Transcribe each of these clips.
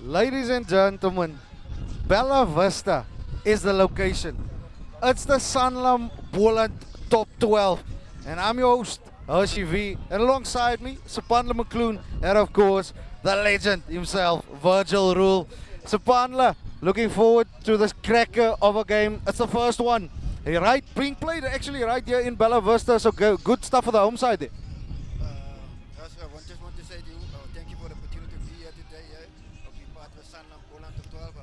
Ladies and gentlemen, Bella Vista is the location. It's the Samlam Boland Top 12. And I'm your host, Hershey V. And alongside me, Sapandla McCloon. And of course, the legend himself, Virgil Rule. Sapandla, looking forward to this cracker of a game. It's the first one. Right, being played actually right here in Bella Vista. So good stuff for the home side there. Yes, I just want to say to you, thank you for the opportunity to be here today. I'll be part of the Samlam Boland Top 12.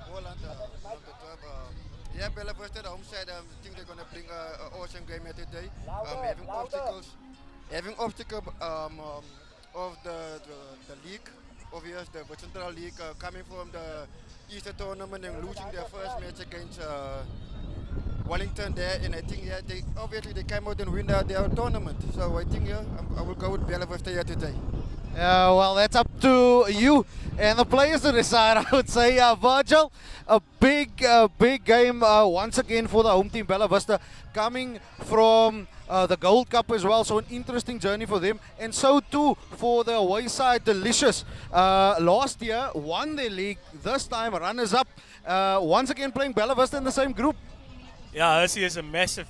Boland Top 12. Yeah, Bella Vista, the home side. I think they're going to bring an awesome game here today. Having obstacles of the league, obvious the Central League, coming from the Easter tournament and losing their first match against Wellington there, and I think they came out and win their tournament. So I think I will go with Bella Vista here today. Well, that's up to you and the players to decide. I would say, Virgil, a big game once again for the home team, Bella Vista, coming from the Gold Cup as well. So an interesting journey for them, and so too for the away side, Delicious. Last year won their league. This time runners up. Once again playing Bella Vista in the same group. Yeah, this is a massive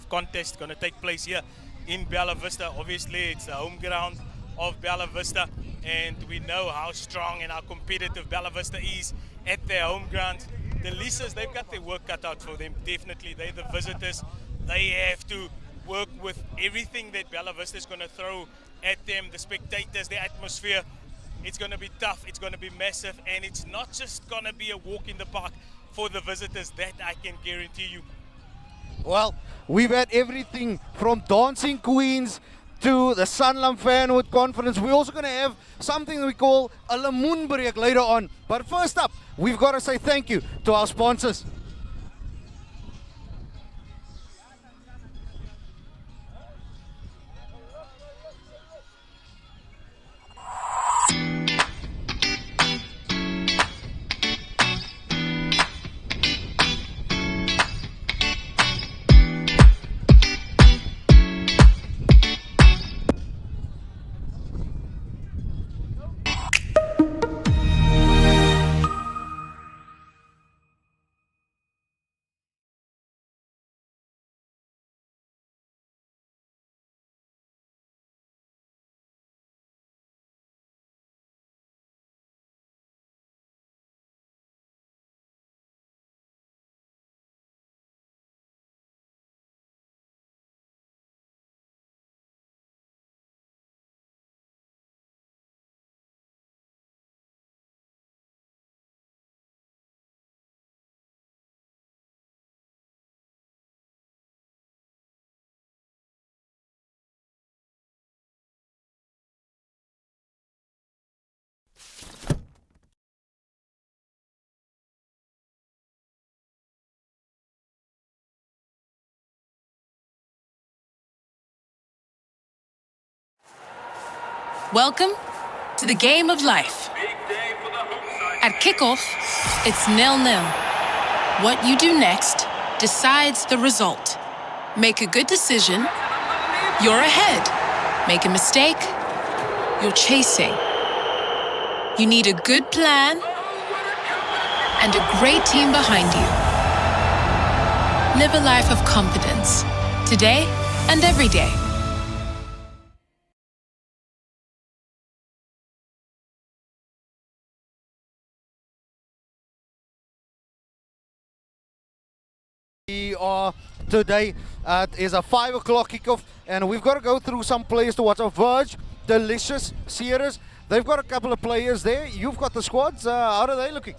contest going to take place here in Bella Vista. Obviously, it's the home ground of Bella Vista, and we know how strong and how competitive Bella Vista is at their home ground. The Lisas, they've got their work cut out for them, definitely. They're the visitors. They have to work with everything that Bella Vista is going to throw at them, the spectators, the atmosphere. It's going to be tough, it's going to be massive, and it's not just going to be a walk in the park for the visitors, that I can guarantee you. Well, we've had everything from dancing queens to the Samlam Fanhood Conference. We're also going to have something we call a Lamoon break later on. But first up, we've got to say thank you to our sponsors. Welcome to the game of life. At kickoff, it's 0-0. What you do next decides the result. Make a good decision, you're ahead. Make a mistake, you're chasing. You need a good plan and a great team behind you. Live a life of confidence, today and every day. We are today is a 5 o'clock kickoff, and we've got to go through some players to watch. Verge, Delicious, Sierras. They've got a couple of players there. You've got the squads. How are they looking?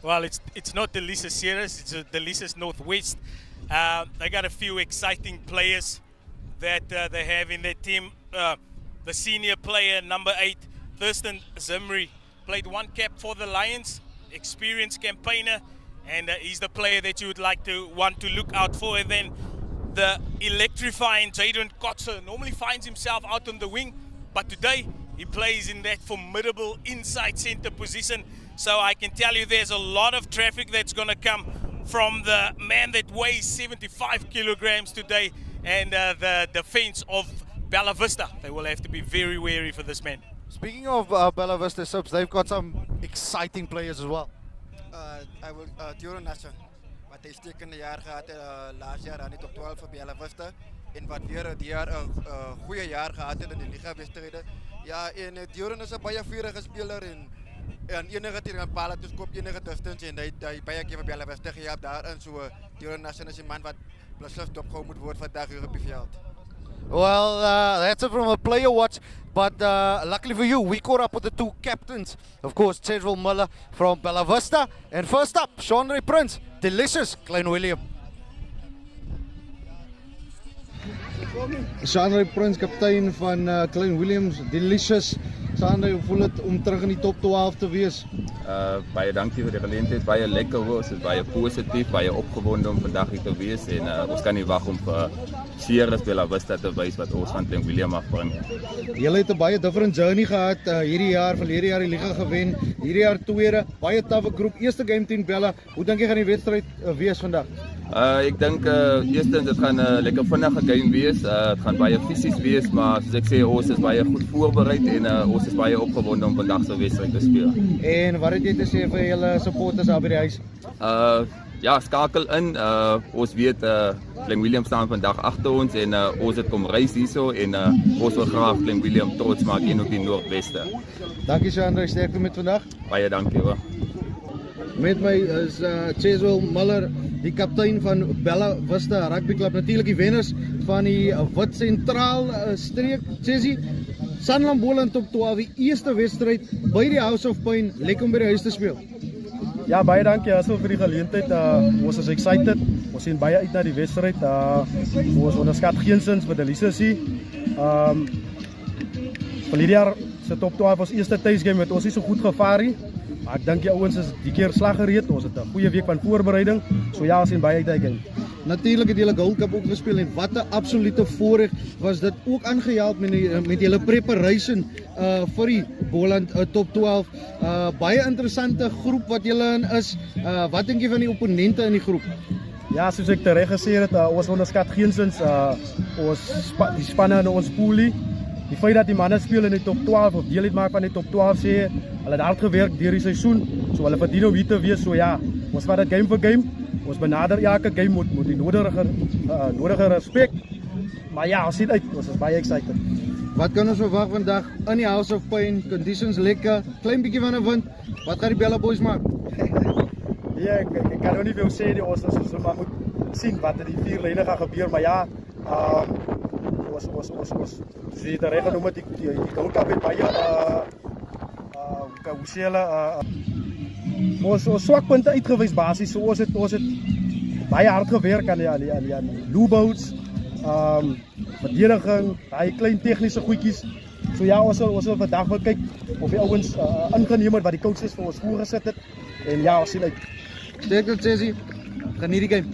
Well, it's not Delisa Sierras, it's Delisa's Northwest. They got a few exciting players that they have in their team. The senior player, number 8, Thurston Zimri, played 1 cap for the Lions, experienced campaigner, and he's the player that you would want to look out for. And then the electrifying Jaden Kotzer normally finds himself out on the wing, but today he plays in that formidable inside center position. So I can tell you there's a lot of traffic that's going to come from the man that weighs 75 kilograms today, and the defense of Bella Vista. They will have to be very wary for this man. Speaking of Bella Vista subs, they've got some exciting players as well. I wil Duran Nassen. Wat hij stekende jaar gehad, laatst jaar aan die top 12 voor Bella Vista. En wat weer dit jaar een goede jaar gehad het in de liga-wedstrijden. Ja, en Duran is een baie vurige speler en enige tegen een paal te skop, enige distance en hij baie keer voor Bella Vista gehelp daarin. So Duran Nassen is een man wat beslist opgehou moet worden vandaag hier op die veld. Well, that's it from a player watch. But luckily for you, we caught up with the two captains. Of course, Cedric Muller from Bella Vista. And first up, Sean Prince, Delicious, Klein William. Sean Prince, kaptein van Klein Williams, Delicious. Sean, hoe voel het om terug in die top 12 te wees? Baie dankie vir die geleentheid, baie lekker hoor, ons is baie positief, baie opgewonde om vandag hier te wees en ons kan nie wag om vir Sierra Bella Vista te wys wat ons van Klein William afbring. Julle het 'n baie different journey gehad hierdie jaar, verlede jaar die liga gewen, hierdie jaar tweede, baie tawwe groep, eerste game teen Bella. Hoe dink jy gaan die wedstryd wees vandag? Ek dink eerstens dit gaan 'n lekker vinnige game wees. Dit gaan baie fisies wees, maar soos ek sê, ons is baie goed voorberei en ons is baie opgewonde om vandag se wedstryd te speel. En wat het jy te sê vir julle supporters daar by die huis? Ja, skakel in. Ons weet Klein William staan vandag agter ons en ons het kom reis hierso en ons wil graag Klein William trots maak en ook die Noordweste. Dankie Sandra, sterkte met vandag. Baie dankie hoor. Met my is Cedric Muller, die kaptein van Bella Vista Rugby Club, natuurlik die wenners van die Wit Sentraal streek. Cedric, Samlam Boland top 12, die eerste wedstryd by die House of Pain, lekker om by die huis te speel. Ja, baie dankie Hassel vir die geleentheid. Ons is excited. Ons sien baie uit na die wedstryd. Ons onderskat geensins vir Delisa se. Verlede jaar se top 12 ons eerste tuisgame het ons nie so goed gevaar nie. Maar ek dink die ouens is die keer slag gereed. Ons het 'n goeie week van voorbereiding. So ja, ons sien baie uit daai game. Natuurlik het julle Gold Cup ook gespeel en wat 'n absolute voorreg was dit ook aangehelp met julle preparation vir die Boland top 12. Baie interessante groep wat julle in is. Wat dink jy van die opponente in die groep? Ja, soos ek reg gesê het, ons onderskat geensins die spanne in ons poolie. Die feit dat die manne speel in die top 12 of deel uitmaak van die top 12 sê, hulle het hard gewerk deur die seisoen, so hulle verdien om hier te wees. So ja, ons vat dit game vir game. Ons benader elke game moet die nodige respek. Maar ja, ons sien uit, ons is baie excited. Wat kan ons verwag vandag in die House of Pain? Conditions lekker, klein bietjie van 'n wind. Wat gaan die Bella boys maak? Ja, ek kan nog nie veel sê nie, ons maar moet sien wat in die vier lyne gaan gebeur, maar ja, ons sê dit reg genoem die Gold Cup het baie hoe sê hulle ons swakpunte uitgewys basies. So ons het baie hard gewerk aan die loopouts, verdediging, daai klein tegniese goedjies. So ja, ons sal vandag wil kyk of die ouens ingeneem het wat die coaches vir ons voorgesit het. En ja, ons sien uit. Sterkte Cedric, geniet die game.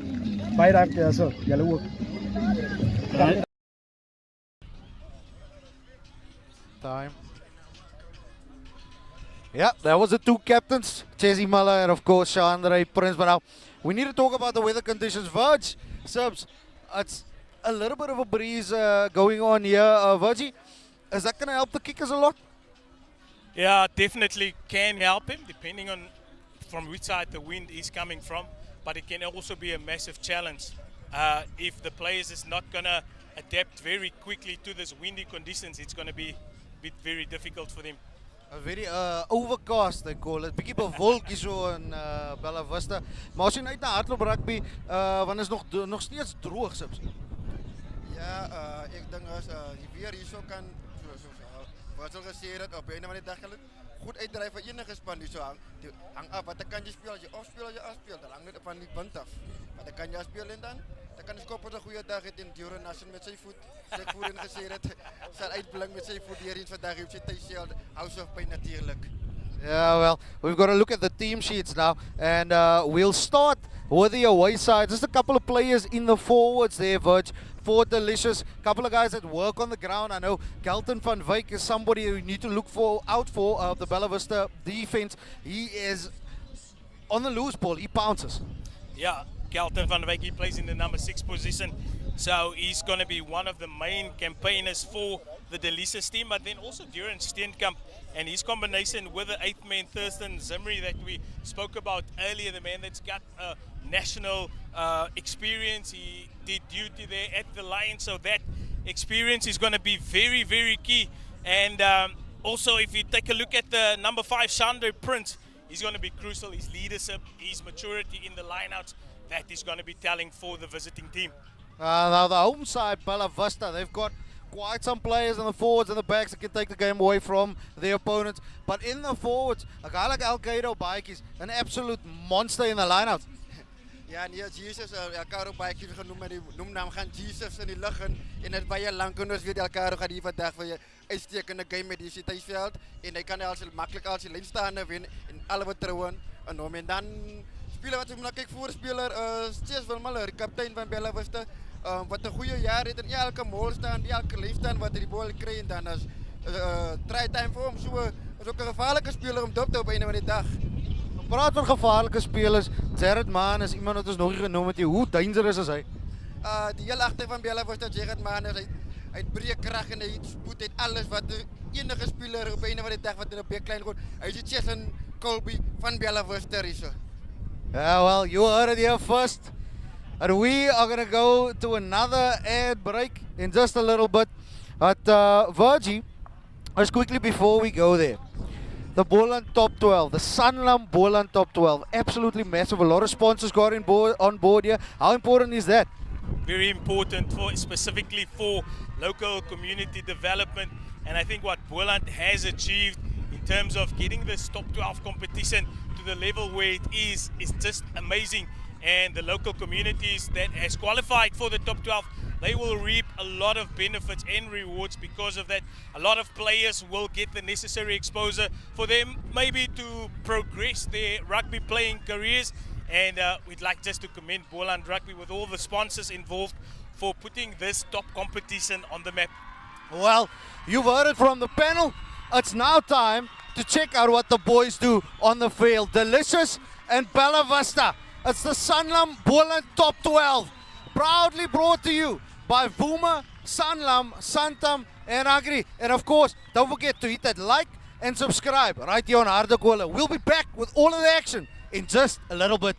Baie dankie, so julle ook. Time. Yeah, that was the two captains, Cedric Muller and of course Sean Prince. But now we need to talk about the weather conditions. Virg, subs, it's a little bit of a breeze going on here. Virgie, is that going to help the kickers a lot? Yeah, definitely can help him depending on from which side the wind is coming from. But it can also be a massive challenge if the players is not going to adapt very quickly to this windy conditions. It's going to be very difficult for them. A very overcast, they call it. Bietjie bewolk hier so in Bella Vista. Maar as jy uit na hardloop rugby, want is nog steeds droog subs. Ja, ek dink as die weer hierso kan wat al gesê het op einde van die dag goed uitdryf vir enige span hierso hang af wat kan jy speel as jy afspeel as jy afspeel, dan hang dit van die wind af. Wat kan jy afspeel en dan kan die skopper 'n goeie dag hê teen Duran Nassen met sy voet. Sy voorheen gesê het sal uitblink met sy voet hier eens vandag op sy tuisveld House of Pain natuurlik. Yeah, well, we've got to look at the team sheets now, and we'll start with the away side. Just a couple of players in the forwards there, Virg, for Delicious. Couple of guys that work on the ground. I know Galton van Wyk is somebody you need to look out for the Bella Vista defense. He is on the loose ball. He pounces. Yeah, Galton van Wyk, he plays in the number 6 position. So he's going to be one of the main campaigners for the Delisa's team, but then also Duran Steenkamp and his combination with the 8th man Thurston Zimri that we spoke about earlier, the man that's got national experience. He did duty there at the Lions, so that experience is going to be very, very key. And also, if you take a look at the number 5, Shandor Prince, he's going to be crucial. His leadership, his maturity in the lineouts, that is going to be telling for the visiting team. Now the home side, Bella Vista, they've got quite some players in the forwards and the backs that can take the game away from their opponents. But in the forwards, a guy like Alcaide Bike is an absolute monster in the lineouts. Ja, nee, Jesus, Alcaro Bike is genoemd met die noemnaam gaan Jesus in die lucht. En het baie lang kunnen we weer Alcaro gaat hier vandaag voor je uitstekende game met die Citysveld. En hij kan als makkelijk als je lijn staan winnen in alle vertrouwen. En dan spelen wat we naar kijken voorspeler, Chase Wilmuller, kapitein van Bella Vista. Wat een goede jaar heeft in elke mol staan, in elke lijn staan wat hij die bal krijgt. Dan is try time voor hem. Zo is ook een gevaarlijke speler om top te op een van die dag. Praat van gevaarlijke spelers. Jared Mann is iemand wat ons nog nie genoem het. Hoe dangerous is hy? Die heel achter van Bella Vista, Jared Mann, hy het breekkracht en hy het spoed, hy het alles wat enige speler op een van die dag wat in een beek klein wordt. Hy is die Jason Colby van Bella Vista. Yeah, well, you heard it here first. And we are going to go to another ad break in just a little bit. But Virgie, just quickly before we go there. The Boland Top 12, the Sanlam Boland Top 12, absolutely massive. A lot of sponsors got on board here. How important is that? Very important, specifically for local community development. And I think what Boland has achieved in terms of getting this top 12 competition to the level where it is just amazing. And the local communities that has qualified for the top 12, they will reap a lot of benefits and rewards because of that. A lot of players will get the necessary exposure for them maybe to progress their rugby playing careers. And we'd like just to commend Boland Rugby with all the sponsors involved for putting this top competition on the map. Well, you've heard it from the panel. It's now time to check out what the boys do on the field. Delicious and Bella Vista. It's the Sanlam Boland Top 12. Proudly brought to you by Vuma, Sanlam, Santam and Agri. And of course, don't forget to hit that like and subscribe right here on Hardekola. We'll be back with all of the action in just a little bit.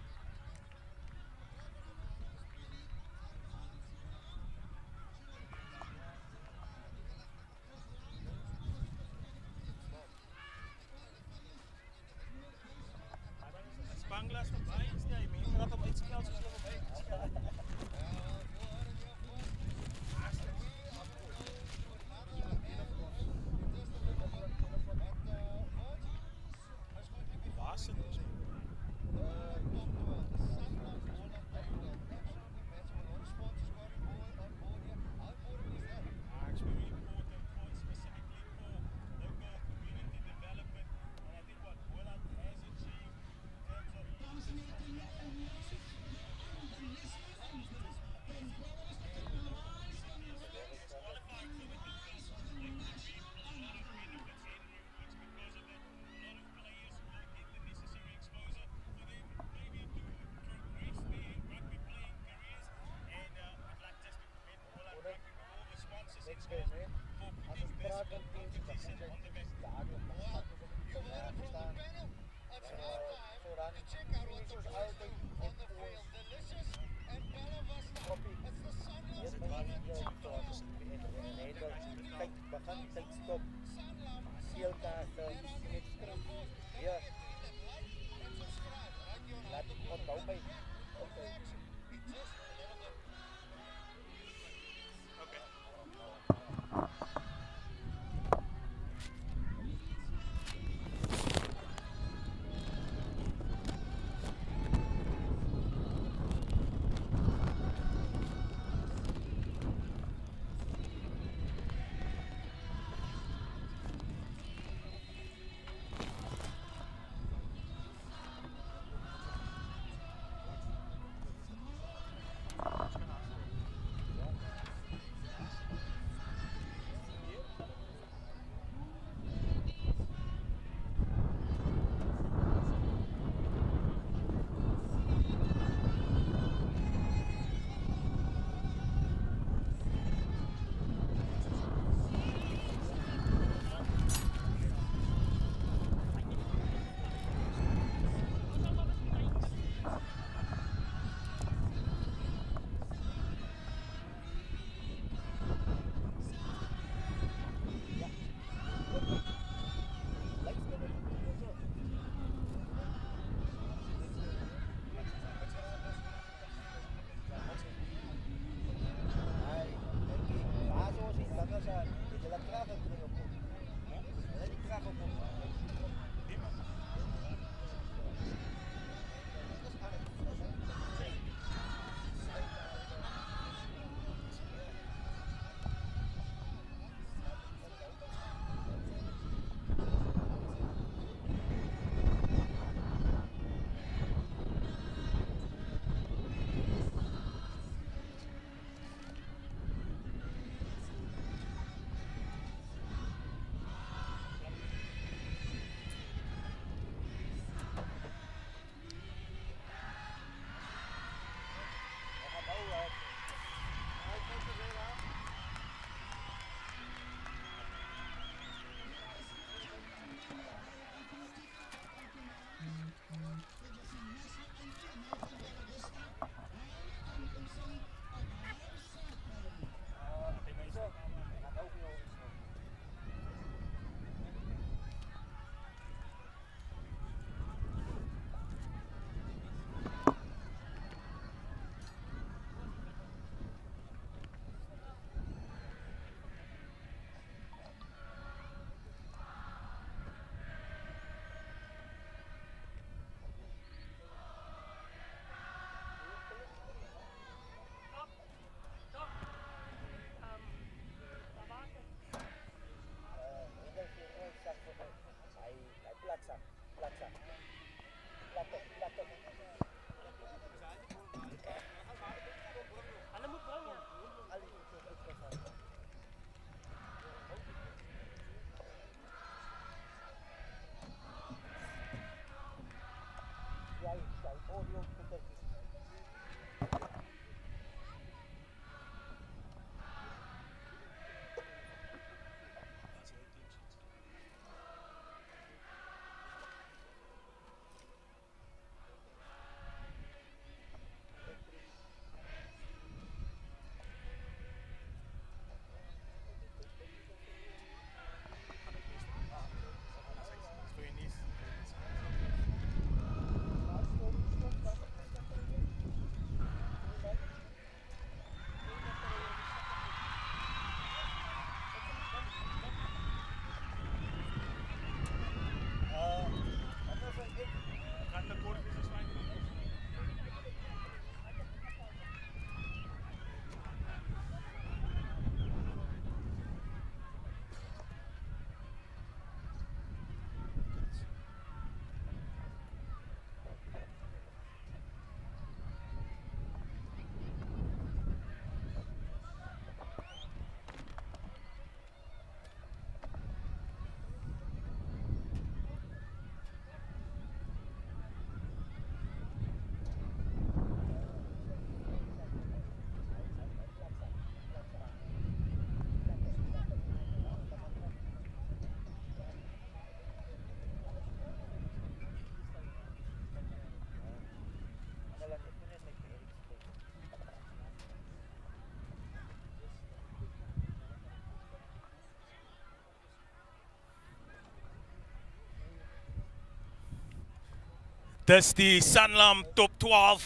Dis die Samlam top 12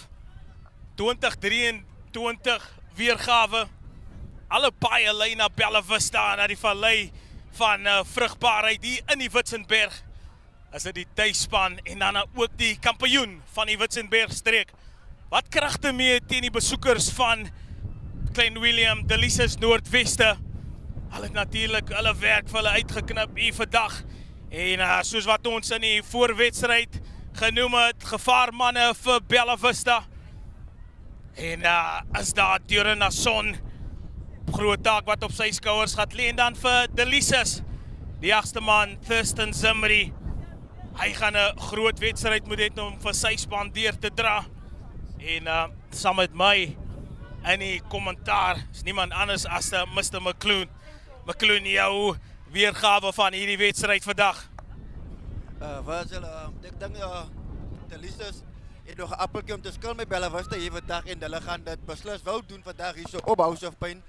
2023 weergawe. Alle paaie lei na Bella Vista, na die vallei van vrugbaarheid hier in die Witzenberg. Is dit die tuisspan en dan ook die kampioen van die Witzenberg streek. Wat kragte mee teen die besoekers van Klein Willem, Delisa's Noordweste. Hulle het natuurlik hulle werk vir hulle uitgeknip hier vandag. En soos wat ons in die voorwedstryd genoem het, gevaarmanne vir Bella Vista. En is daar Dure na son, groot taak wat op sy skouers gaat lê. En dan vir Delisa's, die 8ste man, Thurston Zimri. Hy gaan 'n groot wedstryd moet hê om vir sy span deur te dra. En saam met my in die kommentaar is niemand anders as Mr. McCloon. McCloon, jou weergawe van hierdie wedstryd vandag. Ek dink Delisa's het nog 'n appeltjie om te skil met Bella Vista hier vandag en hulle gaan dit beslis wou doen vandag hier so op House of Pain.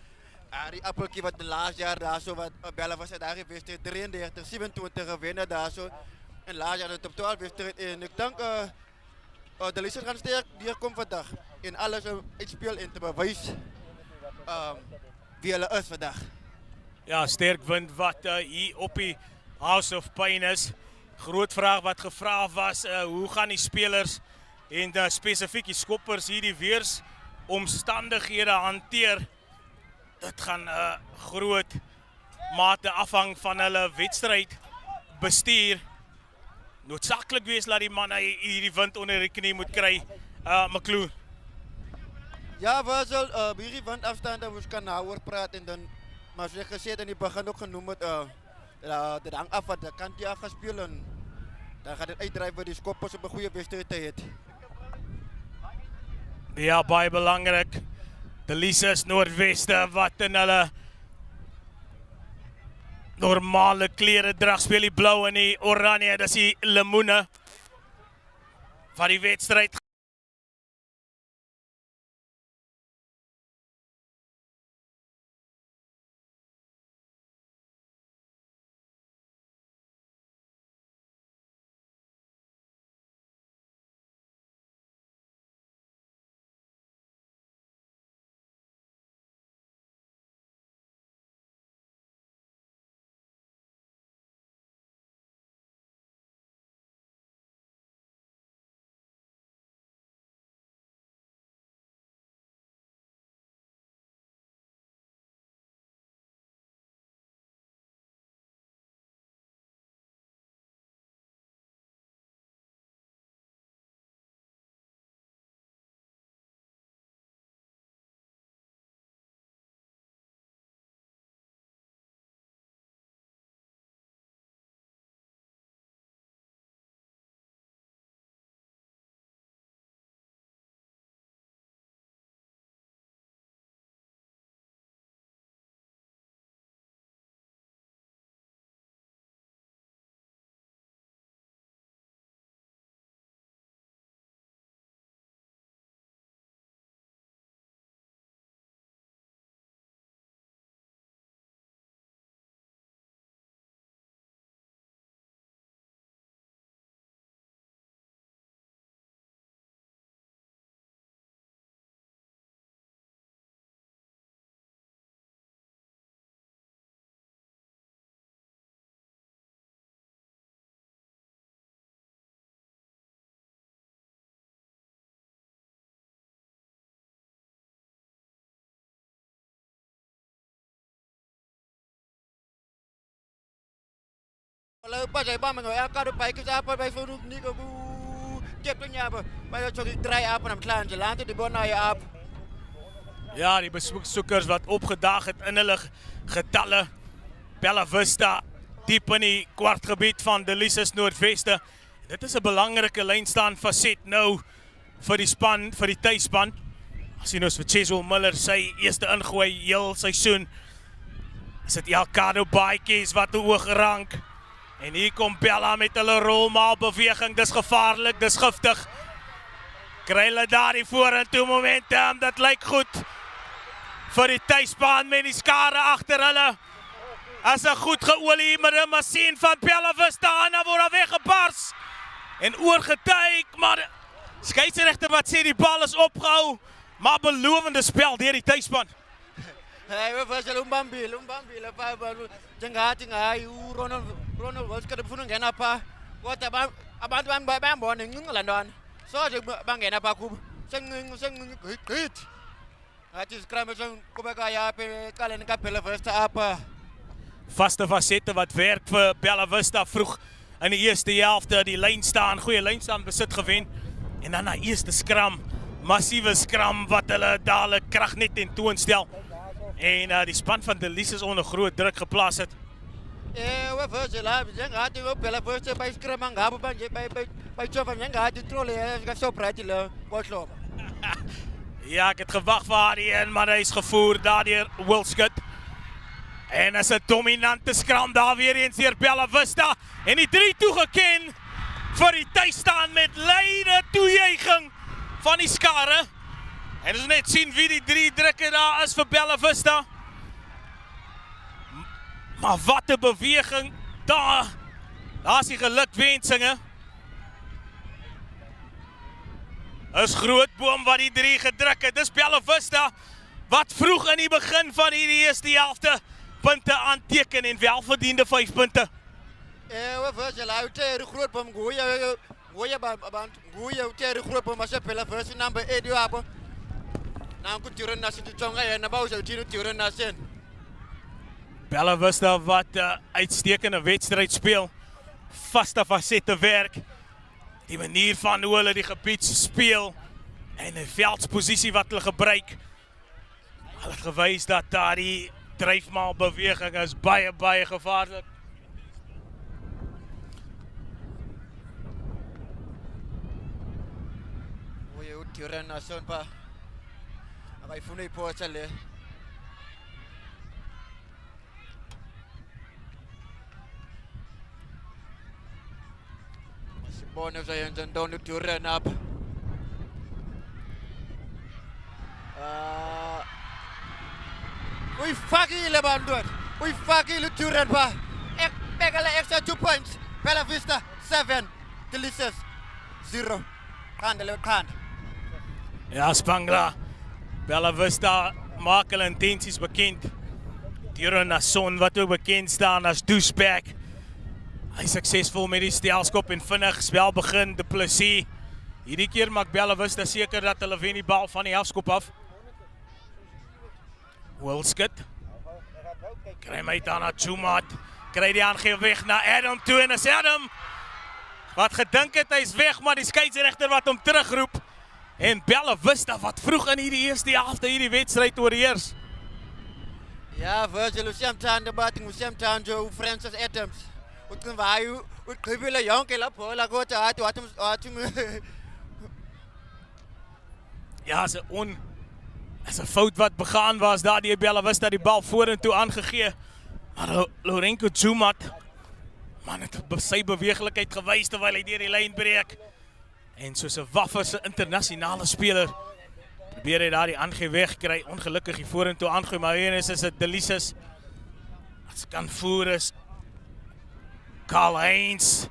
Die appeltjie wat die laas jaar daar so wat Bella Vista daar geweest het 33-27 gewen het daar so. En laas jaar het op 12 wedstrijd en ek dink Delisa gaan sterk deurkom vandag en alles uitspeel en te bewys wie hulle is vandag. Ja, sterk wind wat hier op die House of Pain is. Groot vraag wat gevra was, hoe gaan die spelers en spesifiek die skoppers hier die weersomstandighede hanteer. Dit gaan groot mate afhang van hulle wedstryd bestuur. Noodsaaklik wees dat die man hierdie wind onder die knie moet kry, McCloon. Ja, Wazal, hierdie windafstande ons kan nou oor praat en dan, maar soos ek gesê het in die begin ook genoem het, dit hang af wat die kant die afgespeel en dan gaat dit uitdryf waar die skoppers op 'n goeie wedstryd te het. Ja, baie belangrik. Delisa's Noordweste wat in hulle normale klere drag, speel die blou en die oranje, dis die lemoene van die wedstryd. Kalau pas saya bang mengoyak kado baik ke apa baik furu ni ko kepnya apa baik coba try apa nam klaar jalan toe die bona ja op. Ja, die besoekers wat opgedaag het in hulle getalle. Bella Vista diep in die kwartgebied van Delisa's Noordweste. Dit is 'n belangrike lynstaan faset nou vir die span, vir die tuisspan. As jy nou vir Chesil Miller sy eerste ingooi heel seisoen. Is dit Elkado Baatjies wat hoog rank. En hier kom Bella met hulle rolmaal beweging. Dis gevaarlik, dis giftig. Kry hulle daar die vorentoe momentum. Dat lyk goed vir die tuisspan met die skare agter hulle. As 'n goed geolie met 'n masjien van Bella Vista en dan word hy weggebars. en oorgetuig, maar die skeieregter wat sê die bal is opgehou, maar belovende spel deur die tuisspan. Hey, we Virgil umbambile pha njengathi ngayi Ronald Wolskade ufuna ungena pha kodwa abantu bayambona incinci la ntwana soje bangena pha kubo sencinci gqithi ngathi scrum esoqhubeka yapha ecaleni kaBella Vista apha. Vaste facette wat werk vir Bella Vista vroeg in die eerste helfte, die lyn staan, goeie lyn staan besit gewen en dan na eerste scrum, massiewe scrum wat hulle dadelik krag net tentoonstel. En die span van Delisa is onder groot druk geplaas het. We Virgil njengathi Bella Vista bayiscruma ngabo manje bayijova njengathi itrole kaShoprite lo kohlobo. Ja, ek het gewag vir Harry en maar hy is gevoer daardeur Wilskut. En is 'n dominante scrum daar weer eens deur Bella Vista en die 3 toegeken vir die tuisstaan met luide toejuiging van die skare. En ons net sien wie die 3 drukke daar is vir Bella Vista. Maar wat 'n beweging daar. Daar's die gelukwensinge. Is groot boom wat die 3 gedruk het. Dis Bella Vista wat vroeg in die begin van hierdie eerste helfte punte aanteken en welverdiende 5 punte. We Virgil uthe groot boom nguye abantu nguye uthe groot boom waseBella Vista number 8 yabo. Nanku Turen Nation Tsonga yena bawuzothini Turen Nation. Bella Vista wat uitstekende wedstryd speel. Vaste fasette werk. Die manier van hoe hulle die gebied speel en die veldsposisie wat hulle gebruik. Hulle het gewys dat daar die dryfmaal beweging is baie gevaarlik. Oye Turen Nation pa. Akayifuna iphotha le. Masibone uzayenza ntoni uTuren apha. Uyifakile bantwana. Uyifakile uTuren pha. Ekbekela extra 2 points. Bella Vista 7. Delisa 0. Qanda le qanda. Ja, Spangla. Bella Vista maak hulle intensies bekend. Turen Nation wat ook bekend staan as douchebag. Hy suksesvol met die stelskop en vinnig spel begin, de Plessis. Hierdie keer maak Bella Vista seker dat hulle wen die bal van die halfskop af. Wilskut. Kry my dan na Chumat. Kry die aangee weg na Adam toe en is Adam. Wat gedink het hy is weg, maar die skeieregter wat hom terugroep. En Bella Vista wat vroeg in hierdie eerste helfte hierdie wedstryd oorheers. Ja, Virgil usemthanda bathi ngusemthanda uFrancis Adams. Ucinga hayi ugqibile yonke la bhola kodwa wathi Ja, is 'n fout wat begaan was daar die Bella Vista die bal vorentoe aangegee. Maar Lorenko Chumat man het sy beweeglikheid gewys terwyl hy deur die lyn breek. En soos 'n waffers internasionale speler probeer hy daar die aangee wegkry. Ongelukkig die vorentoe aangooi, maar weer is dit Delisa wat kan voer is Karl Heinz.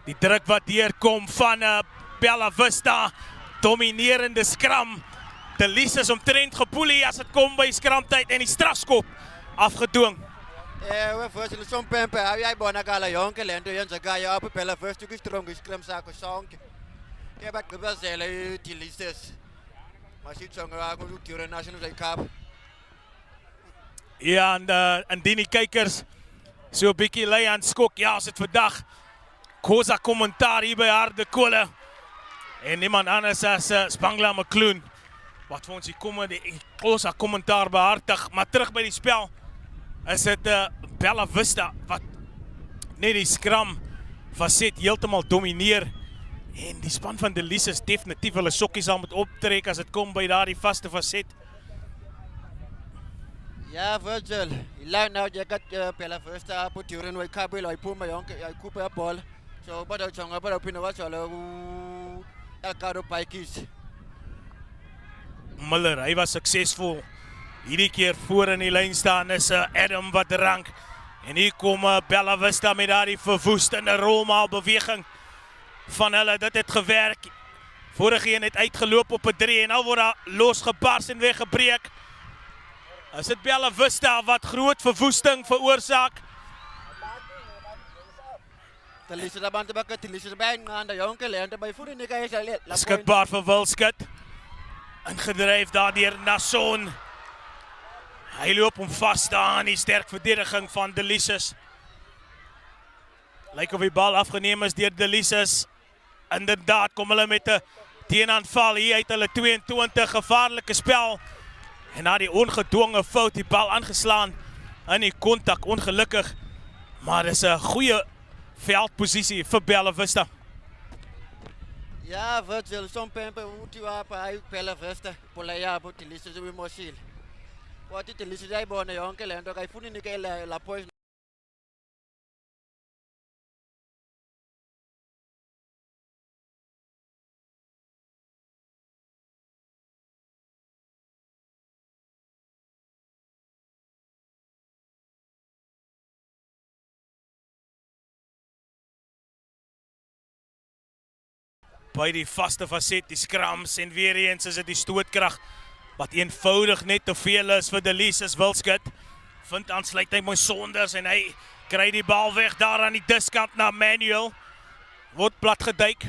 Die druk wat deurkom van Bella Vista. Dominerende scrum. Delisa is omtrent gepoelie as dit kom by scrumtyd en die strafskop afgedwing. we Virgil sompempe uyayibonakala yonke lento yenzekayo apha Bella Vista kwi-strong scrum sakho sonke. Bagqibazela iDelisa. Masitsonge wakho uTuren Nation uzayikhapha. Ja, en indien die kykers so 'n bietjie lei aan skok, ja, as dit vandag Khoza kommentaar hier by Harde Kolle en niemand anders as Spangla McCloon wat vir ons hier die Khoza kommentaar behartig, maar terug by die spel is dit Bella Vista wat net die scrum facet heeltemal domineer en die span van Delisa is definitief hulle sokkies sal moet optrek as dit kom by daardie vaste facet. Ja, Virgil, line now jy got Bella Vista apho Turen wayikhapile wayiphuma yonke yayikhupha ibhola. So badawujonga badawuphinda wajalo Elcado Pikes. Miller, hy was suksesvol. Hierdie keer voor in die lyn staan is Adam wat rank. En hier kom Bella Vista met daardie verwoestende rolmaal beweging van hulle. Dit het gewerk. Vorige een het uitgeloop op 'n 3 en nou word daar losgebars en weggebreek. Is dit Bella Vista wat groot verwoesting veroorsaak? Beskikbaar vir Wilskut. Ingedryf daardeur Nason. Hy loop hom vas daar in die sterk verdediging van Delisa. Lyk of die bal afgeneem is deur Delisa. Inderdaad kom hulle met 'n teenaanval hier uit hulle 22 gevaarlike spel. En na die ongedwonge fout die bal aangeslaan in die kontak, ongelukkig. Maar dis 'n goeie veldposisie vir Bella Vista. Ja, wat wil zo'n pempe uti hij Bella Vista, polaya op Delisa zo mosil. Wat dit Delisa jij bonne jonkel en dan ga je voelen niet la pois. By die vaste faset, die skrams en weer eens is dit die stootkrag wat eenvoudig net te veel is vir Delisa. Wilskut vind aansluiting mooi Sonders en hy kry die bal weg daar aan die diskant na Manuel. Word plat geduik.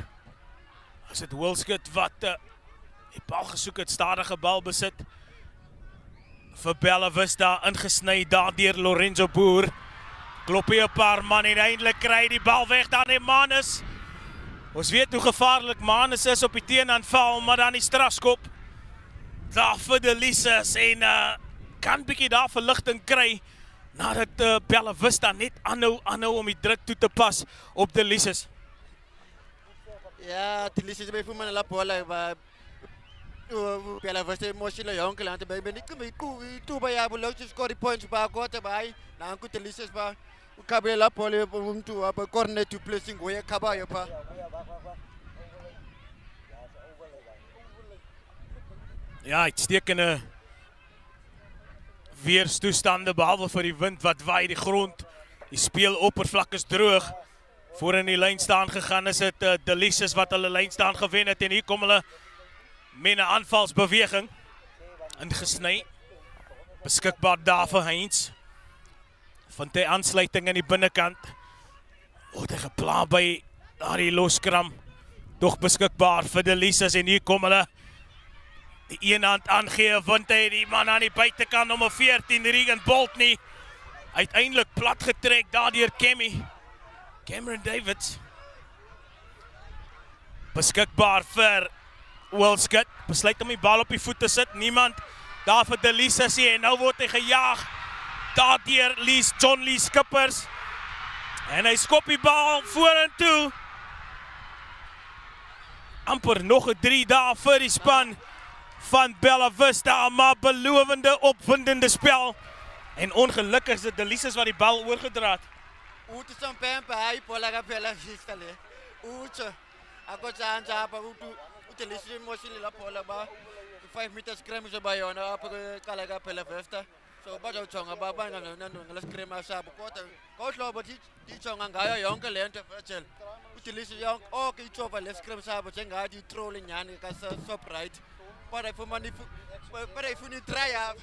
Is dit Wilskut wat die bal gesoek het, stadige bal besit. Vir Bella Vista ingesny daardeur Lorenzo Boer. Klop hier 'n paar man en eintlik kry die bal weg daar die Manus. Ons weet hoe gevaarlik Manus is op die teenaanval, maar dan die strafskop. Daar vir Delisa en kan bietjie daar verligting kry nadat Bella Vista net aanhou om die druk toe te pas op Delisa. Ja, Delisa is bij voor mijn lapola, maar Bella Vista emotioneel jonkel aan te bij ben ik toe bij jou beloofd score points bij kort bij. Nou goed Delisa bij kabel lapola om toe op corner to placing goeie kabel pa. Ja, uitstekende weerstoestande behalwe vir die wind wat waai die grond. Die speeloppervlak is droog. Voor in die lyn staan gegaan is dit Delisa wat hulle lyn staan gewen het en hier kom hulle met 'n aanvalsbeweging ingesny. Beskikbaar daar vir Heinz. Vind hy aansluiting in die binnekant. Word hy gepla by daardie loskram. Tog beskikbaar vir Delisa en hier kom hulle die een hand aangee, want hy die man aan die buitekant nommer 14, Regan Bolt nie. Uiteindelik plat getrek daardeur Cameron Davids. Beskikbaar vir Wilskut. Besluit om die bal op die voet te sit. Niemand daar vir Delisa en nou word hy gejaag. Daardeur John Lee Skippers. En hy skop die bal vorentoe. Amper nog 'n 3 daar vir die span van Bella Vista, maar belovende, opwindende spel. En ongelukkig is dit Delisa wat die bal oorgedra het. Uite zo'n pempe, hij pola Bella Vista le. Uite, ako saan sa pa Delisa emotioneel lapola ba. 5 meters scrimmage by yon op kalaga Bella Vista. So ba daw chonga ba ngala scrimmage sa kota. Coach lo ba di chonga ngayo yonke lento virtual. Delisa yonke okay chopa le scrimmage sa ba jenga di trolling yani ka so right. Para voor nu draaien.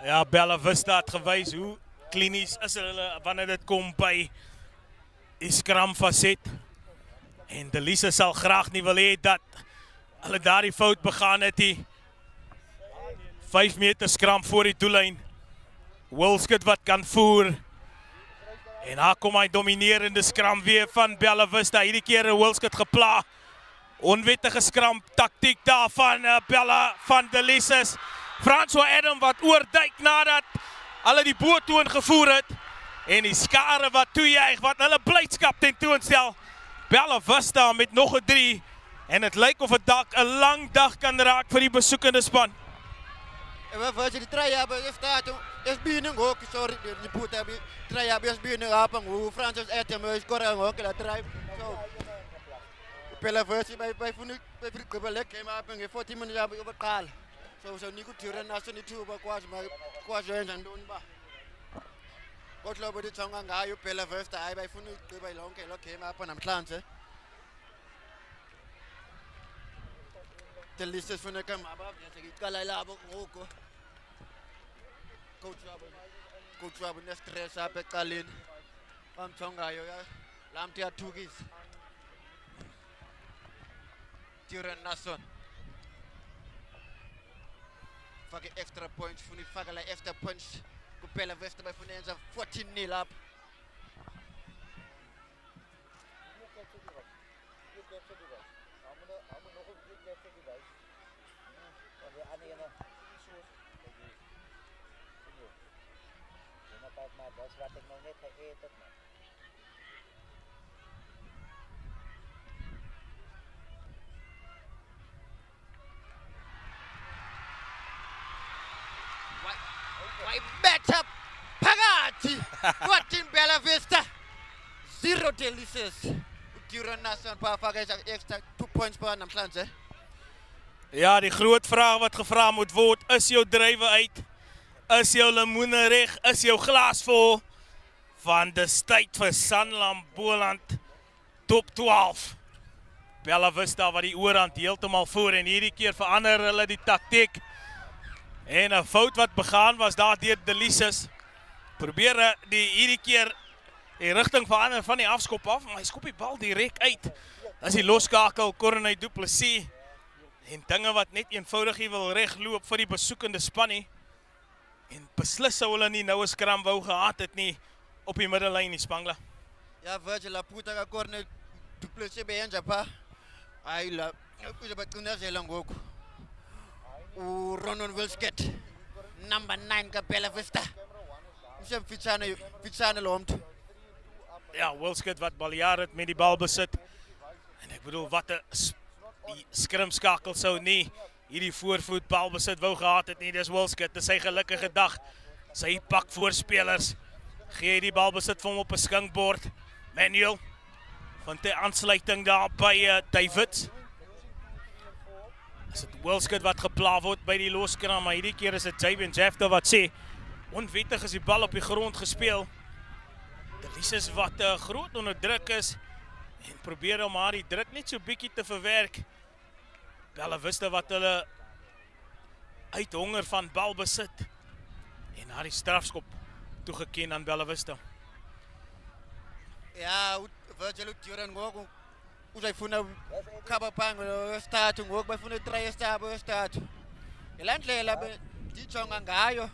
Ja, Bella Vista het gewys hoe klinies is hulle wanneer dit kom by die skramfaset. En Delisa sal graag nie wil hê dat hulle daardie fout begaan het. Die 5 meter skram voor die doellyn. Wilskut wat kan voer. En daar kom hy dominerende skram weer van Bella Vista. Hierdie keer Wilskut gepla. Onwettige skram taktiek daar van Bella van Delisa. François Adam wat oorduik nadat hulle die boot toe ingevoer het. En die skare wat toejuig, wat hulle blydskap tentoonstel. Bella Vista met nog 'n 3. En het lyk of het dalk 'n lang dag kan raak vir die besoekende span. En wat die traaien hebben staat, is binnen ook, sorry, die boot hebben traaien is binnen aan hoe François Adam is korrek ook dat traaien. Bella Vista bij voor lekker maar heb 14 minuten hebben op kaal. Zo niet goed turen naast niet toe maar quasi en doen ba. Kodwa bodi chonga ngayo Bella Vista hayi bayifuna igqiba lonke lo game apha namhlanje. Delisa sifuneka mabaveze iqala labo ngoku. Coach wabo ne-stress apha ecaleni. Bamjongayo laa mntu uyathukisa. Duran Nason. Fake extra points, funa ifaka la extra points. Kuphela Vista bayifuna yenza 14-0 up. Why better Pagati? What in Bella Vista? 0 Delisas. Duran Nason faka extra 2 points per namhlanje. Ja, die groot vraag wat gevra moet word, is jou drywe uit? Is jou lemoene reg? Is jou glas vol? Van dis tyd vir Samlam Boland top 12. Bella Vista wat die oorhand heeltemal voor en hierdie keer verander hulle die taktiek. En 'n fout wat begaan was daar deur Delisas. Probeer hierdie keer die rigting verander van die afskop af, maar hy skop die bal direk uit. As die loskakel Corney Du Plessis en dinge wat net eenvoudig wil regloop vir die besoekende span nie. En beslis sou hulle nie nou 'n skram wou gehad het nie op die middellyn die Spangla. Ja, Virgil la puta ka Corney Du Plessis beyenza pha. Hayi la kuze bacinezela ngoku. Ronon Wilskett, number 9 ka Bella Vista. Mfitshane lo mntu. Ja, Wilskett wat baljaar het met die bal besit. En ek bedoel wat 'n skrimskakel sou nie hierdie voorvoet bal besit wou gehad het nie. Dis Wilskett, dis sy gelukkige dag. Sy pak voorspelers. Gee die bal besit vir hom op 'n skinkbord. Manuel van die aansluiting daar by David. Is dit Wilskett wat gepla word by die loskram, maar hierdie keer is dit Javian Jefta wat sê, onwettig is die bal op die grond gespeel. Delisa wat groot onder druk is, en probeer om haar die druk net so bietjie te verwerk. Bella Vista wat hulle uithonger van bal besit, en haar die strafskop toegeken aan Bella Vista. Ja, Virgil Duran ngoku. Uzayifuna khaba phango wesithathu ngoku bafuna i-try yesithathu wesithathu. Ngelaa ndlela ndijonga ngayo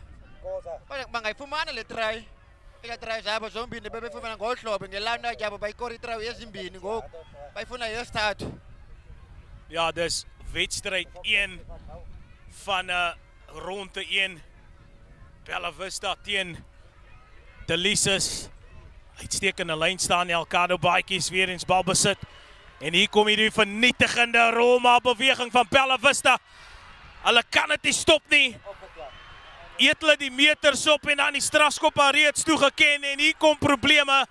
bangayifumana le try. Ela try zabo zombini bebefumana ngolu hlobo ngelaa nto yabo bayikora itry ezimbini ngoku bayifuna yesithathu. Ja, dis wedstryd 1 van ronde 1. Bella Vista teen Delisas. Uitstekende lyn staan die Alcado baadjies weer eens bal besit. En hier kom hierdie vernietigende rolmaalbeweging van Bella Vista. Hulle kan dit nie stop nie. Eet hulle die meters op en dan die strafskop al reeds toegeken. En hier kom probleme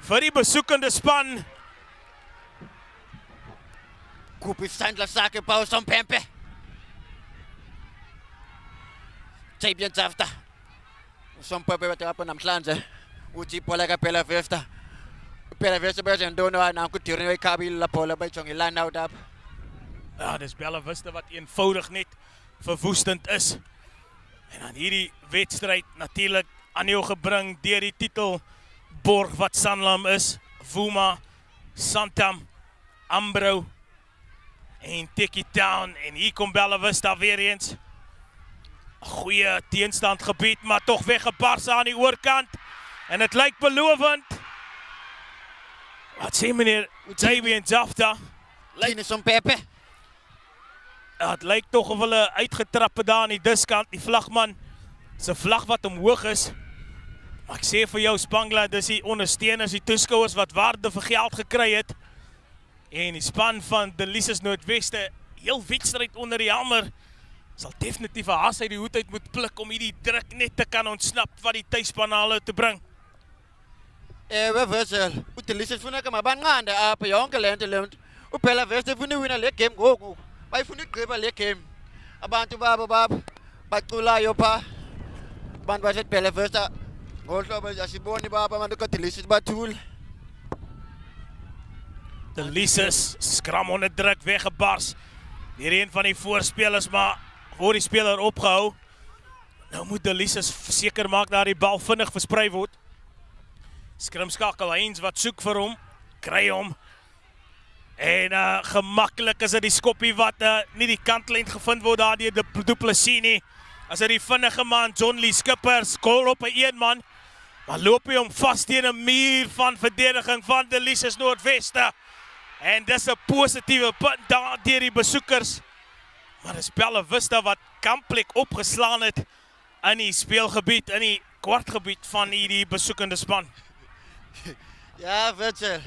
vir die besoekende span. Kupi Sandler sake bal som Pempe. Javian Jefta. Som Pempe wat hapa namhlanje. Uthi bola ka Bella Vista. Bella Vista bezen dono na kutirwe kabi la bola by jonge line out up. Ja, dis Bella Vista wat eenvoudig net verwoestend is. En dan hierdie wedstryd natuurlik aan jou gebring deur die titelborg wat Samlam is. Vuma, Santam, Ambro en Tikkie Town. En hier kom Bella Vista weer eens. Goeie teenstand gebied, maar toch weggebars aan die oorkant. En het lyk belovend. Wat sê meneer Javian Jefta? Lyk som Pepe. Ja, het lyk toch of hulle uitgetrap het daar aan die diskant. Die vlagman, sy vlag wat omhoog is. Maar ek sê vir jou Spangla, dis die ondersteuners, die toeskouers wat waarde vir geld gekry het. En die span van Delisas Noordweste, heel wedstryd onder die hamer, sal definitief 'n haas uit die hoed uit moet pluk om hierdie druk net te kan ontsnap wat die tuisspan na hulle te bring. We Virgil, Delisa funeka mabanqande apha yonke le nto le mntu. Bella Vista ifuna iwina le game ngoku. Bayifuna igqiba le game. Abantu babo baculayo pha. Abantu baseBella Vista Ngolhlobo asiboni baba abantu kaDelisa bathule. Delisa's skram onder druk weggebars. Hier een van die voorspelers, maar voor die speler opgehou. Nou moet Delisa's seker maak dat die bal vinnig versprei word. Skrimskakel Heinz wat soek vir hom, kry hom. En gemaklik is dit die skoppie wat nie die kantlijn gevind word daar deur die Duplessis nie. As dit die vinnige man, John Lee Skippers, goal op 'n een man. Maar loop hy hom vast teen 'n muur van verdediging van Delisa's Noordweste. En dis 'n positiewe punt daar deur die besoekers. Maar dis Bella Vista wat kamplik opgeslaan het in die speelgebied, in die kwartgebied van hierdie besoekende span. Ja, Virgil.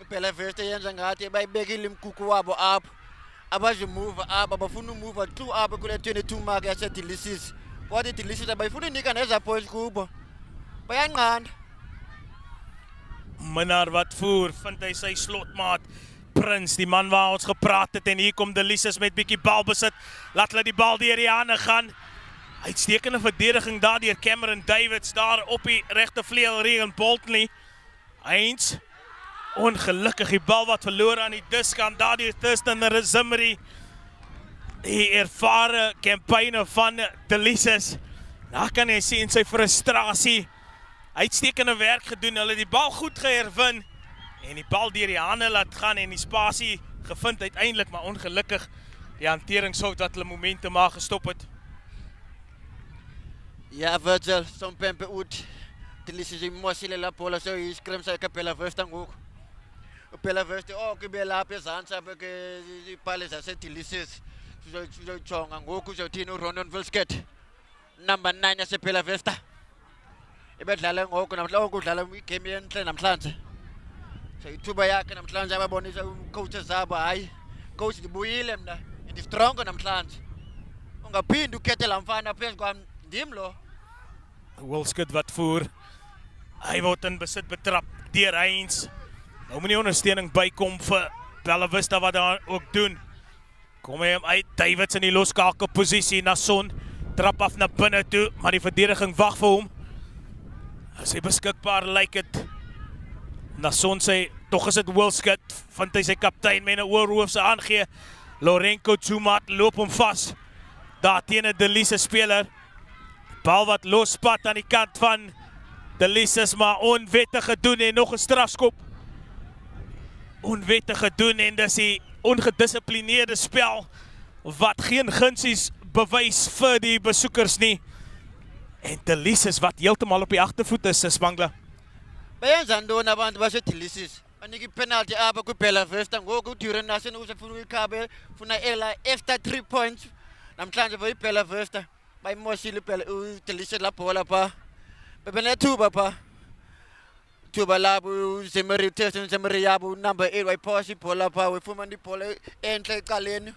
Bella Vista yenza ngathi bayibekile imkuku wabo apho. Abazimove apha abafuna umove tu apha kule 22 mark yaseDelisa. Kodwa iDelisa bayifuna unika neza points kubo. Bayanqanda. Minnaar wat voer, vind hy sy slotmaat Prins, die man waar ons gepraat het, en hier kom Delisa's met bietjie balbesit. Laat hulle die bal deur die hande gaan. Uitstekende verdediging daar deur Cameron Davids daar op die regte vleuel Regan Boltley. Heinz, ongelukkig die bal wat verloor aan die diskant daar deur Thurston Zimmery. Die ervare campaigner van Delisa's. Daar kan jy sien sy frustrasie. Uitstekende werk gedoen, hulle die bal goed geherwin en die bal deur die hande laat gaan en die spasie gevind uiteindelik, maar ongelukkig die hanteringsfout wat hulle momentum maar gestop het. Ja, Virgil, Sompempe uit. Delisa imosile la bola so iskrim sa Bella Vista ngoku. Bella Vista okubela apha ezantsi apha ke ipali zaseDelisa. Sizojonga ngoku uzothini uRondon Vilsket. Number 9 yaseBella Vista. Ebedlala ngoku namhlanje udlala igame yenhle namhlanje. So ithuba yakhe namhlanje ababonisa coaches zabo hayi coach ndibuyile mna ndi strong namhlanje. Ungaphindi ukhethe la mfana phezu kwam ndim lo. Wilskut wat voer. Hy word in besit betrap deur Heinz. Nou moet nie ondersteuning bykom vir Bella Vista wat daar ook doen. Kom hy hom uit, Davids in die loskakelposisie na Son. Trap af na binne toe, maar die verdediging wag vir hom. As hy beskikbaar lyk het. Nason sê, tog is dit Wilskut, vind hy sy kaptein met 'n oorhoofse aangee. Lorenko Zumat loop hom vas. Daar teen 'n Delisa speler. Bal wat losspat aan die kant van Delisa's, maar onwettig gedoen en nog 'n strafskop. Onwettig gedoen en dis die ongedissiplineerde spel wat geen gunsies bewys vir die besoekers nie. En Delisa's wat heeltemal op die agtervoet is, Spangler. Bayenza ntoni abantu baseDelisa? Banika ipenalty apha kwiBella Vista ngoku uDuran Nasen uzefuna uyikhabe, funa ela extra 3 points. Namhlanje iBella Vista bayimoshile uDelisa la bola pha. Bebenethuba pha. Thuba labo Zimmery Thurston Zimmery yabo number 8 wayiphosha ibhola pha, wayifumana ibhola enhle ecaleni.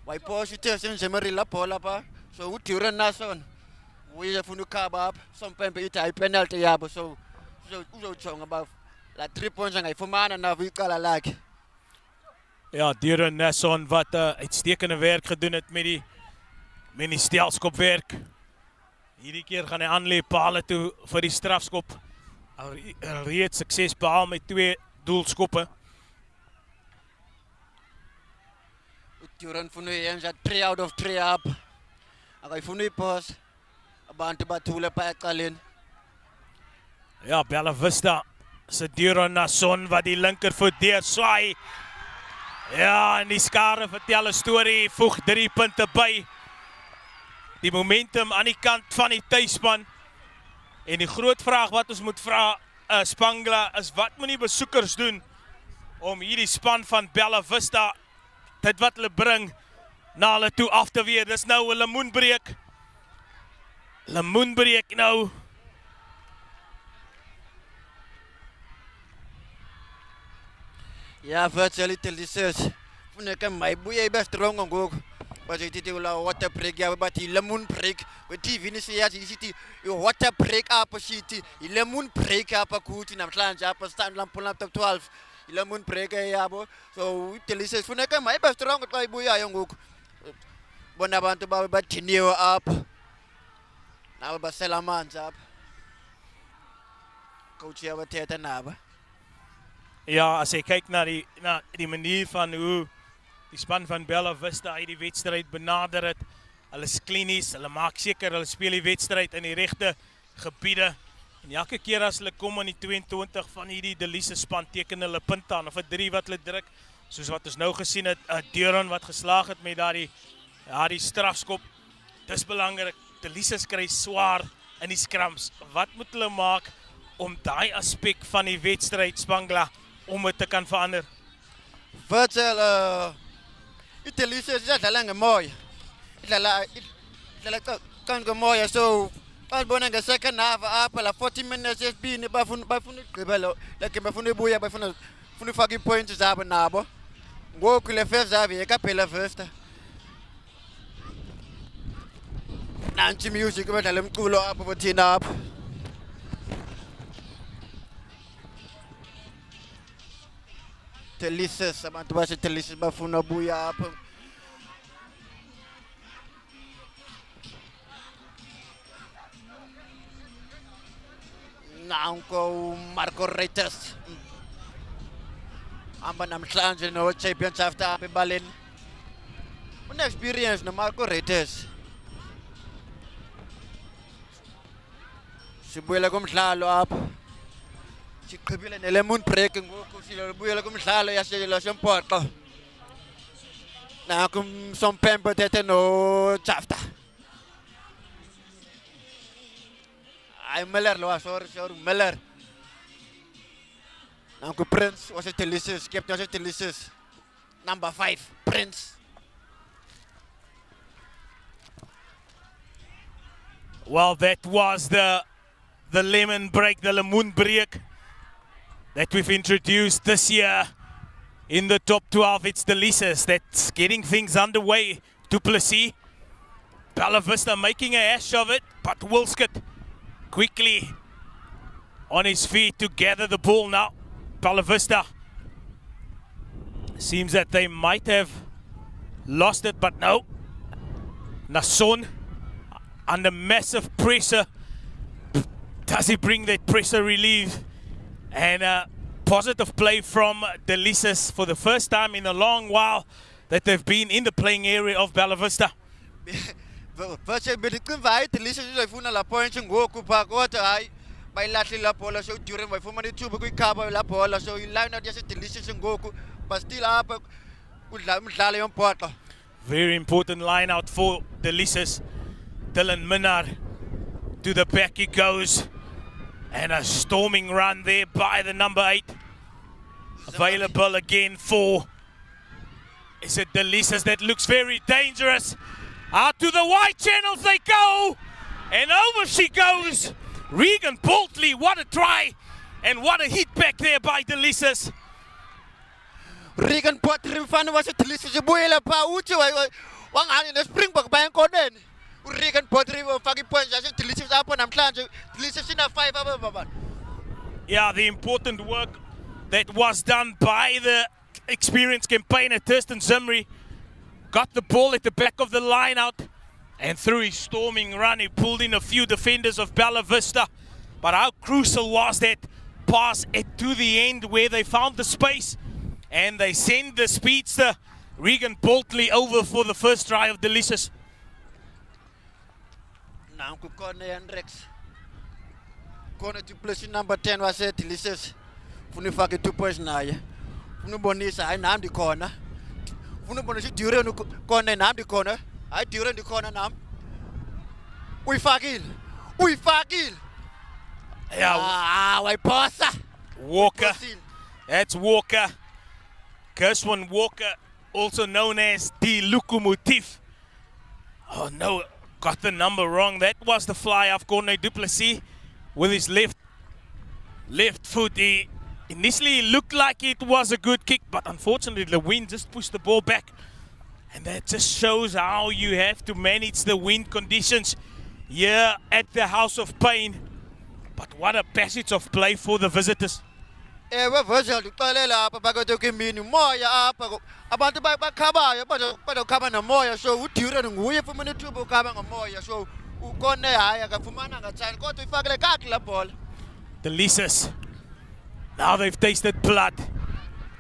Wayiphosha Thurston Zimmery la bola pha. So uDuran Nasen uyefuna ukhaba apha. Sompempe ithi ayipenalty yabo, so uzojonga ba la 3 points angayifumana navo icala lakhe. Ja, Duran Nason wat uitstekende werk gedoen het met die stelskopwerk. Hierdie keer gaan hy aanlê pale toe vir die strafskop. Alreeds sukses behaal met 2 doelskoppe. Duran funa yenza 3 out of 3 up. Akayifuna ipos. Abantu bathule pha ecaleni. Ja, Bella Vista se Duran Nason wat die linkervoet deurswaai. Ja, en die skare vertel 'n storie, voeg 3 punte by. Die momentum aan die kant van die tuisspan. En die groot vraag wat ons moet vra, Spangler, is wat moet die besoekers doen om hierdie span van Bella Vista, dit wat hulle bring, na hulle toe af te weer. Dis nou 'n lemoenbreek. Lemoenbreek nou. Ja, virtually Delisa. Funeka mayibuye ibe strong ngoku. Bathi ithi ula water break yabo bathi lemon break. We-TV nisiyazi isithi i-water break apha sithi i-lemon break apha kuthi namhlanje apha Samlam Boland top 12. I-lemon break yabo. So Delisa funeka mayibe strong xa ibuyayo ngoku. Bona abantu babe badiniwe apha. Nawe basela amanzi apha. coach hier wat het nabo. Ja, as jy kyk na die manier van hoe die span van Bella Vista uit die wedstryd benader het. Hulle is klinies, hulle maak seker hulle speel die wedstryd in die regte gebiede. En elke keer as hulle kom aan die 22 van hierdie Delisa span teken hulle punt aan of 'n 3 wat hulle druk. Soos wat ons nou gesien het, 'n Deuron wat geslaag het met daardie strafskop. Dis belangrik. Delisa kry swaar in die scrums. Wat moet hulle maak om daai aspek van die wedstryd Spangla om dit te kan verander? Virtual Delisa is dlala mooi. Dlala kan mooi so pas bona nga second half apa la 40 minutes is been bafuna gqibelo like bafuna buya bafuna faka ipoints zabo nabo. Ngoku le first half yekaphela Vista. Nanti music badlala umculo apha bothina apha. Delisa abantu base Delisa bafuna buya apha. Nanko Marco Reiters. Amba namhlanje no champions after apha ebaleni. Une experience no Marco Reiters. Sibuyela kumdlalo apha. Siqhibile nelemon break ngoku sibuyela kumdlalo yasempoqo. Nanku Sompempe tete no Chafta. Ay Miller lo sorry Miller. Nanku Prince was it Delicious, captain was it Delicious. Number 5, Prince. Well, that was the lemon break, the lemon break that we've introduced this year in the top 12. It's Delisa that's getting things underway. Duplessis, Bella Vista making a hash of it, but Wilskut quickly on his feet to gather the ball now. Bella Vista seems that they might have lost it, but no. Nason under massive pressure. Does he bring that pressure relief? And positive play from Delisa for the first time in a long while that they've been in the playing area of Bella Vista. Virtual bidikun vai Delisa is funa la point ngoku pa kota ai by lately la bola so during my former tube ku ikaba la bola so you line out just Delisa ngoku but still up udlala yompoqo. Very important line out for Delisa. Dylan Minnar to the back he goes. And a storming run there by the number 8. Available again for, is it Delisa that looks very dangerous. Out to the wide channels they go. And over she goes. Regan Boltley, what a try. And what a hit back there by Delisa. Regan Boltley fan was it Delisa buela pa uchu wang ani na Springbok ba yang koden. Regan Boltley fucking points as Delisa up on namhlanje. Delisa in a 5 above. Yeah, the important work that was done by the experienced campaigner Thurston Zimri. Got the ball at the back of the line out, and through his storming run he pulled in a few defenders of Bella Vista. But how crucial was that pass to the end where they found the space and they send the speedster Regan Boltley over for the first try of Delisa. Now Kukone and Rex. Kone to place number 10 was it Delisa. Funifaki 2 points now. Funubonisa I named the corner. Funubonisi during the corner named the corner. I during the corner now. We fakil. Yeah. Why passa? Walker. That's Walker. Gershwin Walker, also known as the Locomotive. Oh no, got the number wrong. That was the fly off Corne Duplessis with his left foot. He initially looked like it was a good kick, but unfortunately the wind just pushed the ball back. And that just shows how you have to manage the wind conditions here at the House of Pain. But what a passage of play for the visitors. Ewe Virgil uxelela apha bakotoke imini moya apha abantu bakhabaya bazokhaba nomoya so uDure nguye ufumana ithuba ukhaba ngomoya so ukone hayi akafumana ngathani kodwa ifakele kahle la bhola. Delisas. Now they've tasted blood.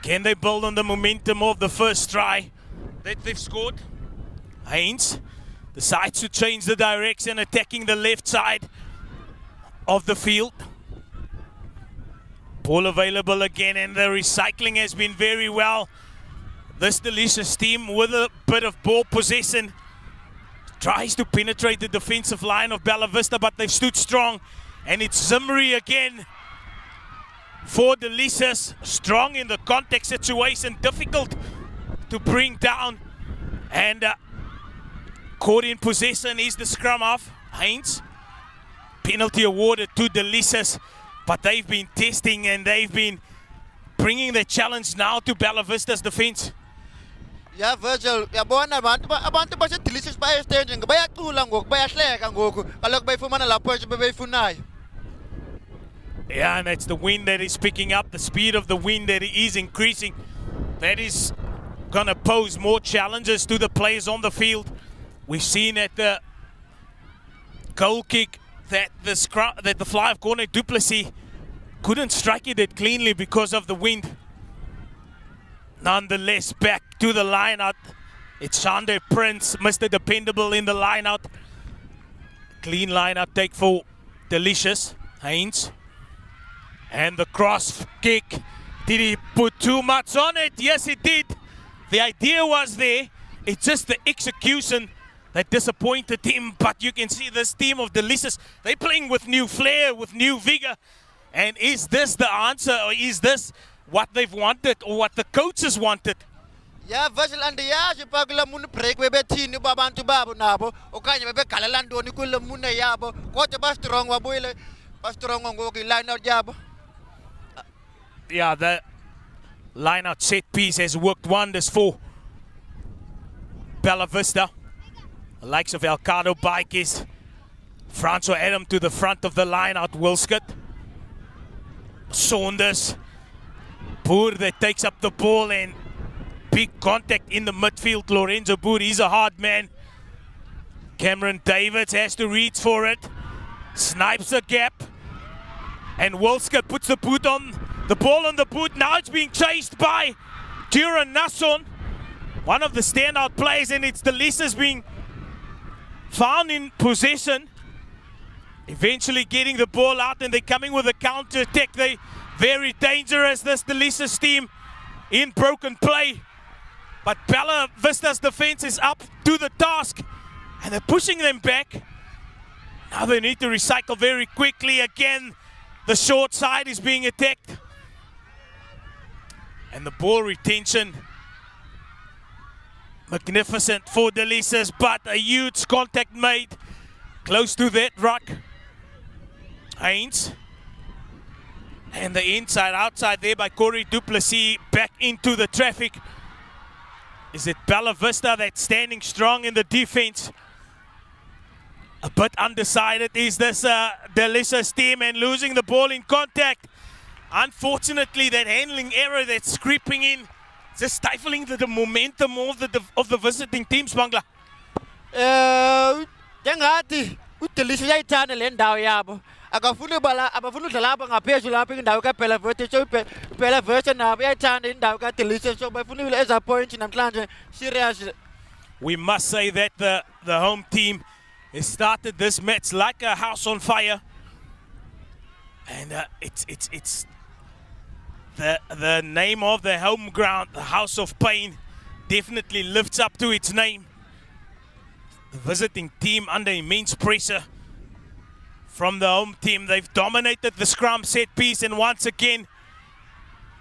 Can they build on the momentum of the first try that they've scored? Haynes decides to change the direction, attacking the left side of the field. Ball available again, and the recycling has been very well. This Delicious team with a bit of ball possession tries to penetrate the defensive line of Bella Vista, but they've stood strong. And it's Zimri again for Delicious. Strong in the contact situation, difficult to bring down. And caught in possession is the scrum half, Haynes. Penalty awarded to Delicious, but they've been testing and they've been bringing the challenge now to Bella Vista's defense. Yeah, Virgil, yabona abantu base Delicious baya staging, bayacula ngoku, bayahleka ngoku. Kaloku bayifumana lapho nje bebeyifunayo. Yeah, and it's the wind that is picking up, the speed of the wind that is increasing. That is going to pose more challenges to the players on the field. We've seen at the goal kick that the fly of corner Duplessis couldn't strike it that cleanly because of the wind. Nonetheless, back to the line-out. It's Shande Prince, Mr. Dependable in the line-out. Clean line-out take for Delicious. Haynes. And the cross kick. Did he put too much on it? Yes, he did. The idea was there. It's just the execution that disappointed him. But you can see this team of Delicious, they're playing with new flair, with new vigor. And is this the answer, or is this what they've wanted, or what the coaches wanted? Yeah, Virgil and the yaji pagla mun break bebe tini babantu babu nabo. Okanya bebe kalalando ni kula mun yabo. Kote bastrong wabuile. Bastrong ngoki line out yabo. Yeah, the line-out set piece has worked wonders for Bella Vista. The likes of Elcado Bikes, Francois Adam to the front of the line-out, Wilskut. Saunders, Boer that takes up the ball, and big contact in the midfield. Lorenzo Boer, he's a hard man. Cameron Davids has to reach for it. Snipes a gap. And Wilskut puts the ball on the boot. Now it's being chased by Duran Nasson, one of the standout players, and it's Delisas being found in possession. Eventually getting the ball out, and they're coming with a counter attack. They're very dangerous, this Delisas team, in broken play. But Bella Vista's defense is up to the task, and they're pushing them back. Now they need to recycle very quickly. Again, the short side is being attacked. And the ball retention, magnificent for Delisas, but a huge contact made close to that ruck. Haynes. And the inside, outside there by Corey Duplessis, back into the traffic. Is it Bella Vista that's standing strong in the defense? A bit undecided is this Delisas team, and losing the ball in contact. Unfortunately, that handling error that's creeping in, just stifling the momentum of the visiting teams, Bangla. Jangati, Delicious yayithanda le ndawo yabo. Akafuna abafuna udlala lapha ngaphezulu lapha indawo kaBella Vista. So Bella Vista nabo yayithanda indawo kaDelisa, so bafunile eza point namhlanje serious. We must say that the home team has started this match like a house on fire. And it's the name of the home ground, the House of Pain, definitely lifts up to its name. The visiting team under immense pressure from the home team. They've dominated the scrum set piece, and once again,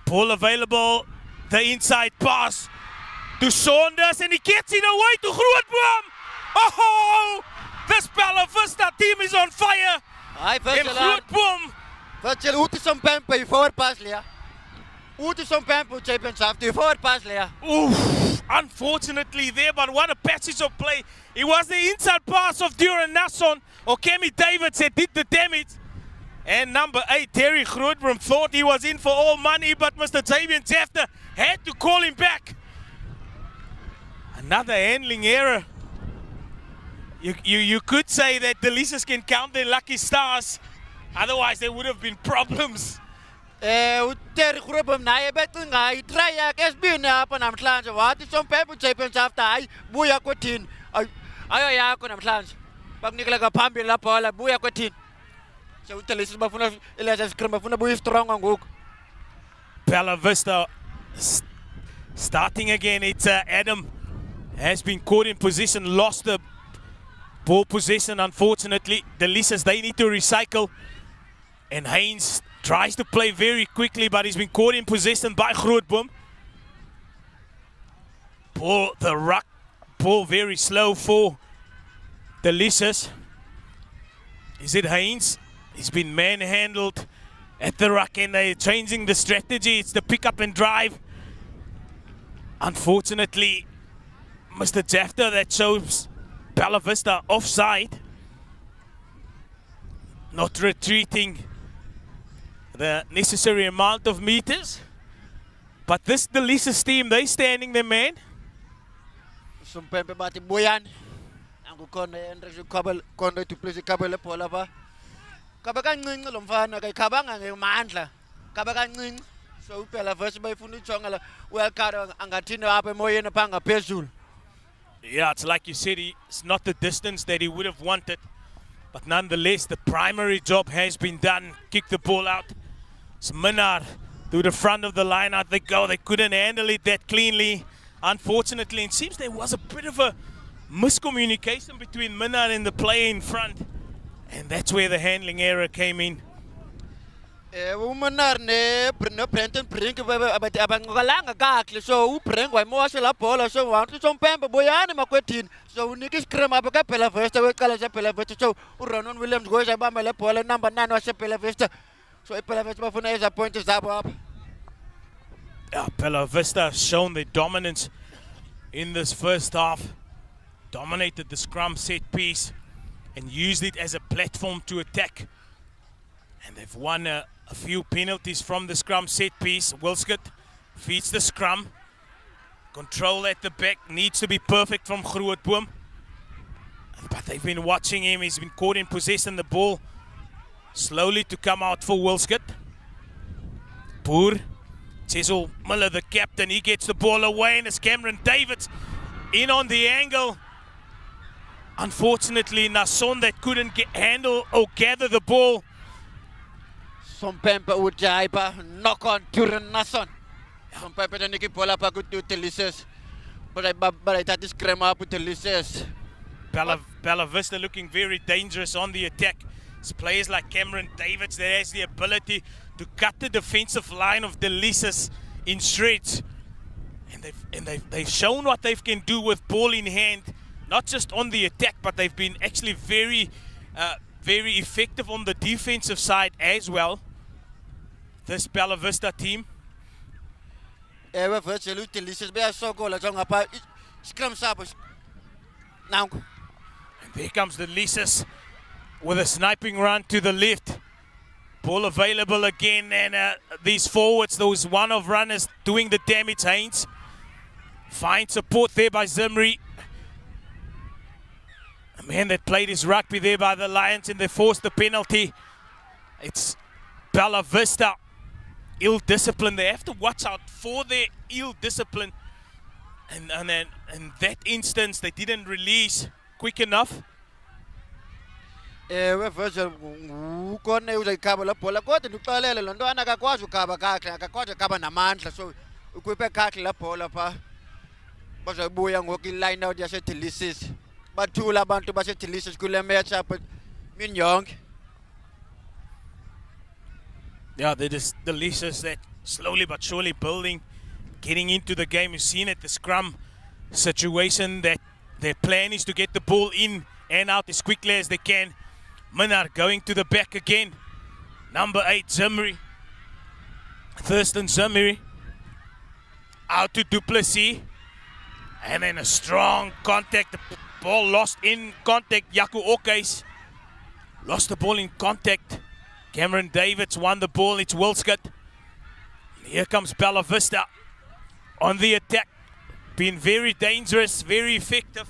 ball available, the inside pass to Saunders, and he gets it away to Grootboom. Oh, this Bella Vista team is on fire. And Grootboom. Virgil, ut is some pamper forward pass there. Ut is some pamper champions after forward pass there. Oof, unfortunately there, but what a passage of play. It was the inside pass of Duran Nasson, or Kemi Davids that did the damage. And number 8, Terry Grootboom, thought he was in for all money, but Mr. Xavier Zafter had to call him back. Another handling error. You could say that Delisas can count their lucky stars Otherwise, there would have been problems. Uteri groep hem na je bent ngai try ya SB na pa namhlanje wathi sompempe champions after hayi buya kwethini ayo yakho namhlanje bakunikela ngaphambili la bhola buya kwethini so uTelisa bafuna ileza scrum bafuna buya strong ngoku. Bella Vista starting again. It's Adam has been caught in position, lost the ball possession unfortunately. Delisas, they need to recycle, and Haynes tries to play very quickly, but he's been caught in possession by Grootboom. The ruck ball very slow for Delisas. Is it Haynes? He's been manhandled at the ruck, and they're changing the strategy. It's the pick up and drive. Unfortunately, Mr. Jafta, that shows Bella Vista offside. Not retreating the necessary amount of meters. But this Delisa's team, they standing there, man. Sompempe bati buyan. Angu konde endresu kabel konde to place kabel pola ba. Kaba kancane lo mfana kay khabanga ngemandla. Kaba kancane. So Bella Vista bayifuna ijonga la uyakara angathini apha emoyeni pha ngaphezulu. Yeah, it's like you said, it's not the distance that he would have wanted. But nonetheless, the primary job has been done. Kick the ball out. It's Minard to the front of the line. Out they go. They couldn't handle it that cleanly, unfortunately. It seems there was a bit of a miscommunication between Minard and the player in front. And that's where the handling error came in. Umanar ne Brenton Brink abangokalanga kakhle so uBrink wayimosha la bhola so wantu sompempe boyani makwethini so unika scrum apha ka Bella Vista weqala se Bella Vista so uRonan Williams ngoyisa ibamba le bhola number 9 wase Bella Vista so Bella Vista bafuna eza points zabo apha. Yeah, Bella Vista have shown their dominance in this first half. Dominated the scrum set piece and used it as a platform to attack. And they've won a few penalties from the scrum set piece. Wilskut feeds the scrum. Control at the back needs to be perfect from Grootboom. But they've been watching him. He's been caught in possession. The ball slowly to come out for Wilskut. Boer. Cecil Miller, the captain, he gets the ball away, and it's Cameron Davids in on the angle. Unfortunately, Nason that couldn't handle or gather the ball. Sompempe ujaiba knock on Turan Nason. Sompempe the niki bola pa good to Delisas. But I thought this scrum up with Delisas. Bella Vista looking very dangerous on the attack. It's players like Cameron Davids that has the ability to cut the defensive line of Delisas in shreds. And they've shown what they can do with ball in hand, not just on the attack, but they've been actually very effective on the defensive side as well. This Bella Vista team. Ewe virtually Delisas be so goal jonga pa scrum sabos. Now. And there comes Delisas with a sniping run to the left. Ball available again, and these forwards, those one-off runners doing the damage. Haynes finds support there by Zimri. A man that played his rugby there by the Lions, and they forced the penalty. It's Bella Vista. Ill discipline. They have to watch out for their ill discipline. And in that instance, they didn't release quick enough. Virtual ukone uzayikaba la bhola kodwa ndixelele lo ntwana akakwazi ukaba kakhe akakwazi ukaba namandla so ukhuphe kakhe la bhola pha bazobuya ngoku iline out yase Delisas bathula abantu base Delisas kule match up mini yonke. Yeah, they're just Delisas that slowly but surely building, getting into the game. You've seen at the scrum situation that their plan is to get the ball in and out as quickly as they can. Minard going to the back again. Number 8, Zimri. Thurston Zimri. Out to Duplessis. And then a strong contact. The ball lost in contact. Yaku Okes lost the ball in contact. Cameron Davids won the ball. It's Wilskut. Here comes Bella Vista on the attack. Been very dangerous, very effective.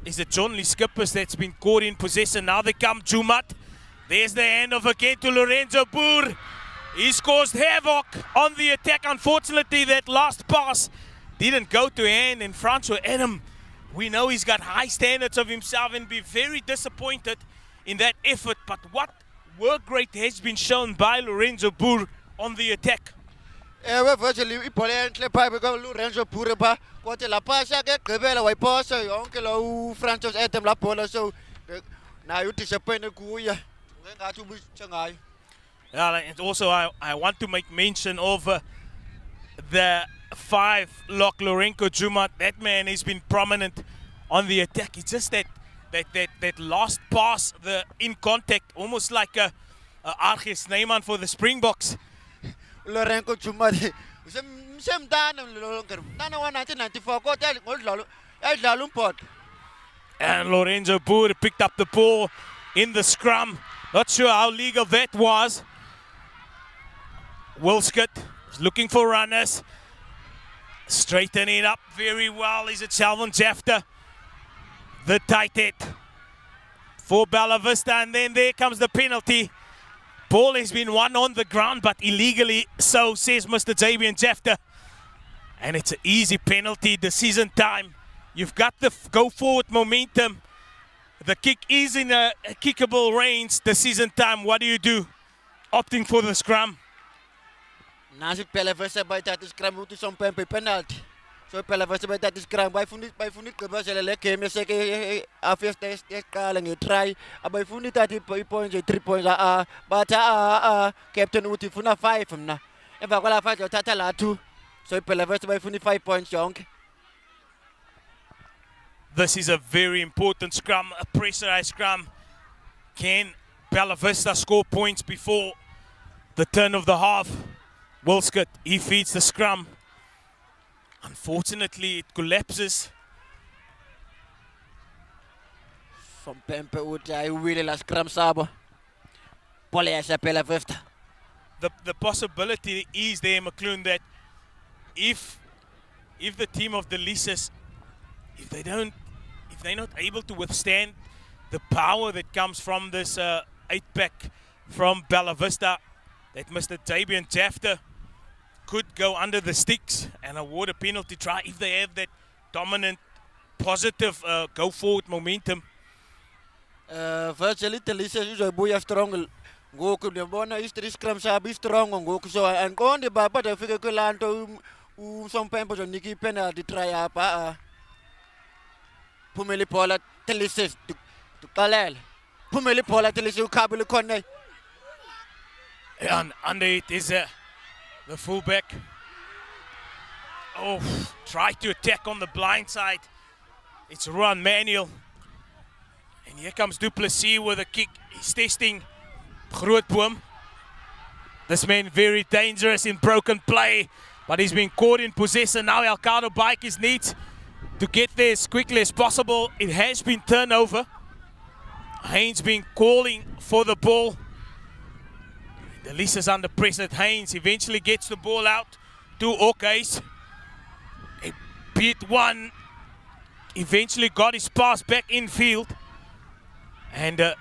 Is it John Lee Skippers that's been caught in possession? Now they come Jumat. There's the handoff again to Lorenzo Boer. He's caused havoc on the attack. Unfortunately, that last pass didn't go to hand. And Francois Adam, we know he's got high standards of himself and be very disappointed in that effort. But what work rate has been shown by Lorenzo Boer on the attack. Virtually ibhola enhle phaa Lorenzo Boer phaa kodwa la pass yakhe egqibela wayiphosha yonke lo Francois Adam la bhola so nayo udisappointed kuye ngathi ubusho ngayo. And also I want to make mention of the 5-lock Lorenko Juma. That man has been prominent on the attack. It's just that last pass, the in contact, almost like a Arges Neyman for the Springboks. Lorenko Juma semdana lonke nana wa 1994 kodwa ngolidlalo ayidlala umphoto. And Lorenzo Boer picked up the ball in the scrum. Not sure how legal that was. Wilskut is looking for runners. Straightening it up very well. Is it Shalvin Jafta? The tight head for Bella Vista. And then there comes the penalty. Ball has been won on the ground, but illegally so, says Mr. Jabian Jafta. And it's an easy penalty. Decision time. You've got the go forward momentum. The kick is in a kickable range. Decision time. What do? Opting for the scrum. Nasi Bella Vista by that scrum to some penalty. So Bella Vista by that scrum by Funit Kabasele game second after test calling a try. By Funit 30 points, 3 points but Captain Utifuna 5 from now. If I qualify your Tatala 2. So Bella Vista by Funit 5 points young. This is a very important scrum, a pressurized scrum. Can Bella Vista score points before the turn of the half? Wilskut, he feeds the scrum. Unfortunately, it collapses. From Pempe I really la scrum sabo. Poliasa Bella Vista. The possibility is there, McClune, that if the team of Delisas, if they're not able to withstand the power that comes from this 8-pack from Bella Vista, that Mr. Jabian Jafta could go under the sticks and award a penalty try if they have that dominant, positive go-forward momentum. Virtually, Delisa is a boy strong. Goku the bona is the scrum sabi strong on Goku so and go on the baba the figure lanto some pempos on Nikki penalty try up. Pumeli Pola Delisa to Kalel. Pumeli Pola Delisa Kabul Kone. And under it is the fullback. Oh, try to attack on the blind side. It's Ron Manuel. And here comes Duplessis with a kick. He's testing Grootboom. This man very dangerous in broken play, but he's been caught in possession. Now Elcado Bike is needs to get there as quickly as possible. It has been turned over. Haynes been calling for the ball. Delisa's under pressure. Haynes eventually gets the ball out to Okais. He beat one. Eventually got his pass back in field. And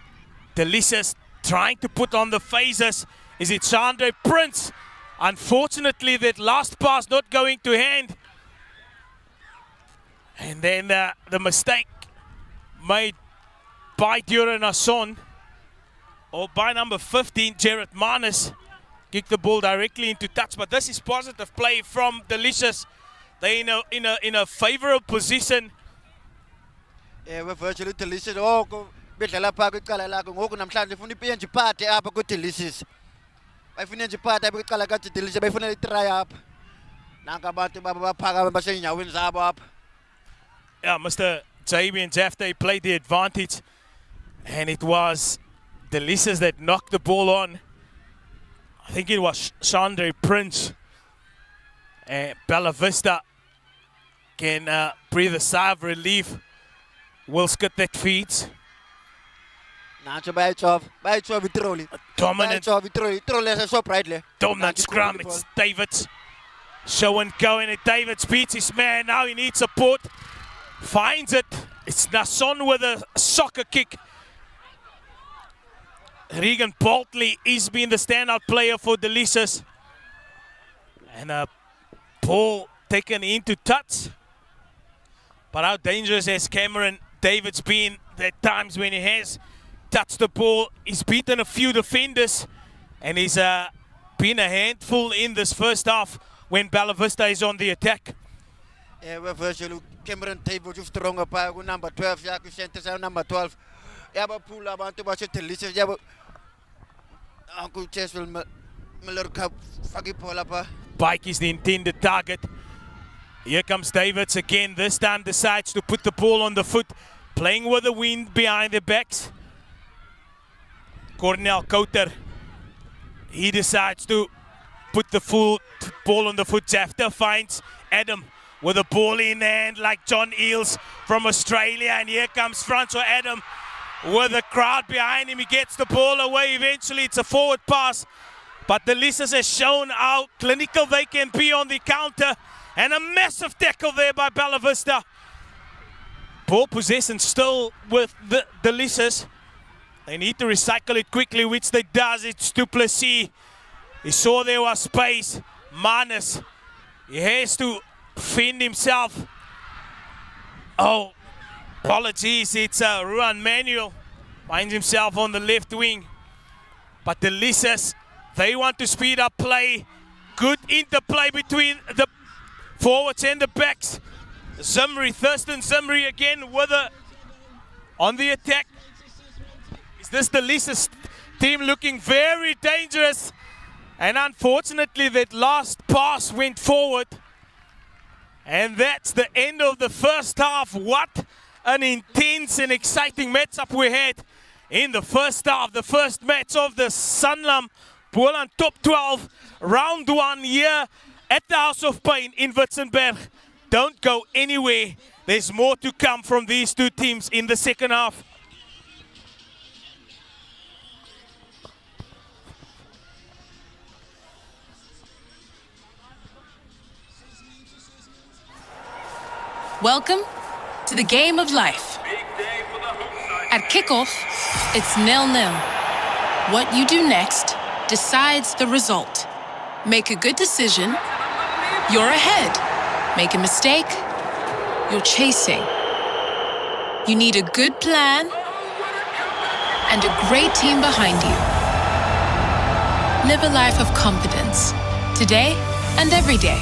Delisa's trying to put on the phases. Is it Chandre Prince? Unfortunately, that last pass not going to hand. And then the mistake made by Duran Asson, or by number 15, Jared Manis, kicked the ball directly into touch. But this is positive play from Delicious. They're in a favorable position. Yeah, we're virtually Delicious. Oh, go bedlala pha kwiqala lakho ngoku namhlanje ufuna ipenje party apha ku Delicious. Bayifuna nje party apha kwiqala ka Delicious bayifuna itry apha. Nanka abantu baba baphaka basenyaweni zabo apha. Yeah, Mr. Jabian Jafta played the advantage, and it was Delicious that knocked the ball on. I think it was Chandre Prince. And Bella Vista can breathe a sigh of relief. Wilskut that feeds. Nacho Baychov Vitroli. Dominant. Vitroli so brightly. Dominant scrum. It's Davids. Show and go, and Davids beats his man. Now he needs support. Finds it. It's Nasson with a soccer kick. Regan Boltley is being the standout player for Delisa. And a ball taken into touch. But how dangerous has Cameron David's been at times when he has touched the ball. He's beaten a few defenders and he's been a handful in this first half when Bella Vista is on the attack. We virtually Cameron David you've thrown up number 12, ja, center number 12. Ja, but pull up to watch it Delisa. Ja, but Uncle Chess will Miller Cup fucking pull up. Pike is the intended target. Here comes Davids again. This time decides to put the ball on the foot, playing with the wind behind their backs. Cornel Couter, he decides to put the full ball on the foot. Jafta finds Adam with a ball in hand like John Eels from Australia. And here comes Francois Adam with a crowd behind him. He gets the ball away. Eventually it's a forward pass. But the Delisa has shown how clinical they can be on the counter. And a massive tackle there by Bella Vista. Ball possession still with the Delisa. They need to recycle it quickly, which they does. It's Duplessis. He saw there was space. Manus, he has to fend himself. Oh, apologies. It's Ruan Manuel. Finds himself on the left wing. But the Delisa, they want to speed up play. Good interplay between the forwards and the backs. Zimri, Thurston Zimri again with on the attack. Is this the Delisa team looking very dangerous? And unfortunately that last pass went forward. And that's the end of the first half. What an intense and exciting matchup we had in the first half. The first match of the Sanlam Boland Top 12 Round 1 here at the House of Pain in Witzenberg. Don't go anywhere. There's more to come from these two teams in the second half. Welcome to the game of life. At kickoff, it's 0-0. What you do next decides the result. Make a good decision, you're ahead. Make a mistake, you're chasing. You need a good plan and a great team behind you. Live a life of confidence, today and every day.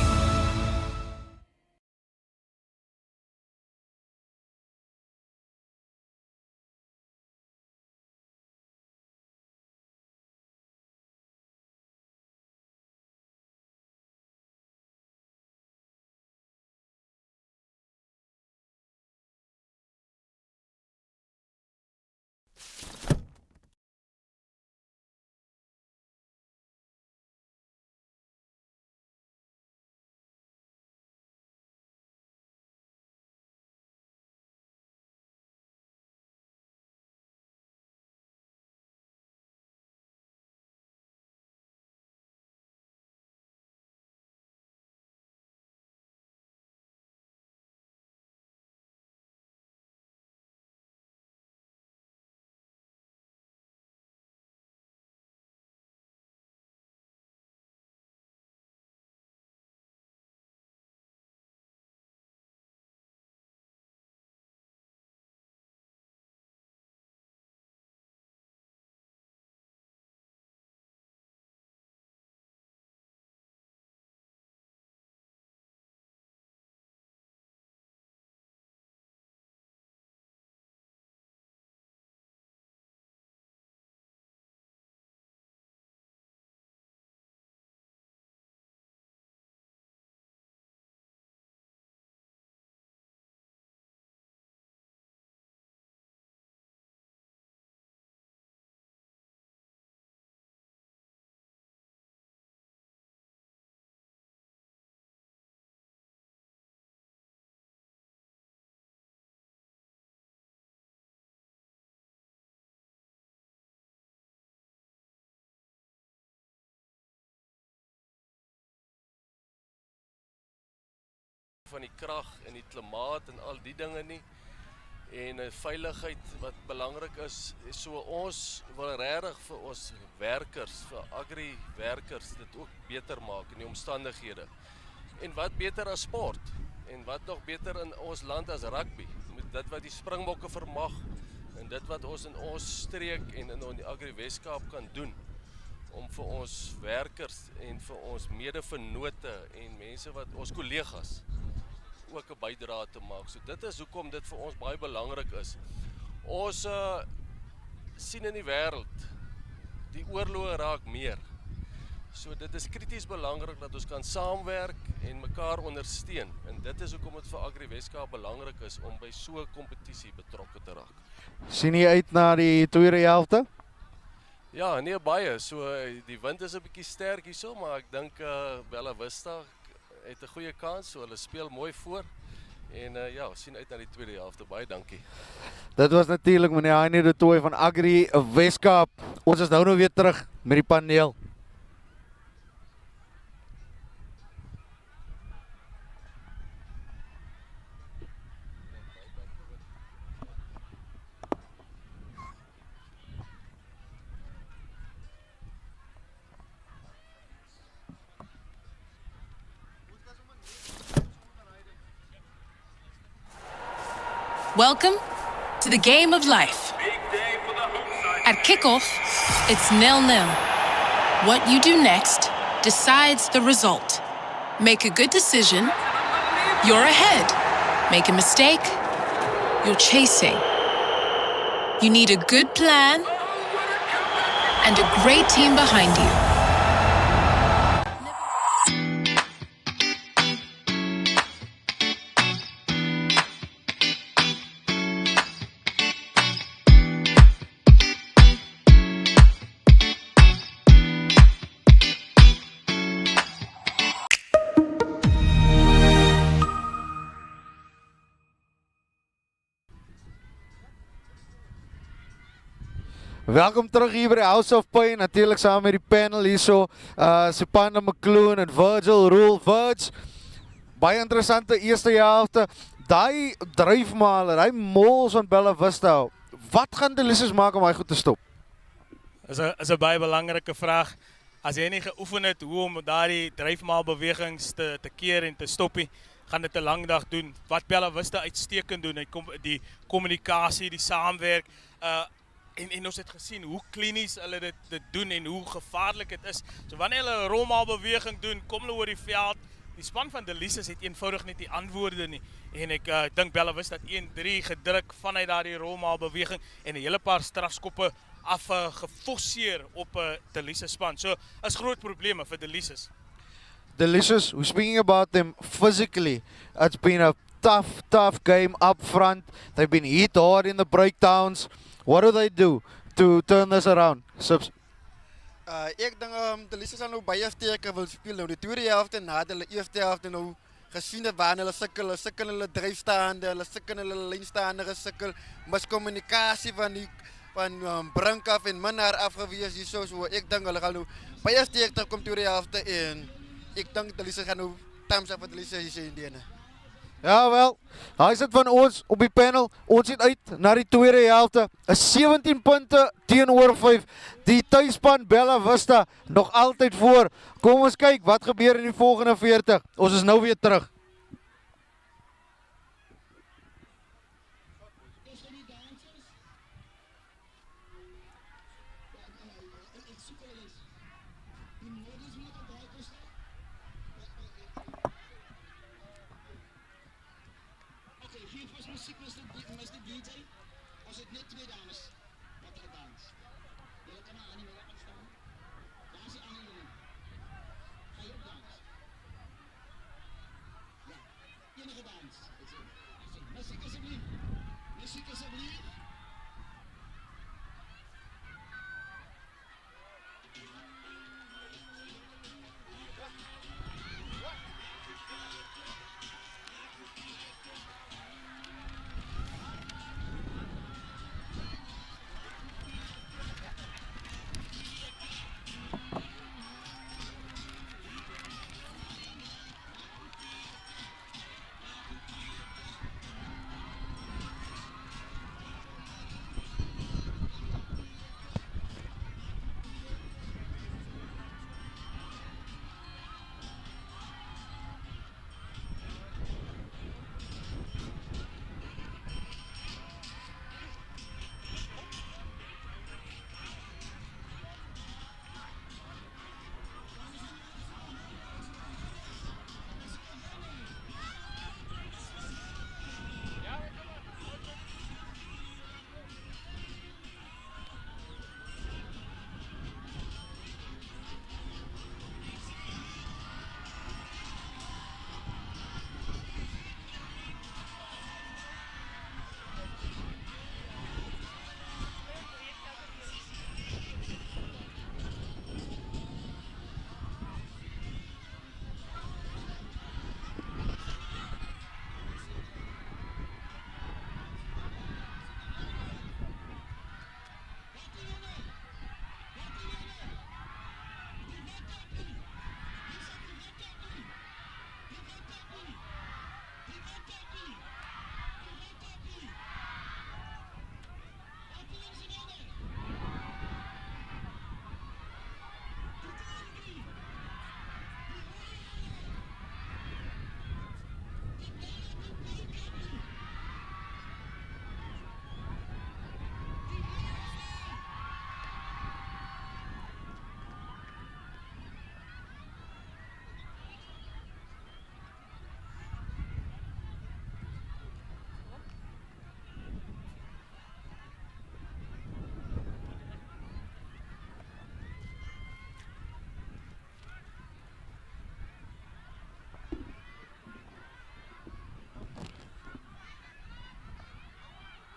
Van die krag en die klimaat en al die dinge nie. en veiligheid wat belangrik is. So ons wil regtig vir ons werkers, vir agri-werkers dit ook beter maak in die omstandighede. En wat beter as sport? En wat nog beter in ons land as rugby? Met dit wat die Springbokke vermag en dit wat ons in ons streek en in die agri-Weskaap kan doen om vir ons werkers en vir ons mede-vennote en mense wat ons kollegas ook 'n bydrae te maak. So dit is hoekom dit vir ons baie belangrik is. Ons sien in die wêreld, die oorloë raak meer. So dit is krities belangrik dat ons kan saamwerk en mekaar ondersteun. En dit is hoekom dit vir Agri-Weskaap belangrik is om by so 'n kompetisie betrokke te raak. Sien jy uit na die tweede helfte? Ja, nee baie. So die wind is 'n bietjie sterk hierso, maar ek dink Bella Vista het 'n goeie kans, so hulle speel mooi voor. En ja, sien uit na die tweede helfte. Baie dankie. Dit was natuurlik meneer Heinie de Tooy van Agri-Weskaap. Ons is nou weer terug met die paneel. Welcome to the game of life. At kickoff, it's 0-0. What you do next decides the result. Make a good decision, you're ahead. Make a mistake, you're chasing. You need a good plan and a great team behind you. Welkom terug hier by die House of Pain, natuurlijk saam met die panel hierso, Sipanda McCloon en Virgil Rule. Virg, baie interessante eerste helfte, die dryfmale, die mols van Bella Vista, wat gaan Delisa maak om hy goed te stop? Is 'n baie belangrike vraag. As jy nie geoefen het hoe om daardie dryfmaalbewegings te keer en te stop nie, gaan dit 'n lang dag doen. Wat Bella Vista uitstekend doen, die kommunikasie, die saamwerk, en ons het gesien hoe klinies hulle dit doen en hoe gevaarlik dit is. So wanneer hulle 'n rolmaalbeweging doen, kom hulle oor die veld. Die span van Delisa het eenvoudig net die antwoorde nie. En ek dink Bella Vista het 1-3 gedruk vanuit daardie rolmaalbeweging en 'n hele paar strafskoppe geforseer op Delisa span. So is groot probleme vir Delisa. Delicious, we're speaking about them physically. It's been a tough game up front. They've been hit hard in the breakdowns. What do they do to turn this around? Subs? Ek dink Delisa sal nou baie sterker wil speel nou. Die tweede helfte na hulle eerste helfte nou gesien het waar hulle sukkel hulle dryfstaande, hulle sukkel hulle lynstaande gesukkel, miskommunikasie van brink af en minnaar afgewees hierso. So ek dink hulle gaan nou baie sterker kom tweede helfte en ek dink Delisa gaan nou thumbs up vir Delisa hier in die ene. Ja wel, hy sit van ons op die panel, ons sit uit na die tweede helfte, 17 punte teenoor 5, die tuisspan Bella Vista nog altyd voor. Kom ons kyk wat gebeur in die volgende 40, ons is nou weer terug.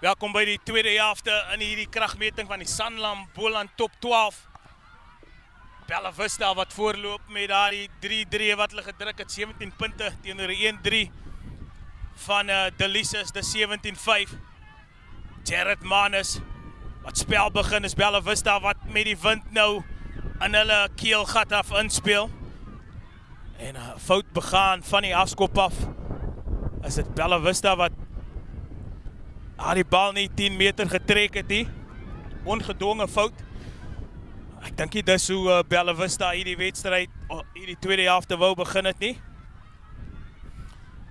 Welkom by die tweede helfte in hierdie kragmeting van die Samlam Boland top 12. Vista wat voorloop met daardie 3-3 wat hulle gedruk het, 17 punte teenoor 1-3 van Delisa, dis 17-5. Jared Manus, wat spel begin is Vista wat met die wind nou in hulle keelgat af inspeel. En fout begaan van die afskop af. Is dit Vista wat die bal nie 10 meter getrek het nie. Ongedwonge fout. Ek dink nie dis hoe Vista hierdie wedstryd, hierdie tweede helfte wou begin het nie.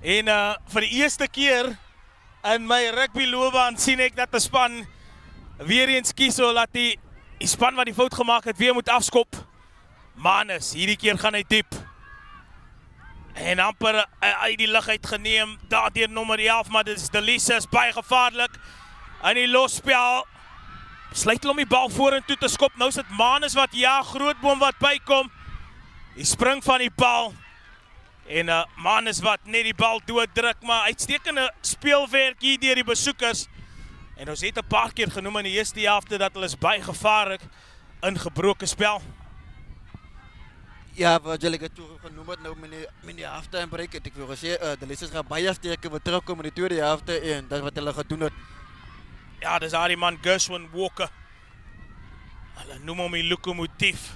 En vir die eerste keer in my rugbyloopbaan sien ek dat die span weer eens kies laat die span wat die fout gemaak het weer moet afskop. Manus, hierdie keer gaan hy diep. En amper uit die lug uitgeneem, daar deur nommer 11, maar dit is Delisa, is baie gevaarlik. In die losspel, sluit hulle om die bal vorentoe te skop, nou is dit Manus wat Grootboom wat bykom. Die spring van die bal, en Manus wat net die bal dooddruk, maar uitstekende speelwerk hier deur die besoekers. En ons het 'n paar keer genoem in die eerste helfte dat hulle is baie gevaarlik in gebroke spel. Ja, wat jullie het genoemd het, nou met die helft en break het. Ik wil zeggen, de Delisa gaan baie steken, we terugkomen in de tweede helft en dat is wat hulle gedoen het. Ja, dis die man Gershwin Walker. Hulle noem hom die lokomotief.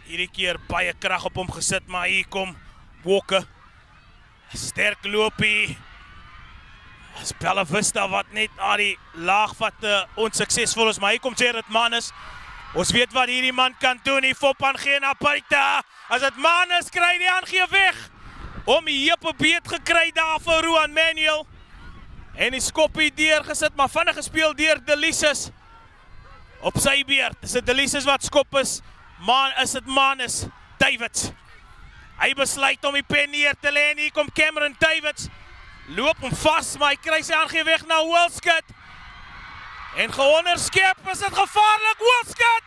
Hierdie keer baie krag op hom gesit, maar hier kom Walker. Sterk loopie. As Vista wat net die laag wat onsuksesvol is, maar hier kom Jared Manus. Ons weet wat hierdie man kan doen, die fop aangee na buite. As dit Manus kry, die aangee weg. Om die heupe beet gekry daar vir Roan Manuel. En die skoppie deurgesit, maar vinnig gespeel deur Delisa. Op sy beurt, is dit Delisa wat skop is dit Manus, Davids. Hy besluit om die pen neer te lê en hier kom Cameron Davids. Loop hom vas, maar hy kry sy aangee weg na Wilskut. En geonderskep, is dit gevaarlik, Wilskut!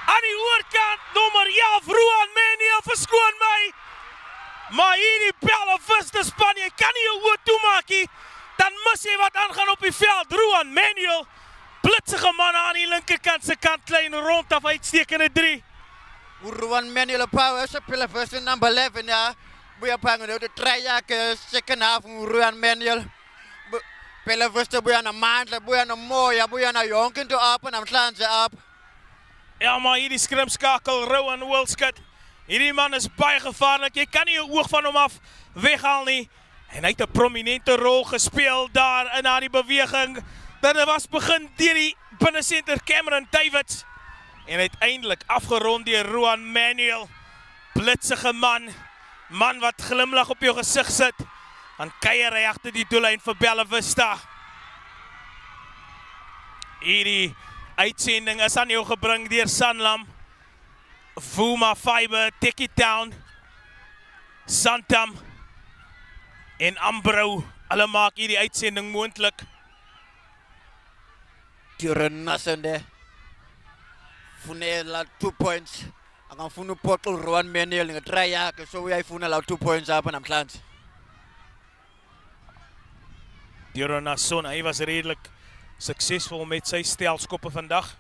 Aan die oorkant, nommer 11, Roan Manuel, verskoon my! Maar hierdie Vista span, jy kan nie jou oor toemaak nie, dan mis jy wat aangaan op die veld. Roan Manuel, blitsige man aan die linkerkant, se kantlyn rond af, uitstekende 3. Roan Manuel, power, Vista number 11, ja. Boeie pangen, de trijake, second half, Roan Manuel. Vista boeie na Mandla, boeie na Moya, boeie na Jonkin toe op en dan slaan ze op. Ja, maar hierdie skrimskakel, Rowan Wilskut. Hierdie man is baie gevaarlik, jy kan nie jou oog van hom af weghaal nie. En hy het 'n prominente rol gespeel daar in die beweging. Dit was begin deur die binnensenter Cameron Davids. En uiteindelik afgerond deur Roan Manuel. Blitsige man wat glimlag op jou gesig sit. Dan kuier hy agter die doellyn vir Vista. Hierdie uitsending is aan jou gebring deur Samlam, Vuma Fiber, Take It Down, Santam en Ambro. Hulle maak hierdie uitsending moontlik. Nasende. Fune la 2 points. Ek gaan fune portal Roan Manuel en try ja, so hy fune la 2 points op en am klans. Nasson, hy was redelik suksesvol met sy stelskoppe vandag.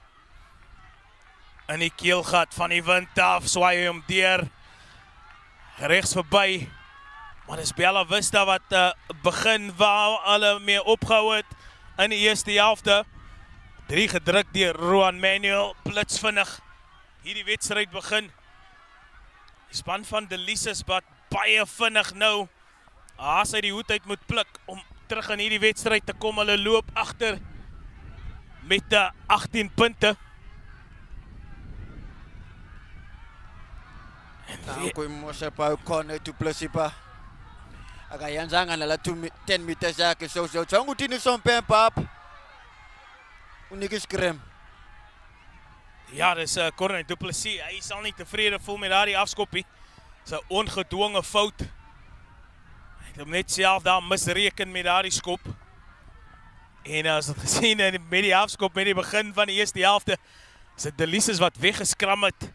In die keelgat van die wind af, swaai hy hom deur. Regs verby. Maar dis Vista wat begin waar hulle mee opgehou het in die eerste helfte. 3 gedruk deur Roan Manuel, blitsvinnig. Hierdie wedstryd begin. Die span van Delisa wat baie vinnig nou as hy die hoed uit moet pluk om terug in hierdie wedstryd te kom. Hulle loop agter met 18 punte. En dan kom ons op ou kon toe plusipa. Akayanzanga nala 10 meters yakhe so jonga uthini Sompempe apha. Unika scrum. Ja, dis Corne Du Plessis. Hy sal nie tevrede voel met daardie afskoppie. Dis 'n ongedwonge fout. Hy het net self daar misreken met daardie skop. En as het gesien met die afskop met die begin van die eerste helfte, is dit Delisa wat weggeskram het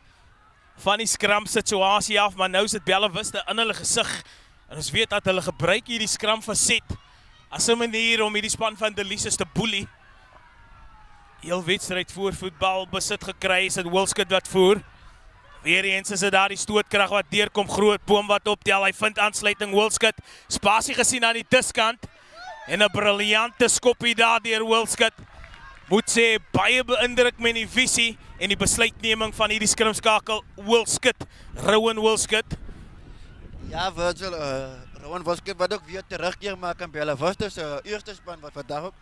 van die skram situasie af, maar nou is dit Bella Vista in hulle gesig. En ons weet dat hulle gebruik hierdie skram facet as 'n manier om hierdie span van Delisa te boelie. Heel wedstrijd voor voetbal besit gekry, is dit Wilskut wat voer. Weer eens is dit daar die stootkrag wat deurkom, groot boom wat optel, hy vind aansluiting Wilskut, spasie gesien aan die diskant, en 'n briljante skoppie daar deur Wilskut. Moet sê, baie beïndruk met die visie en die besluitneming van hierdie skrimskakel Wilskut, Rowan Wilskut. Ja, Virgil, Rowan Wilskut wat ook weer terugkeer maak in Bella Vista se eerste span wat vandag ook,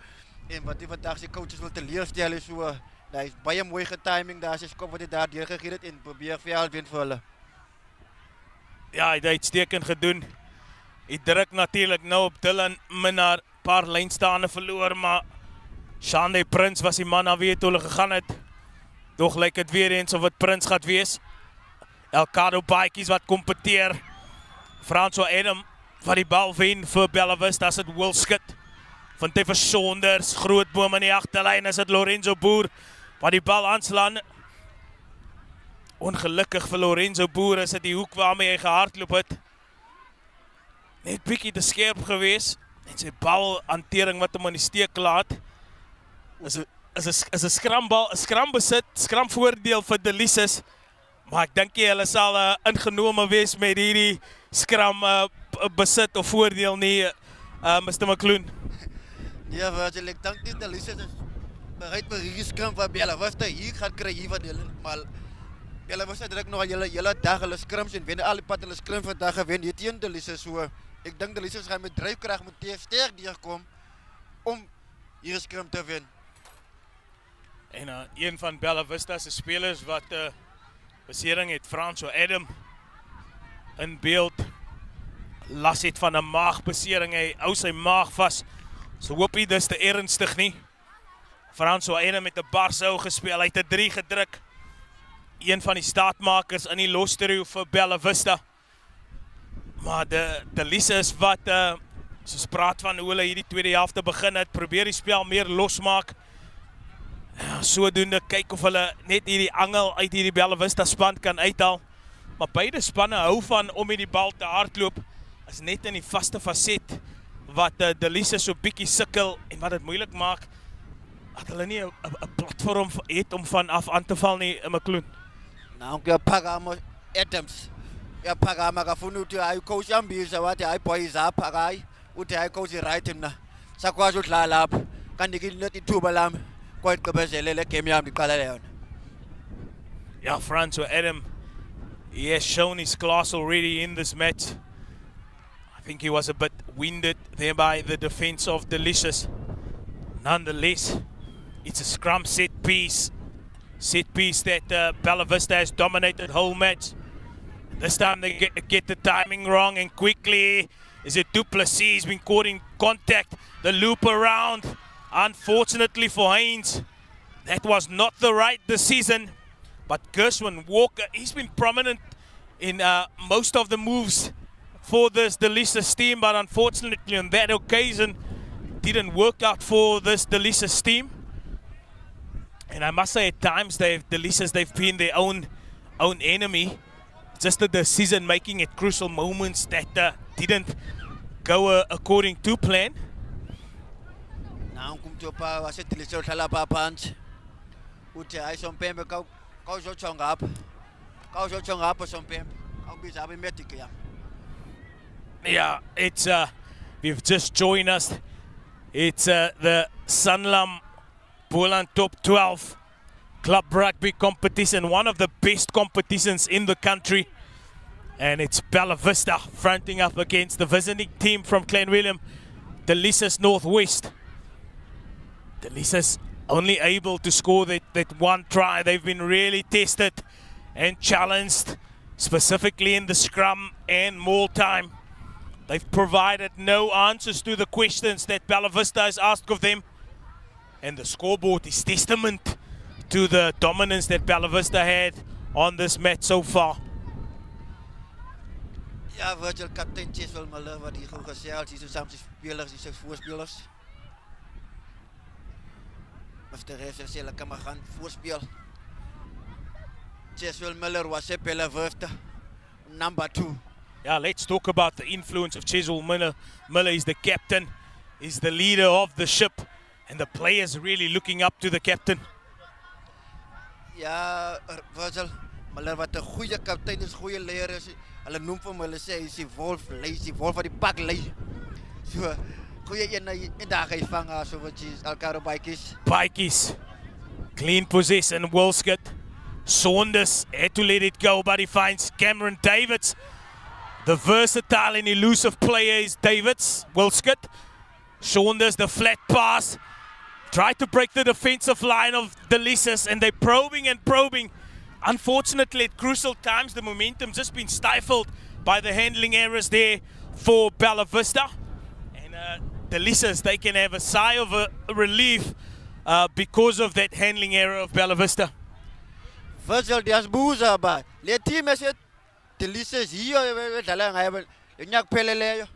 en wat die vandag sy coaches wil teleurstel is so, daar is baie mooi getiming, daar is 'n skop wat hy daar deurgegee het en probeer veld wen vir hulle. Ja, hy het uitstekend gedoen. Hy druk natuurlik nou op Dylan Minnar, paar lynstaande verloor, maar Shandey Prins was die man na wie het hulle gegaan het. Toch lyk het weer eens of het Prins gaat wees. Elcado Baikies wat competeer. Francois Adam wat die bal wen vir Bella Vista, as het Wilskut. Vind hy vir Saunders, groot boom in die agterlyn, is het Lorenzo Boer wat die bal aanslaan. Ongelukkig vir Lorenzo Boer is dit die hoek waarmee hy gehardloop het. Net bietjie te skerp gewees en sy balhantering wat hom in die steek laat. Is 'n skrambal, 'n skrambesit, skramvoordeel vir Delisa. Maar ek dink hulle sal ingenome wees met hierdie skram besit of voordeel nie, Mr. McCloon. Ja, Virgil, ek dink nie Delisa is bereid vir hierdie skram van Bella Vista hier gaan kry hier van hulle, maar Bella Vista druk nog al hele dag hulle skrams en wen al die pad hulle skram vandag gewen hier teen Delisa, so ek dink Delisa gaan met dryfkrag moet sterk deurkom om hierdie skram te wen. En een van Bella Vista se spelers wat besering het, Francois Adam, in beeld. Las het van 'n maagbesering, hy hou sy maag vas. So hoop hy dis te ernstig nie. Francois Adam met 'n barshou gespeel, hy het 'n 3 gedruk. Een van die staatmakers in die losterio vir Bella Vista. Maar Delisa is wat, soos praat van hoe hulle hierdie tweede helfte begin het, probeer die spel meer losmaak. Sodoende kyk of hulle net hierdie angel uit hierdie Bella Vista span kan uithaal. Maar beide spanne hou van om hierdie bal te hardloop, is net in die vaste facet wat Delisa so bietjie sukkel en wat dit moeilik maak, dat hulle nie 'n platform het om van af aan te val nie, McCloon. Nou kuyaphakama Adams. Uyaphakama akafuna ukuthi hayi coach yambiza wathi hayi boys apha hayi uthi hayi coach right mna. Sakwazi udlala lapha. Kanti net ithuba lami kwayigqibezelele le game yami iqala yona. Yeah, Francois Adam, he has shown his class already in this match. I think he was a bit winded there by the defense of Delicious. Nonetheless, it's a scrum set piece that Bella Vista has dominated whole match. This time they get the timing wrong, and quickly is it Du Plessis, he's been caught in contact, the loop around. Unfortunately for Haynes, that was not the right decision. But Gershwin Walker, he's been prominent in most of the moves for this Delisa team, but unfortunately on that occasion, didn't work out for this Delisa team. And I must say at times they've been their own enemy. Just the decision making at crucial moments that didn't go according to plan. Nou komt op was het Delisa hlala pa phansi. Uthi hayi Sompempe kawuzojonga apha. Kawuzojonga apha Sompempe. Awubiza abe medic yam. Yeah, it's we've just joined us. It's the Samlam Boland Top 12 Club Rugby competition, one of the best competitions in the country. And it's Bella Vista fronting up against the visiting team from Clanwilliam, Delisa's Northwest. Delisa's only able to score that one try. They've been really tested and challenged, specifically in the scrum and maul time. They've provided no answers to the questions that Bella Vista has asked of them. And the scoreboard is testament to the dominance that Bella Vista had on this match so far. Ja, Virgil, kaptein Chiswell Miller, wat hier goed geseld, hier zijn samen spelers, hier zijn voorspelers. Mr. Ref sê hulle kan maar gaan voorspeel. Chiswell Miller was a Bella Vista number 2. Yeah, let's talk about the influence of Chiswell Miller. Miller is the captain, is the leader of the ship, and the players really looking up to the captain. Ja, Virgil, Miller wat 'n goeie kaptein is, goeie leier is. Hulle noem hom, hulle sê hy's die wolf, hy's die wolf wat die pak lei. So, goeie een dag hy vang so wat is Alcaro Bikes. Pikes, clean possession, Wilskut. Saunders had to let it go, but he finds Cameron Davids. The versatile and elusive player is Davids, Wilskut. Saunders, the flat pass. Tried to break the defensive line of Delisa, and they're probing and probing. Unfortunately, at crucial times, the momentum's just been stifled by the handling errors there for Bella Vista. And Delisa, they can have a sigh of relief because of that handling error of Bella Vista. Virgil, there's booze about. Let team is it. Delisa is hier, we dalang hebben. Nyak pelele.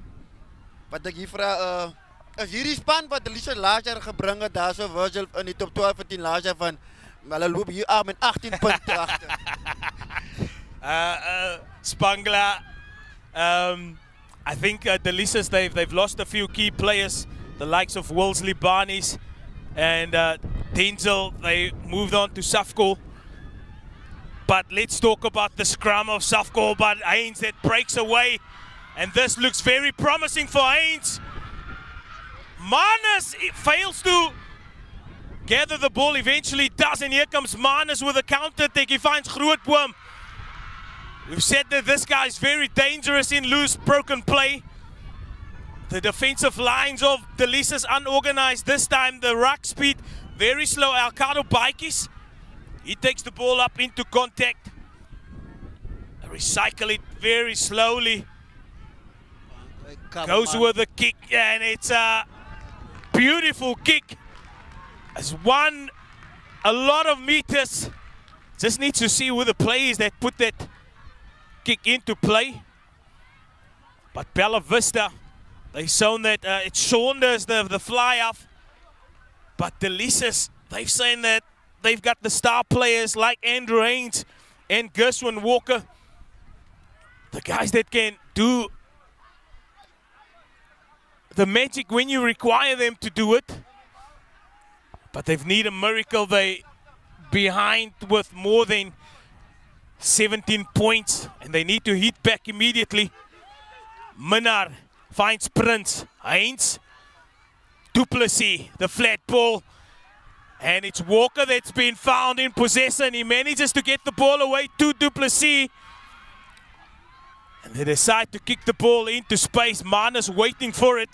Wat ek hier vra, as hierdie span wat Delisa laas jaar gebring het, daar so Virgil in die top 12 van 10 laas jaar van, maar hulle loop hier aan met 18 punte agter. Spangler, I think Delisa, they've lost a few key players, the likes of Wolseley Barnes and Denzel. They moved on to Safco. But let's talk about the scrum of Safco, but Haynes that breaks away. And this looks very promising for Haynes. Manus fails to gather the ball, eventually does, and here comes Manus with a counter attack. He finds Grootboom. We've said that this guy is very dangerous in loose, broken play. The defensive lines of Delisa's unorganized. This time the ruck speed, very slow. Alcado Bikes. He takes the ball up into contact. Recycle it very slowly. Goes with the kick, and it's a beautiful kick. Has won a lot of meters. Just needs to see who the players that put that kick into play. But Bella Vista, they've shown that it's Saunders, the fly off. But Delisa, they've seen that they've got the star players like Andrew Haynes and Gershwin Walker. The guys that can do the magic when you require them to do it. But they've need a miracle. They behind with more than 17 points, and they need to hit back immediately. Minnar finds Prince. Haynes. Duplessis, the flat ball. And it's Walker that's been found in possession. He manages to get the ball away to Duplessis. And they decide to kick the ball into space. Manus waiting for it.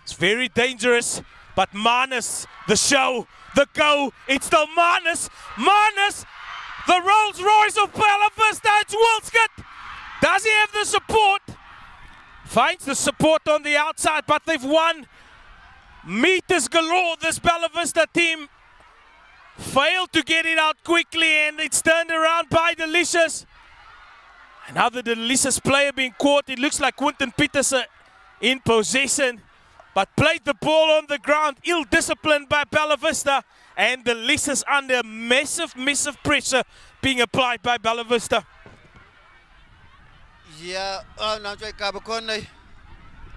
It's very dangerous. But Manus, the show, the go, it's still Manus. Manus, the Rolls Royce of Bella Vista. It's Wilskut. Does he have the support? Finds the support on the outside, but they've won meters galore, this Bella Vista team. Failed to get it out quickly, and it's turned around by Delisa. Another Delisa player being caught. It looks like Quinton Peterson in possession, but played the ball on the ground. Ill-disciplined by Bella Vista, and Delisa under massive pressure being applied by Bella Vista. Ja, nou twee kabelkonnen.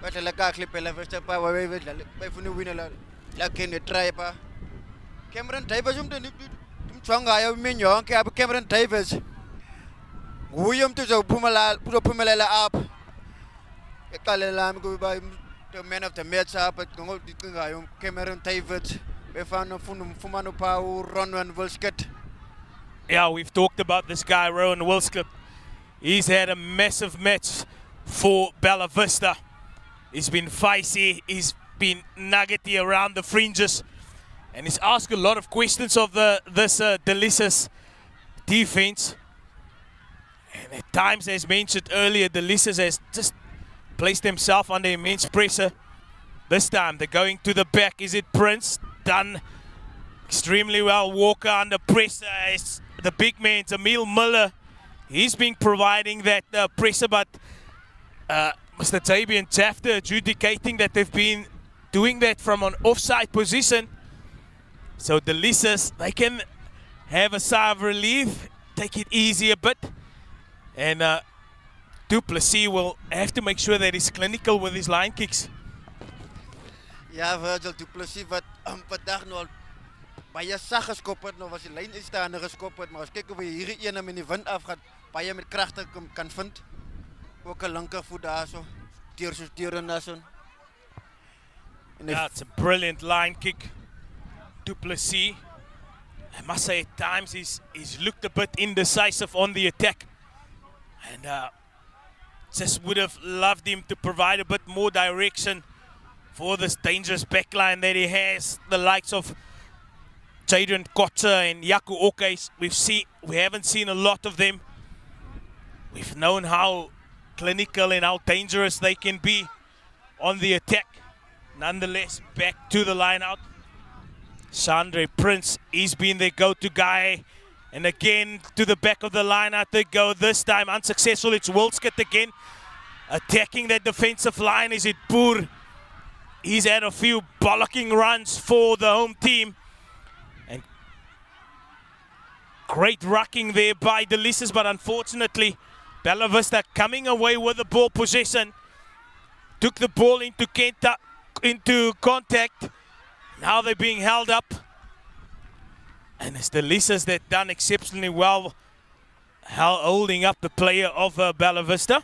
Wat hulle kaklie Bella Vista pa we funu win la ken try pa. Cameron Davis om te twanga ya minyo ke ab Cameron Davis. Nguyum to zo pumelela up. Ekalela mi go by the man of the match up at ngo dikinga yo Cameron Davis. We found fumano pa Ronwan Wilskut. Yeah, we've talked about this guy Rowan Wilskut. He's had a massive match for Bella Vista. He's been feisty, he's been nuggety around the fringes, and he's asked a lot of questions of this Delisa defense. And at times, as mentioned earlier, Delisa has just placed themselves under immense pressure. This time they're going to the back. Is it Prince? Done extremely well. Walker under pressure. It's the big man, Emil Miller. He's been providing that pressure, but Mr. Tabian Tafter adjudicating that they've been doing that from an offside position. So the Delisas, they can have a sigh of relief, take it easy a bit. And Du Plessis will have to make sure that he's clinical with his line kicks. Ja, Virgil, Du Plessis wat vandag nou baie sag geskop het, nou was die lyn uitstaande geskop het, maar as kyk of hy hierdie ene met die wind afgaan, baie met kragte kan vind. Ook 'n linkervoet daarso, deur na son. Yeah, it's a brilliant line kick. Du Plessis, I must say at times he's looked a bit indecisive on the attack. And just would have loved him to provide a bit more direction for this dangerous backline that he has. The likes of Jadon Kotter and Yaku Okes, we haven't seen a lot of them. We've known how clinical and how dangerous they can be on the attack. Nonetheless, back to the line out. Chandre Prince, he's been their go-to guy. And again, to the back of the line out they go. This time unsuccessful. It's Wilskut again. Attacking that defensive line. Is it Boer? He's had a few bollocking runs for the home team. And great rucking there by Delisas, but unfortunately, Bella Vista coming away with the ball possession. Took the ball into contact. Now they're being held up. And it's the Delisas that done exceptionally well holding up the player of Bella Vista.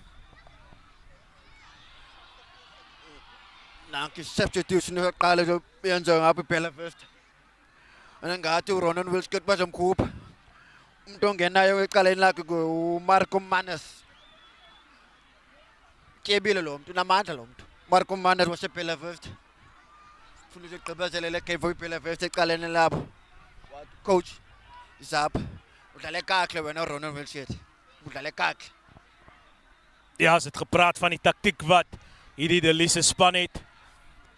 Nou, die substitution nu kale zo een zo op Bella Vista. En dan gaat toe Ronan Wilskut was omkoop. Om gaan naar jou kale laat go Marco Manes. Kebile lom, toen na maand lom. Marco Manes was op Bella Vista. Voel ik dat wel lekker kei voor Bella Vista kale in lab. Coach is up. Moet hulle kakle wanneer Ronan Wilskut. Moet hulle kak. Ja, as het gepraat van die taktiek wat hierdie Delisas span het.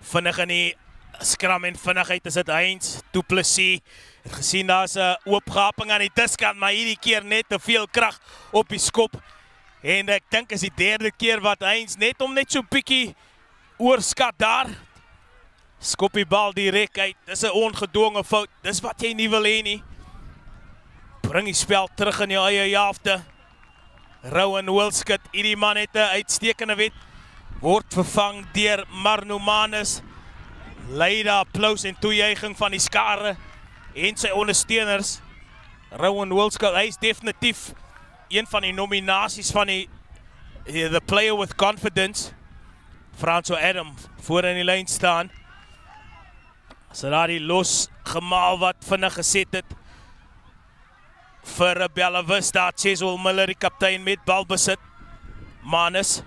Vinnig in die skram en vinnigheid is dit Heinz, Du Plessis. Het gesien daar's 'n oop gaping aan die diskant, maar hierdie keer net te veel krag op die skop. En ek dink is die derde keer wat Heinz net so bietjie oorskat daar. Skop die bal direk uit. Dis 'n ongedwonge fout. Dis wat jy nie wil hê nie. Bring die spel terug in jou eie helfte. Rowan Wilskut, hierdie man het 'n uitstekende wet. Word vervang deur Marno Manus. Leide applaus en toejuiging van die skare en sy ondersteuners. Rowan Wilskut, hy is definitief een van die nominasies van the player with confidence. Franso Adam voor in die lyn staan. As daar die los gemaal wat vinnig geset het vir Bella Vista. Ceswell Miller, die kaptein met balbesit. Manus.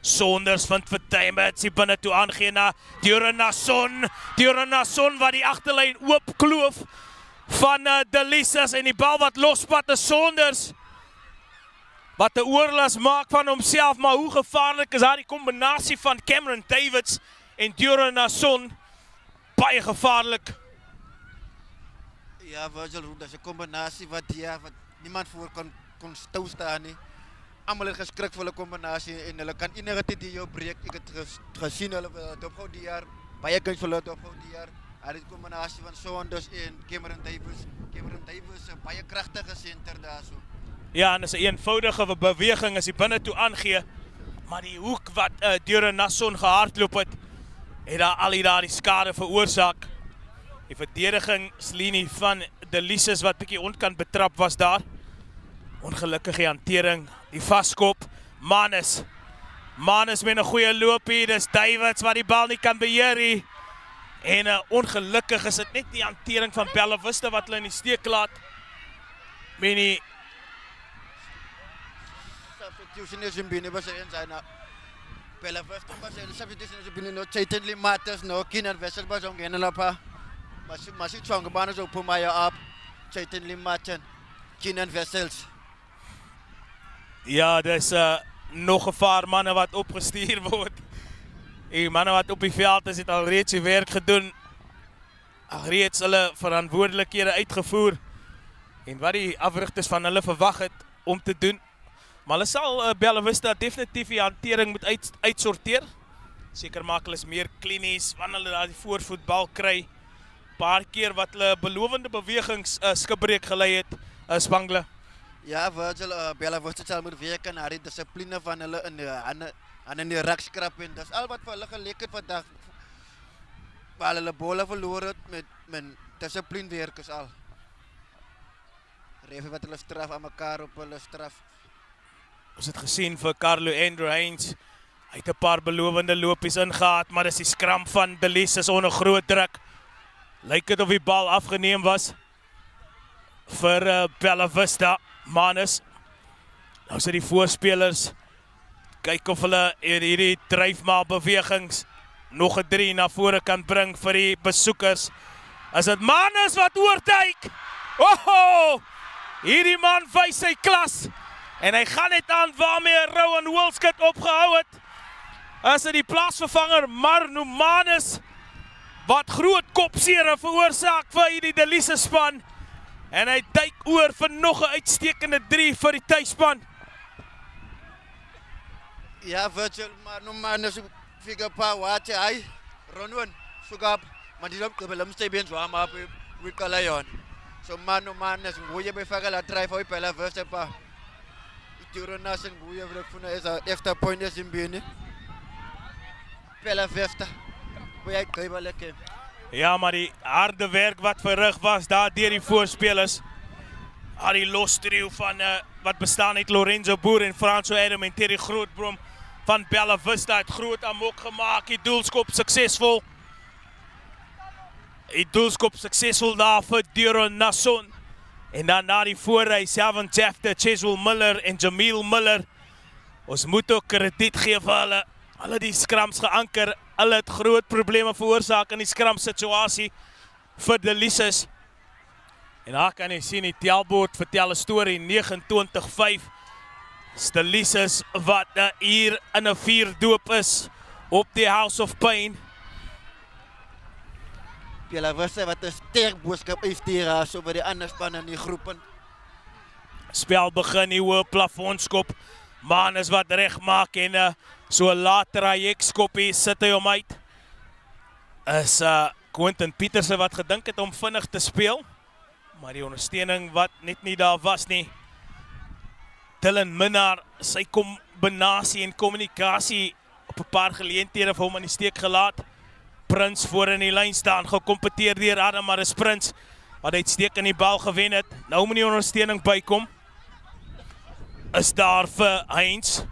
Saunders vind vir Tymets, die binne toe aangee na Diorenason wat die agterlyn oop kloof van Delisas en die bal wat lospat is Saunders wat 'n oorlas maak van homself, maar hoe gevaarlik is daar die kombinasie van Cameron Davids en Diorenason? Baie gevaarlik. Ja, Virgil, dat is 'n kombinasie wat niemand voor kon stilstaan nie. Almal het geskrik vir hulle kombinasie en hulle kan enige tyd die jou breek. Ek het gesien hulle dophou die jaar, baie kuns vir hulle dophou die jaar. Hulle het kombinasie van Saunders en Cameron Davids. Cameron Davids 'n baie kragtige senter daarso. Ja, en dis 'n eenvoudige beweging as hy binne toe aangee, maar die hoek wat Diorenason gehardloop het daar al die skade veroorsaak. Die verdedigingslinie van Delisas wat bietjie ontkant betrap was daar. Ongelukkige hantering, die vaskop, Manus met 'n goeie loop hier, dis Davids wat die bal nie kan beheer hier. En ongelukkig is dit net die hantering van Bella Vista wat hulle in die steek laat. Menie substitution is in binne was in sy na Bella Vista was in substitution is in binne no Titanly Matters no Kinan Vessel was on genela pa. Maar sy chong bana zo pumaya up Titanly Matten Kinan Vessels. Ja, dis nog 'n paar manne wat opgestuur word. Die manne wat op die veld is, het al reeds die werk gedoen. Al reeds hulle verantwoordelikhede uitgevoer. En wat die afrigters van hulle verwag het om te doen. Maar hulle sal Bella Vista definitief die hantering moet uitsorteer. Seker maak hulle is meer klinies, wanneer hulle daar die voorvoetbal kry. Paar keer wat hulle belovende bewegings skibreek gelei het, Spangle. Ja, Virgil, Bella Vista sal moet werken naar die discipline van hulle in die rakskrap. En dat is al wat vir hulle gelek het vandag. Waar hulle bolle verloor het met discipline werk is al. Reef wat hulle straf aan mekaar op hulle straf. Ons het gesien vir Carlo Andrew Heinz. Hy het 'n paar belovende lopies ingehaat, maar dis die skram van Delisa is onder groot druk. Lyk dit of die bal afgeneem was vir Bella Vista. Manus. Nou sit die voorspelers. Kyk of hulle hierdie dryfmaal bewegings nog 'n 3 na vore kan bring vir die besoekers. Is dit Manus wat oortuig? Oh! Hierdie man wys sy klas. En hy gaan net aan waarmee Rowan Wilskut opgehou het. Is dit die plaasvervanger Marnomanus wat groot kopseer veroorsaak vir hierdie Delisa span. En hy duik oor vir nog 'n uitstekende 3 vir die tuisspan. Ja, Virgil, Marnomanus figure pa watch hy. Ronwen, sugap, maar die loop gebel mste bien so maar with Kalayon. So Marnomanus nguye befaka la drive for Bella Vista pa. Turonas en nguye vrefuna is a extra point esimbini. Bella Vista. Hoe jy lekker. Ja, maar die harde werk wat verrig was daar deur die voorspelers. Die los trio van wat bestaan uit Lorenzo Boer en Franso Adam en Terry Grootbrom van Bella Vista het groot amok gemaak. Die doelskop suksesvol. Die doelskop suksesvol daar vir Deron Nasson. En dan na die voorry, Selvin Jefter, Cheswell Miller en Jamil Miller. Ons moet ook krediet gee vir hulle. Hulle die skrams geanker. Hulle het groot probleme veroorsaak in die skram situasie vir Delisas. En daar kan jy sien die telbord vertel 'n storie 29-5. Delisas wat hier in 'n 4-doop is op die House of Pain. Bella Vista wat 'n sterk boodskap uitstuur so by die ander spanne in die groepen. Spel begin die hoë plafondskop. Manus wat regmaak en so laat trajekskoppie sit hy hom uit. Is Quentin Pieterse wat gedink het om vinnig te speel. Maar die ondersteuning wat net nie daar was nie. Dylan Minnar, sy kombinasie en kommunikasie op 'n paar geleenthede vir hom in die steek gelaat. Prins voor in die lyn staan, gekompeteer deur Adam, maar is Prins wat uitstekend in die bal gewen het. Nou moet die ondersteuning bykom. Is daar vir Heinz.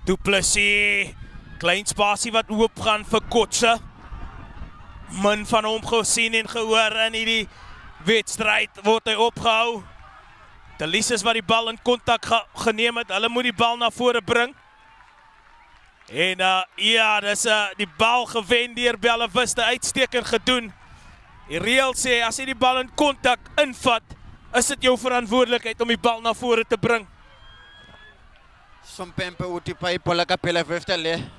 Duplessis, klein spasie wat oop gaan vir Kotse. Min van hom gesien en gehoor in hierdie wedstryd word hy opgehou. Delisa wat die bal in kontak geneem het, hulle moet die bal na vore bring. En ja, dis die bal gewen deur Bella Vista, uitstekend gedoen. Die reël sê as jy die bal in kontak invat, is dit jou verantwoordelikheid om die bal na vore te bring. Sompempe utipai pola Bella Vista le.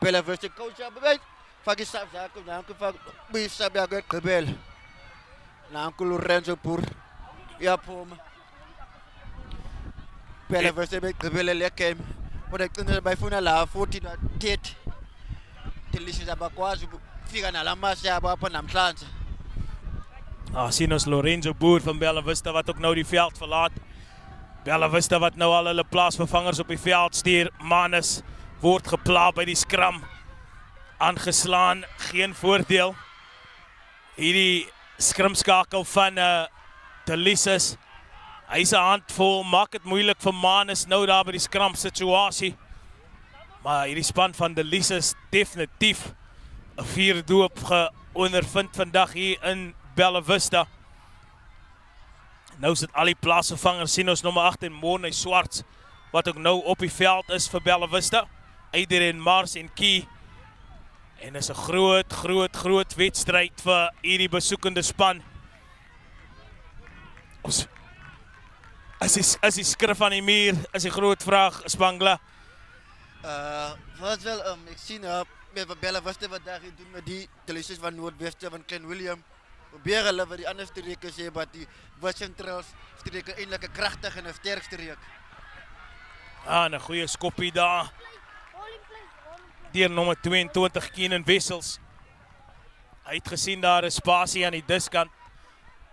Bella Vista coach abay. Fagi sab zako nanku fag bi sab ya gebel. Nanku Lorenzo Pur. Ya pom. Bella Vista be gebel le kem. Pode kutana by funa la 40 na 30. Delisa abakwazi fika nalamasi yabo apha namhlanje. Sien ons Lorenzo Boer van Bella Vista wat ook nou die veld verlaat. Bella Vista wat nou al hulle plaasvervangers op die veld stuur. Manus word gepla by die skram. Aangeslaan, geen voordeel. Hierdie skrimskakel van Delisas. Hy is 'n handvol, maak dit moeilik vir Manus nou daar by die skram situasie. Maar hierdie span van Delisas definitief 'n 4-doop geondervind vandag hier in Bella Vista. Nou sit al die plaasvervangers, sien ons nommer 8 en Morney Swarts, wat ook nou op die veld is vir Bella Vista. Adrian Mars en Key. En is 'n groot wedstryd vir hierdie besoekende span. Is die skrif aan die muur, is die groot vraag, Spangler. Wat wel, ik zie met Bella Vista wat daar doen met die Delisa van Noordwest van Klein William. Proberen hulle wat die andere streken sê, wat die West Centraal streken eindelijk een krachtige en een sterk streek. Een goeie skoppie daar. Deur nommer 22, Keenan Wessels. Hy het gesien daar is spasie aan die diskant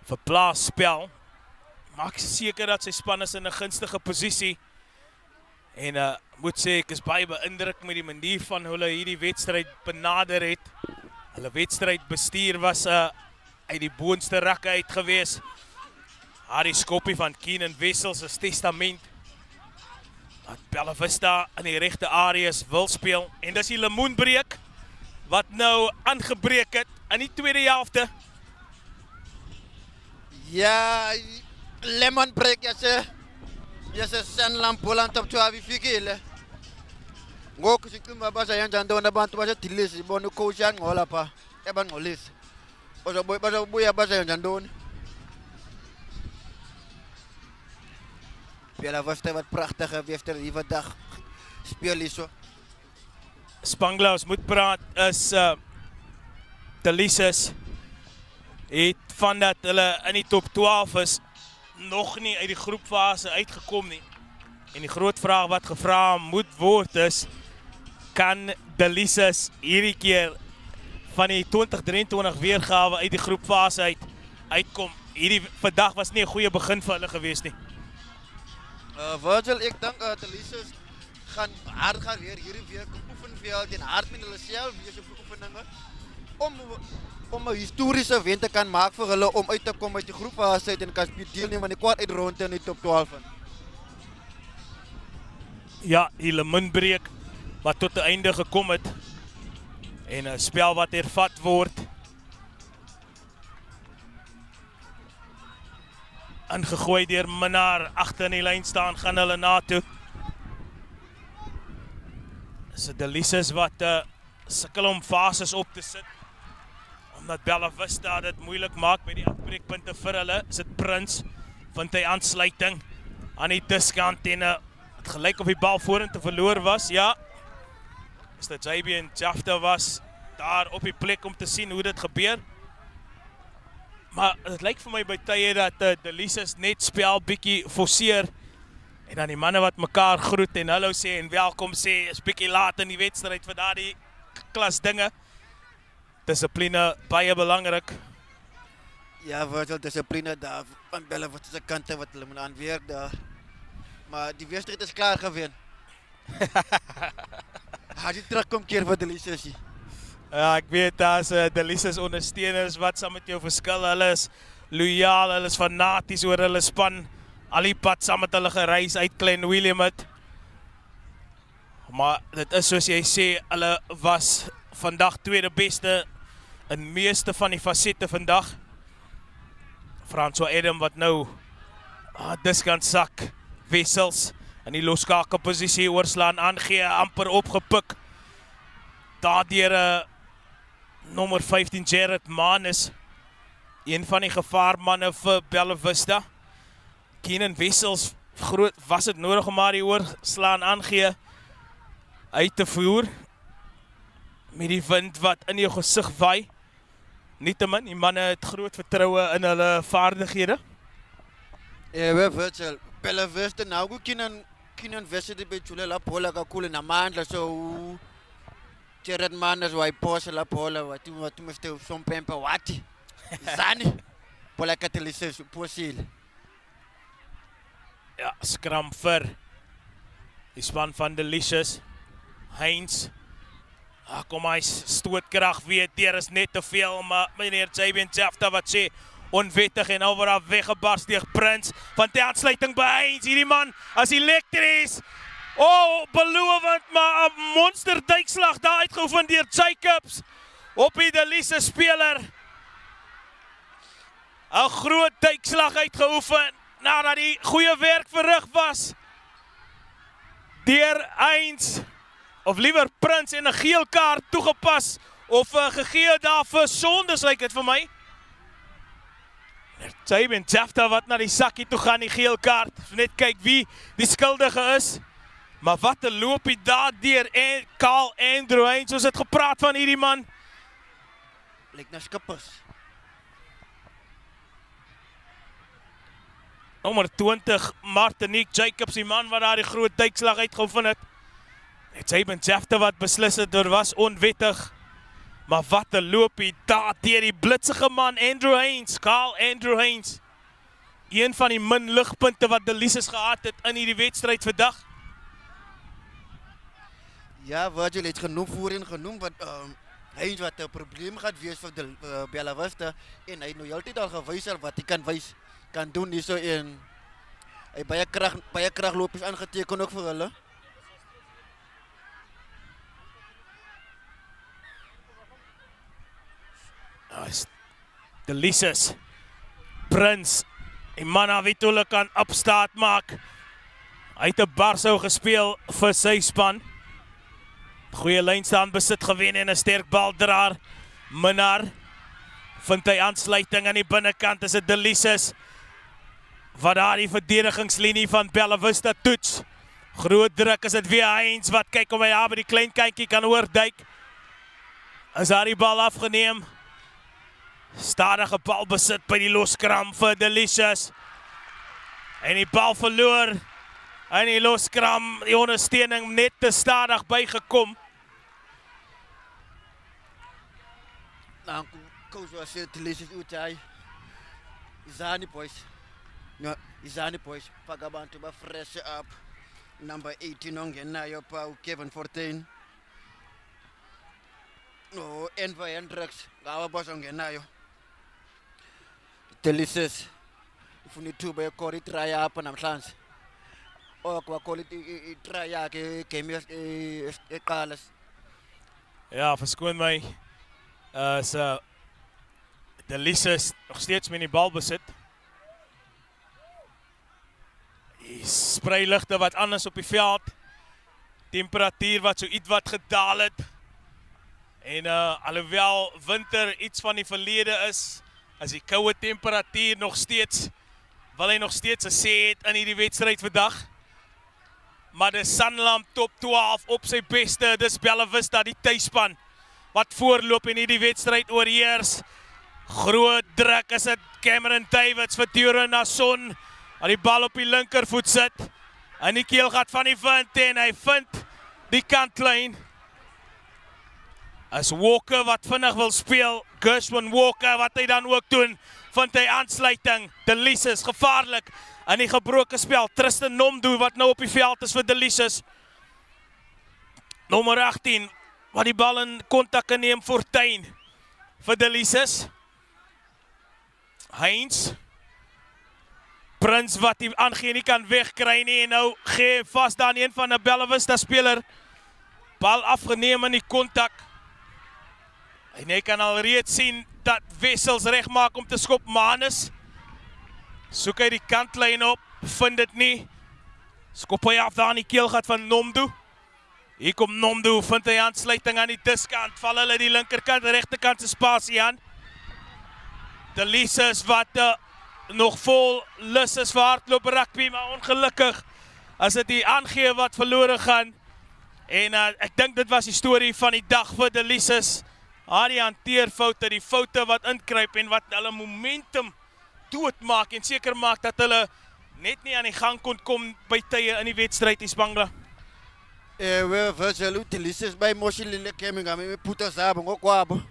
vir plaasspel. Maak seker dat sy span is in 'n gunstige posisie. En moet sê ek is baie beïndruk met die manier van hoe hulle hierdie wedstryd benader het. Hulle wedstrydbestuur was uit die boonste rakke uit gewees. Die skoppie van Keenan Wessels is testament dat Bella Vista in die regte areas wil speel. En dis die lemoenbreek wat nou aangebreek het in die tweede helfte. Ja, lemon break, ja se Samlam Boland op 12 fikile. Ngoku siqimba basa yanjandona abantu basedilisi ibona ucoach yangcola pha ebangcolisa. Bazobuya basa yanjandona. Bella Vista wat pragtige wedstrijd hier vandag speel hier so. Spangler, ons moet praat is Delisa het van dat hulle in die top 12 is nog nie uit die groepfase uitgekom nie. En die groot vraag wat gevra moet word is, kan Delisa hierdie keer van die 2023 weergawe uit die groepfase uitkom? Hierdie vandag was nie 'n goeie begin vir hulle gewees nie. Virgil, ek dink Delisa gaan hard gaan weer hierdie week oefen veld en hard met hulle self wees op oefeninge om 'n historiese wen te kan maak vir hulle om uit te kom uit die groepfase en kan deelneem aan die kwart uitronde in die top 12. Ja, die lemoenbreek wat tot 'n einde gekom het en 'n spel wat hervat word. Ingegooi deur Minnaar, agter in die lyn staan, gaan hulle na toe. Dis die Delisa wat sukkel om fases op te sit. Omdat Bella Vista dit moeilik maak met die afbreekpunte vir hulle, is dit Prins, vind hy aansluiting aan die diskant en het gelyk of die bal vorentoe verloor was, ja. Is dat JB en Jafta was daar op die plek om te sien hoe dit gebeur. Maar het lyk vir my by tye dat Delisa net spel bietjie forceer en dan die manne wat mekaar groet en hallo sê en welkom sê, is bietjie laat in die wedstryd vir daardie klas dinge. Dissipline baie belangrik. Ja, Virgil, dissipline daar van Bella Vista se kante wat hulle moet aanweer daar. Maar die wedstrijd is klaar gewen. Hij die terugkom keer vir Delisa. Ja, ek weet daar's Delisa ondersteuners wat saam met jou verskil. Hulle is loyaal, hulle is fanaties oor hulle span. Al die pad saam met hulle gereis uit Klein William het. Maar dit is soos jy sê, hulle was vandag tweede beste in meeste van die fasette vandag. François Adam wat nou diskant sak, Wessels in die loskakelposisie oorslaan aangee, amper opgepik. Daardeur nommer 15 Jared Manus, een van die gevaarmanne vir Bella Vista. Keenan Wessels, groot was dit nodig om maar die oorslaan aangee uit te voer met die wind wat in jou gesig waai. Nietemin, die manne het groot vertroue in hulle vaardighede. Ja, Virgil, Bella Vista nou Keenan Wessels die bejule la bola kakhulu namandla so Jared Manus wayiphosha la bola wathi mste sompempe wathi zani bola ka Delisa uphosile. Ja, scrum vir die span van Delisa. Heinz, kom hy stootkrag weer, deur is net te veel, maar meneer JB en Jafta wat sê, onwettig en overal weggebarst deur Prins, van die aansluiting by Heinz, hierdie man, as elektries, belovend, maar 'n monster duikslag daar uitgeoefen deur Jacobs, op die Delisa speler, 'n groot duikslag uitgeoefen, nadat die goeie werk verrig was, deur Heinz, of liewer Prins en 'n geel kaart toegepas, of gegee daar vir sondes lyk dit vir my. Jayben Jafta wat na die sakkie toe gaan, die geel kaart. Net kyk wie die skuldige is. Maar wat 'n loopie daar deur en Carl Andrew Heinz, ons het gepraat van hierdie man. Lyk na skippers. Nommer 20, Martinique Jacobs, die man wat daar die groot duikslag uitgevind het. Jayben Jafta wat beslis het, was onwettig. Maar wat 'n loopie daar deur die blitsige man, Andrew Heinz, Carl Andrew Heinz. Een van die min ligpunte wat Delisa gehad het in hierdie wedstryd vandag. Ja, Virgil het voorheen genoem wat Heinz wat 'n probleem gaat wees vir Bella Vista en hy nou heeltyd al gewys wat hy kan doen hierso en hy baie kraglopies aangeteken ook vir hulle. Delisa's Prins, die man wie hulle kan opstaat maak. Hy het 'n barsou gespeel vir sy span. Goeie lynstaan besit gewen en 'n sterk baldraer. Minnaar vind hy aansluiting aan die binnekant, is dit Delisa's wat daar die verdedigingslinie van Bella Vista toets. Groot druk is dit weer Heinz wat kyk om hy daar by die klein kantjie kan oorduik. Is daar die bal afgeneem. Stadige bal besit by die loskram vir Delicious. En die bal verloor. En die loskram, die ondersteuning net te stadig bygekom. Nou, coach was het Delicious uit hy. Izani boys. No, Izani boys. Pagabantu ba fresh up. Number 18 ongenayo pa Kevin 14. No, Enva Hendricks. Gawa boss ongenayo. Delicious. Ufuna ithuba ekori try apha namhlanje. Okwakhola itry yakhe game eqala. Ja, verskoon my. So Delicious nog steeds met die bal besit. Die spreiligte wat anders op die veld. Temperatuur wat so iets wat gedaal het. En alhoewel winter iets van die verlede is, as die koue temperatuur nog steeds, wil hy nog steeds 'n sê het in hierdie wedstryd vandag. Maar die Samlam top 12 op sy beste, dis Bella Vista die tuisspan wat voorloop in hierdie wedstryd oorheers. Groot druk is dit Cameron Davids vir Turen Nason, wat die bal op die linkervoet sit, in die keelgat van die wind en hy vind die kantlyn. As Walker wat vinnig wil speel, Gershwin Walker wat hy dan ook doen, vind hy aansluiting. Delicious gevaarlik in die gebroke spel. Tristan Nomdu wat nou op die veld is vir Delicious. Nommer 18 wat die bal in kontak kan neem, Fortuin vir Delicious. Heinz. Prins wat die aangee nie kan wegkry nie en nou gee vast aan een van 'n Bella Vista speler. Bal afgeneem in die kontak. En jy kan al reeds sien dat Wessels reg maak om te skop. Manus soek hy die kantlyn op, vind dit nie. Skop hy af daar in die keelgat van Nomdu. Hier kom Nomdu, vind hy aansluiting aan die diskant. Val hulle die linkerkant, regterkant se spasie aan. Delisa wat nog vol lus is vir hardloop rugby, maar ongelukkig as dit die aangee wat verlore gaan. En ek dink dit was die storie van die dag vir Delisa. Die hanteerfoute, die foute wat inkruip en wat hulle momentum doodmaak en seker maak dat hulle net nie aan die gang kon kom by tye in die wedstryd die Spangla. Virgil Delisa by Moshilile kemi ngame puta zabo ngokwabo.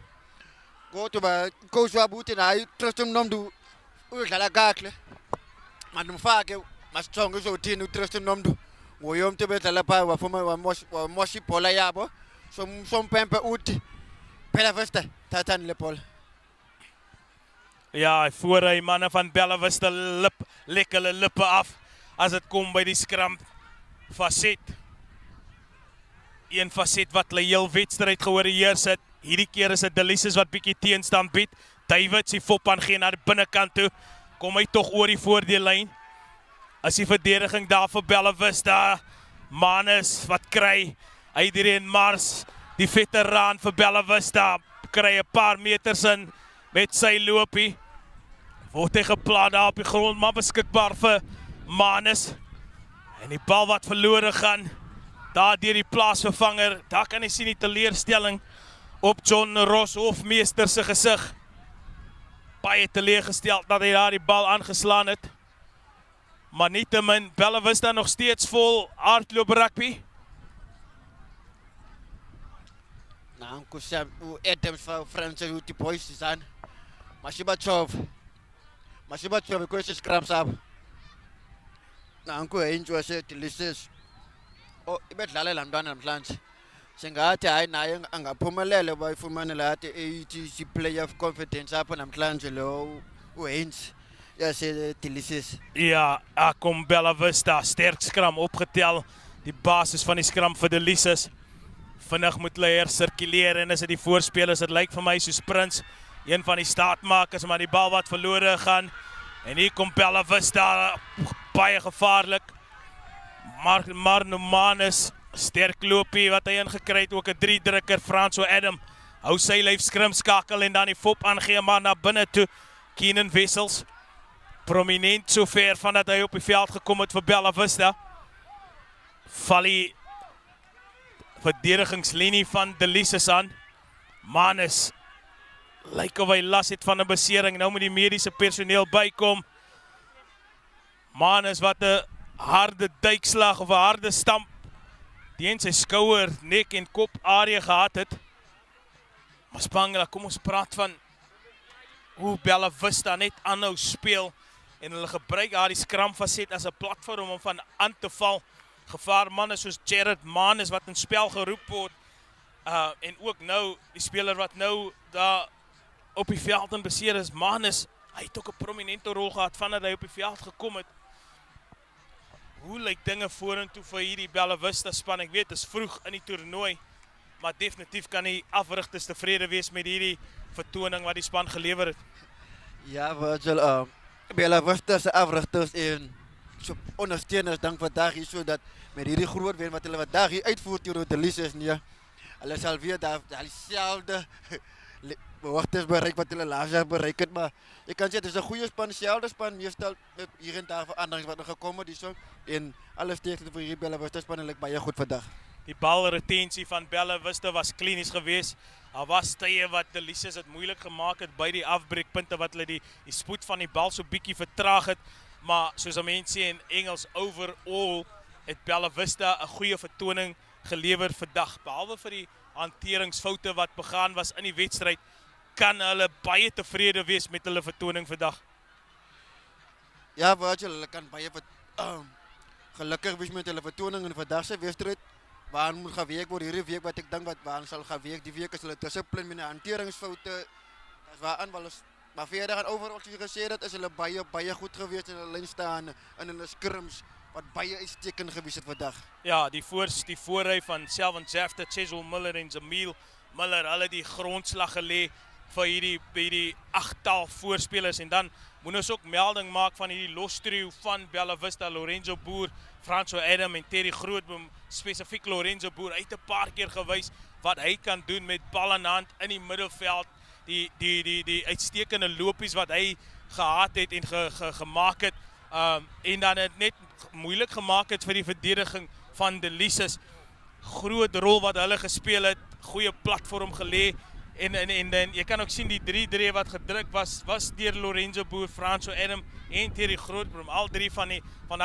Kodwa ba coach wabo uthi naye Tristan Nomdu udlala kahle. Mandumfake masithonga uzothini uTristan Nomdu. Ngoye umuntu bedlala pha wafuma wamoshi ibhola yabo. Sompempe uthi Bella Vista, tatani le bal. Ja, voor hy manne van Bella Vista lek hulle lippe af as dit kom by die skram faset. Een faset wat hulle heel wedstryd geoorheers het. Hierdie keer is dit Delisa wat bietjie teenstand bied. Davids die fop aan gee na die binnekant toe. Kom hy tog oor die voordeellyn. As die verdediging daar vir Bella Vista. Manus wat kry Adrian Mars. Die veteraan vir Bella Vista kry 'n paar meters in met sy loopie. Word hy geplaat daar op die grond, maar beskikbaar vir Manus. En die bal wat verlore gaan, daar deur die plaasvervanger, daar kan jy sien die teleurstelling op John Ross hofmeester se gesig. Baie teleurgesteld dat hy daar die bal aangeslaan het. Maar nietemin, Bella Vista nog steeds vol hardloop rugby. Nou, kusem Adams van Franse hoe die boys zijn. Mashibachov, ik is scrum sap. Nou, ik enjoy se Delisa. Oh, ik ben lale lamdan namhlanje. Sengathi hayi naye angaphumelele bayifumane lathi ATC player of confidence apha namhlanje lo uHeinz. Ja, se Delisa. Ja, kom Bella Vista, sterk scrum opgetel. Die basis van die scrum vir Delisa. Vinnig moet hulle hersirkuleer en is dit die voorspelers, dit lyk vir my soos Prins, een van die staatmakers, maar die bal wat verlore gaan. En hier kom Bella Vista, baie gevaarlik. Maar Manus, sterk loopie wat hy ingekry het, ook 'n 3-drukker, Franso Adam. Hou sy lyf skrim skakel en dan die fop aangee, maar na binne toe. Keenan Wessels, prominent so ver van dat hy op die veld gekom het vir Bella Vista. Val die verdedigingslinie van Delisa aan. Manus lyk of hy las het van 'n besering, nou moet die mediese personeel bykom. Manus wat 'n harde duikslag of 'n harde stamp teen sy skouer, nek en kop area gehad het. Maar Spangela, kom ons praat van hoe Bella Vista net aanhou speel en hulle gebruik haar die scrum faset as 'n platform om van aan te val. Gevaarmanne soos Jared Manus wat in spel geroep word. En ook nou, die speler wat nou daar op die veld in beseer is, Manus, hy het ook 'n prominente rol gehad vandat hy op die veld gekom het. Hoe lyk dinge vorentoe vir hierdie Bella Vista span? Ek weet, dit is vroeg in die toernooi, maar definitief kan die afrigters tevrede wees met hierdie vertoning wat die span gelewer het. Ja, Virgil, Bella Vista se afrigters en so ondersteuners dank vandag hier sodat met hierdie groot wen wat hulle vandag hier uitvoer teen Delisa is nie. Hulle sal weer daar dieselfde hoogtes bereik wat hulle laas jaar bereik het, maar ek kan sê dit is 'n goeie span, dieselfde span, meestal met hier en daar veranderings wat er gekom het hierso en alles sterkte vir hierdie Bella Vista span en lyk baie goed vandag. Die balretensie van Bella Vista was klinies geweest. Daar was tye wat Delisa dit moeilik gemaak het by die afbreekpunte wat hulle die spoed van die bal so bietjie vertraag het. Maar soos mense sê in Engels, overall het Bella Vista 'n goeie vertoning gelewer vandag. Behalwe vir die hanteringsfoute wat begaan was in die wedstryd, kan hulle baie tevrede wees met hulle vertoning vandag. Ja, Virgil, hulle kan baie gelukkig wees met hulle vertoning in vandag se wedstryd. Waar moet gewerk word hierdie week wat ek dink wat waar sal gewerk die week is hulle dissipline met hanteringsfoute. As waar aan alles maar verder gaan overal soos jy gesê het, is hulle baie goed gewees in hulle lyn staan in hulle scrims wat baie uitstekend gewees het vandag. Ja, die voorry van Selvan Jafta, Chisel Miller en Jamil Miller, hulle die grondslag gelê vir hierdie 8-tal voorspelers en dan moet ons ook melding maak van hierdie lostrio van Bella Vista, Lorenzo Boer, Franso Adam en Terry Grootboom, spesifiek Lorenzo Boer, hy het 'n paar keer gewys wat hy kan doen met bal in hand in die middelveld, die uitstekende lopies wat hy gehad het en gemaak het, en dan het net moeilik gemaak het vir die verdediging van Delisa. Groot rol wat hulle gespeel het, goeie platform gelê. En jy kan ook sien die 3-3 wat gedruk was deur Lorenzo Boer, Franso Adam en Terry Grootboom. Al drie van die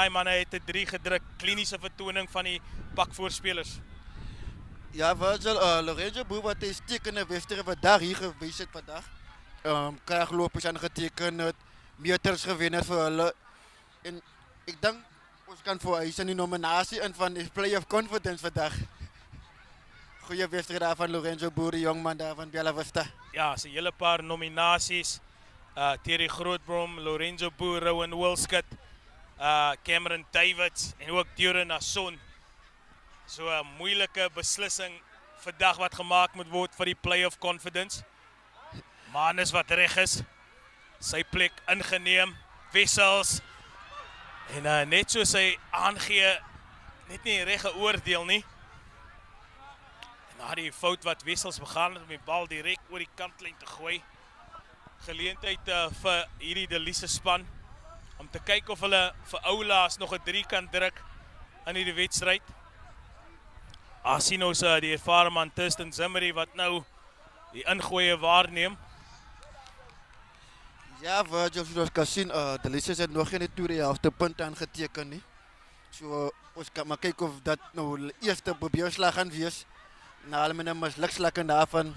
manne het 'n 3 gedruk. Kliniese vertoning van die pakvoorspelers. Ja, Virgil, Lorenzo Boer wat hy stekende wedstryd vandag hier gewys het vandag. Kraglopies aangeteken het, meters gewen het vir hulle. En ek dink ons kan vir hy in die nominasie in van die Play of Confidence vandag. Goeie wedstryd daar van Lorenzo Boer, die jongman daar van Bella Vista. Ja, so 'n hele paar nominasies. Terry Grootboom, Lorenzo Boer, Rowan Wilskut, Cameron Davids en ook Duran Nasson. So 'n moeilike beslissing vandag wat gemaak moet word vir die Play of Confidence. Manus wat reg is, sy plek ingeneem, Wessels. En net soos hy aangee, net nie reg geoordeel nie. Na die fout wat Wessels begaan het om die bal direk oor die kantlyn te gooi, Geleentheid vir hierdie Delisa span om te kyk of hulle vir Oulaas nog 'n 3 kan druk in hierdie wedstryd. Sien ons die ervare man Thurston Zimmery wat nou die ingooie waarneem. Ja, Virgil, zoals kan zien, Delisa het nog geen tweede helft punt aangeteken nie. So ons kan maar kyk of dat nou die eerste probeerslag gaan wees. Na hulle met 'n mislukslag en daarvan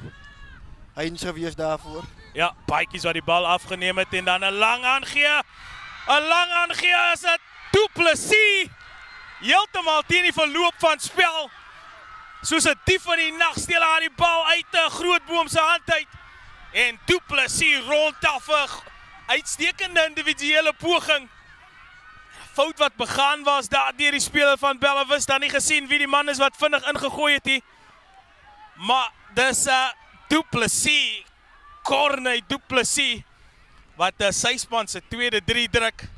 Heinz gewees daarvoor. Ja, Paetjies wat die bal afgeneem het en dan 'n lang aangee. 'n Lang aangee is 'n Du Plessis. Heeltemal teen die verloop van spel. Soos 'n dief in die nag steel hy die bal uit 'n Grootboom se hand uit. En Du Plessis rondaf 'n uitstekende individuele poging. Fout wat begaan was daar deur die speler van Bella Vista, nie gesien wie die man is wat vinnig ingegooi het nie. Maar dis 'n Du Plessis, Corne Du Plessis, wat sy span se tweede 3 druk.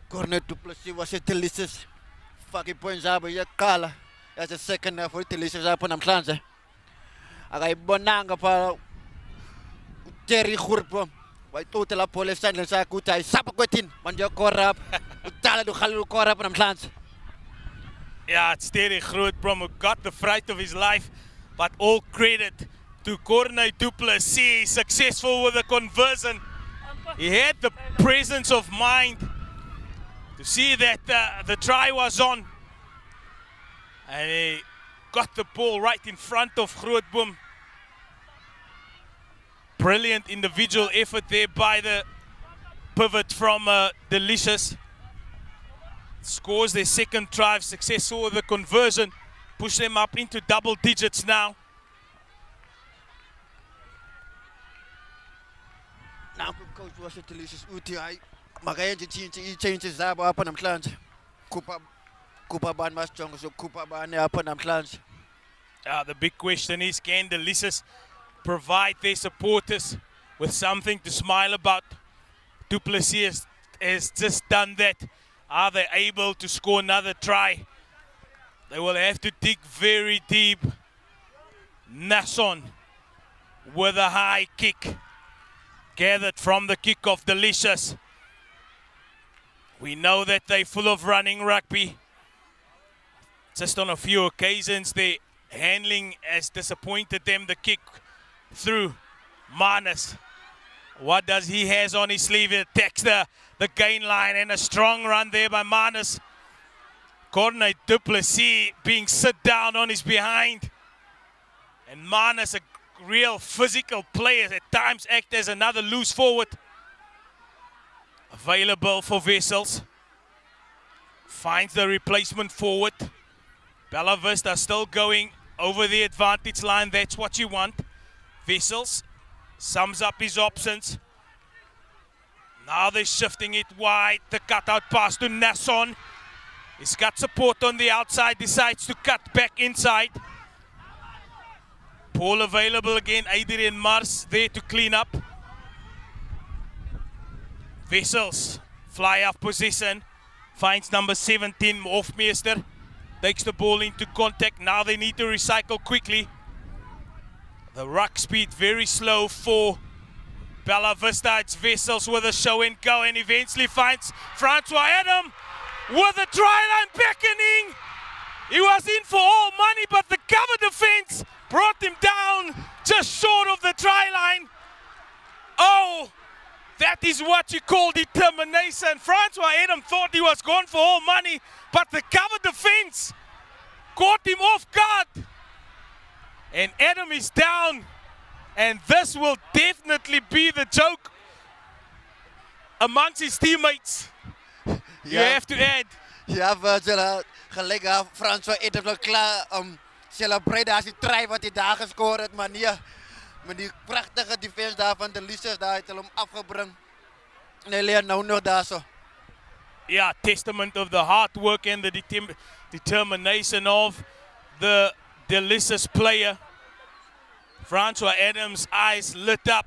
Corne Du Plessis was het Delisa's fucking points daar by Kala. Ja, se second voor Delisa's daar op Amsterdam. Agay bonanga pa Terry Grootboom. Why total la police stand sa kutai sapa kwetin manjo korap. Utala do khalu korap op Amsterdam. Yeah, it's Terry Grootboom who got the fright of his life, but all credit to Corne Du Plessis, successful with the conversion. He had the presence of mind to see that the try was on, and he got the ball right in front of Grootboom. Brilliant individual effort there by the pivot from Delicious. Scores their second drive, successful with the conversion, push them up into double digits now. Now coach was het Delicious UTI. Maar hij changes daar op Amsterdam. Kupa ban was strong, so Kupa ban op Amsterdam. The big question is, can Delicious provide their supporters with something to smile about? Du Plessis has just done that. Are they able to score another try? They will have to dig very deep. Nasson with a high kick. Gathered from the kickoff, Delicious. We know that they're full of running rugby. Just on a few occasions, their handling has disappointed them. The kick through Manus. What does he has on his sleeve? He attacks the gain line, and a strong run there by Manus. Corne Du Plessis being sit down on his behind. And Manus, a real physical player, at times act as another loose forward. Available for Vessels. Finds the replacement forward. Bella Vista still going over the advantage line. That's what you want. Vessels sums up his options. Now they're shifting it wide. The cutout pass to Nasson. He's got support on the outside. Decides to cut back inside. Ball available again. Adrian Mars there to clean up. Vessels fly off position. Finds number 17, Hofmeester. Takes the ball into contact. Now they need to recycle quickly. The ruck speed very slow for Bella Vista. It's Vessels with a show and go, and eventually finds Francois Adam with a try line beckoning. He was in for all money, but the cover defense brought him down just short of the try line. Oh, that is what you call determination. Francois Adam thought he was gone for all money, but the cover defense caught him off guard. And Adam is down, and this will definitely be the joke amongst his teammates. You have to add. Ja, Virgil, gelijk aan François Adam klaar om celebreren als hij try wat hij daar gescoord heeft, maar nee, met die prachtige defense daar van de Delisa, daar heeft hij hem afgebracht. En hij leert nou nog daar zo. Yeah, testament of the hard work and the determination of the Delicious player. Francois Adams' eyes lit up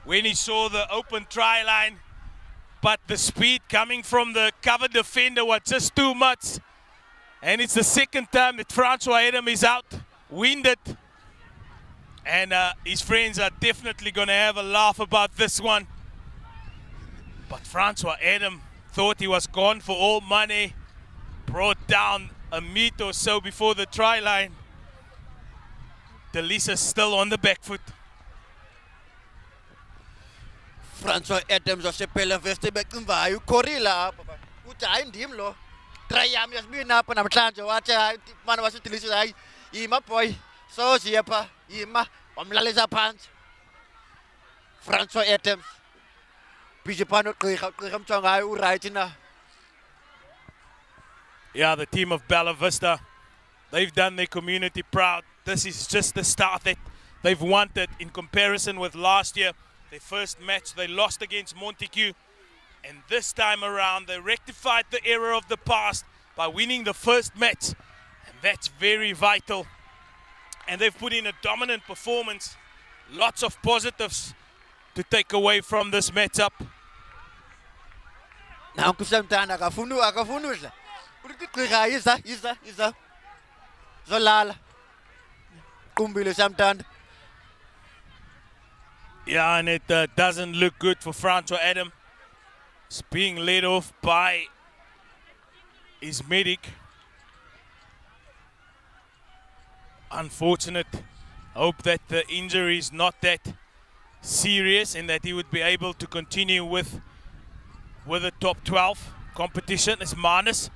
when he saw the open try line, but the speed coming from the cover defender was just too much. And it's the second time that Francois Adams is out, winded. And his friends are definitely going to have a laugh about this one. But Francois Adam thought he was gone for all money. Brought down a meter or so before the try line. Delisa still on the back foot. Francois Adams of Bella Vista back in Vayu, Corilla, Uta in Dimlo. Triam has been up and I'm trying to watch one was Delisa. Ima boy, so Ziapa, Ima, Lalisa Pants. Francois Adams. Bijapano Kram Changa, Uritina. Yeah, the team of Bella Vista, they've done their community proud. This is just the start that they've wanted in comparison with last year. Their first match, they lost against Montague. And this time around, they rectified the error of the past by winning the first match. And that's very vital. And they've put in a dominant performance. Lots of positives to take away from this matchup. Now, Kusamtana, Agafunu. Isa. Zolala. Kumbilo Samtan. Yeah, and it doesn't look good for Francois Adam. It's being led off by his medic. Unfortunate. Hope that the injury is not that serious and that he would be able to continue with the top 12 competition. As Manus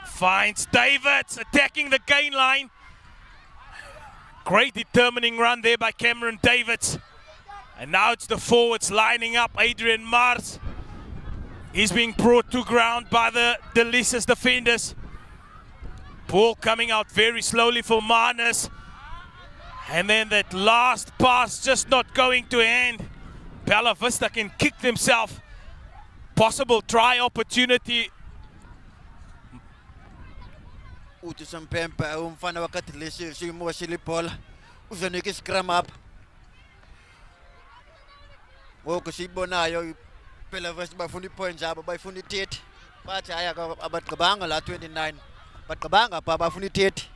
finds Davids attacking the gain line. Great determining run there by Cameron Davids. And now it's the forwards lining up. Adrian Mars. He's being brought to ground by the Delisa's defenders. Ball coming out very slowly for Manus. And then that last pass just not going to hand. Bella Vista can kick themselves. Possible try opportunity. Utusam Pempa, Fana Wakatilis, Simo Silipol, Uzaniki scrum up. Wokusi Bonayo, Bella Vista by Fundi points up by Fundi Tate. But I got about Kabanga la 29. But Kabanga, Papa Fundi Tate.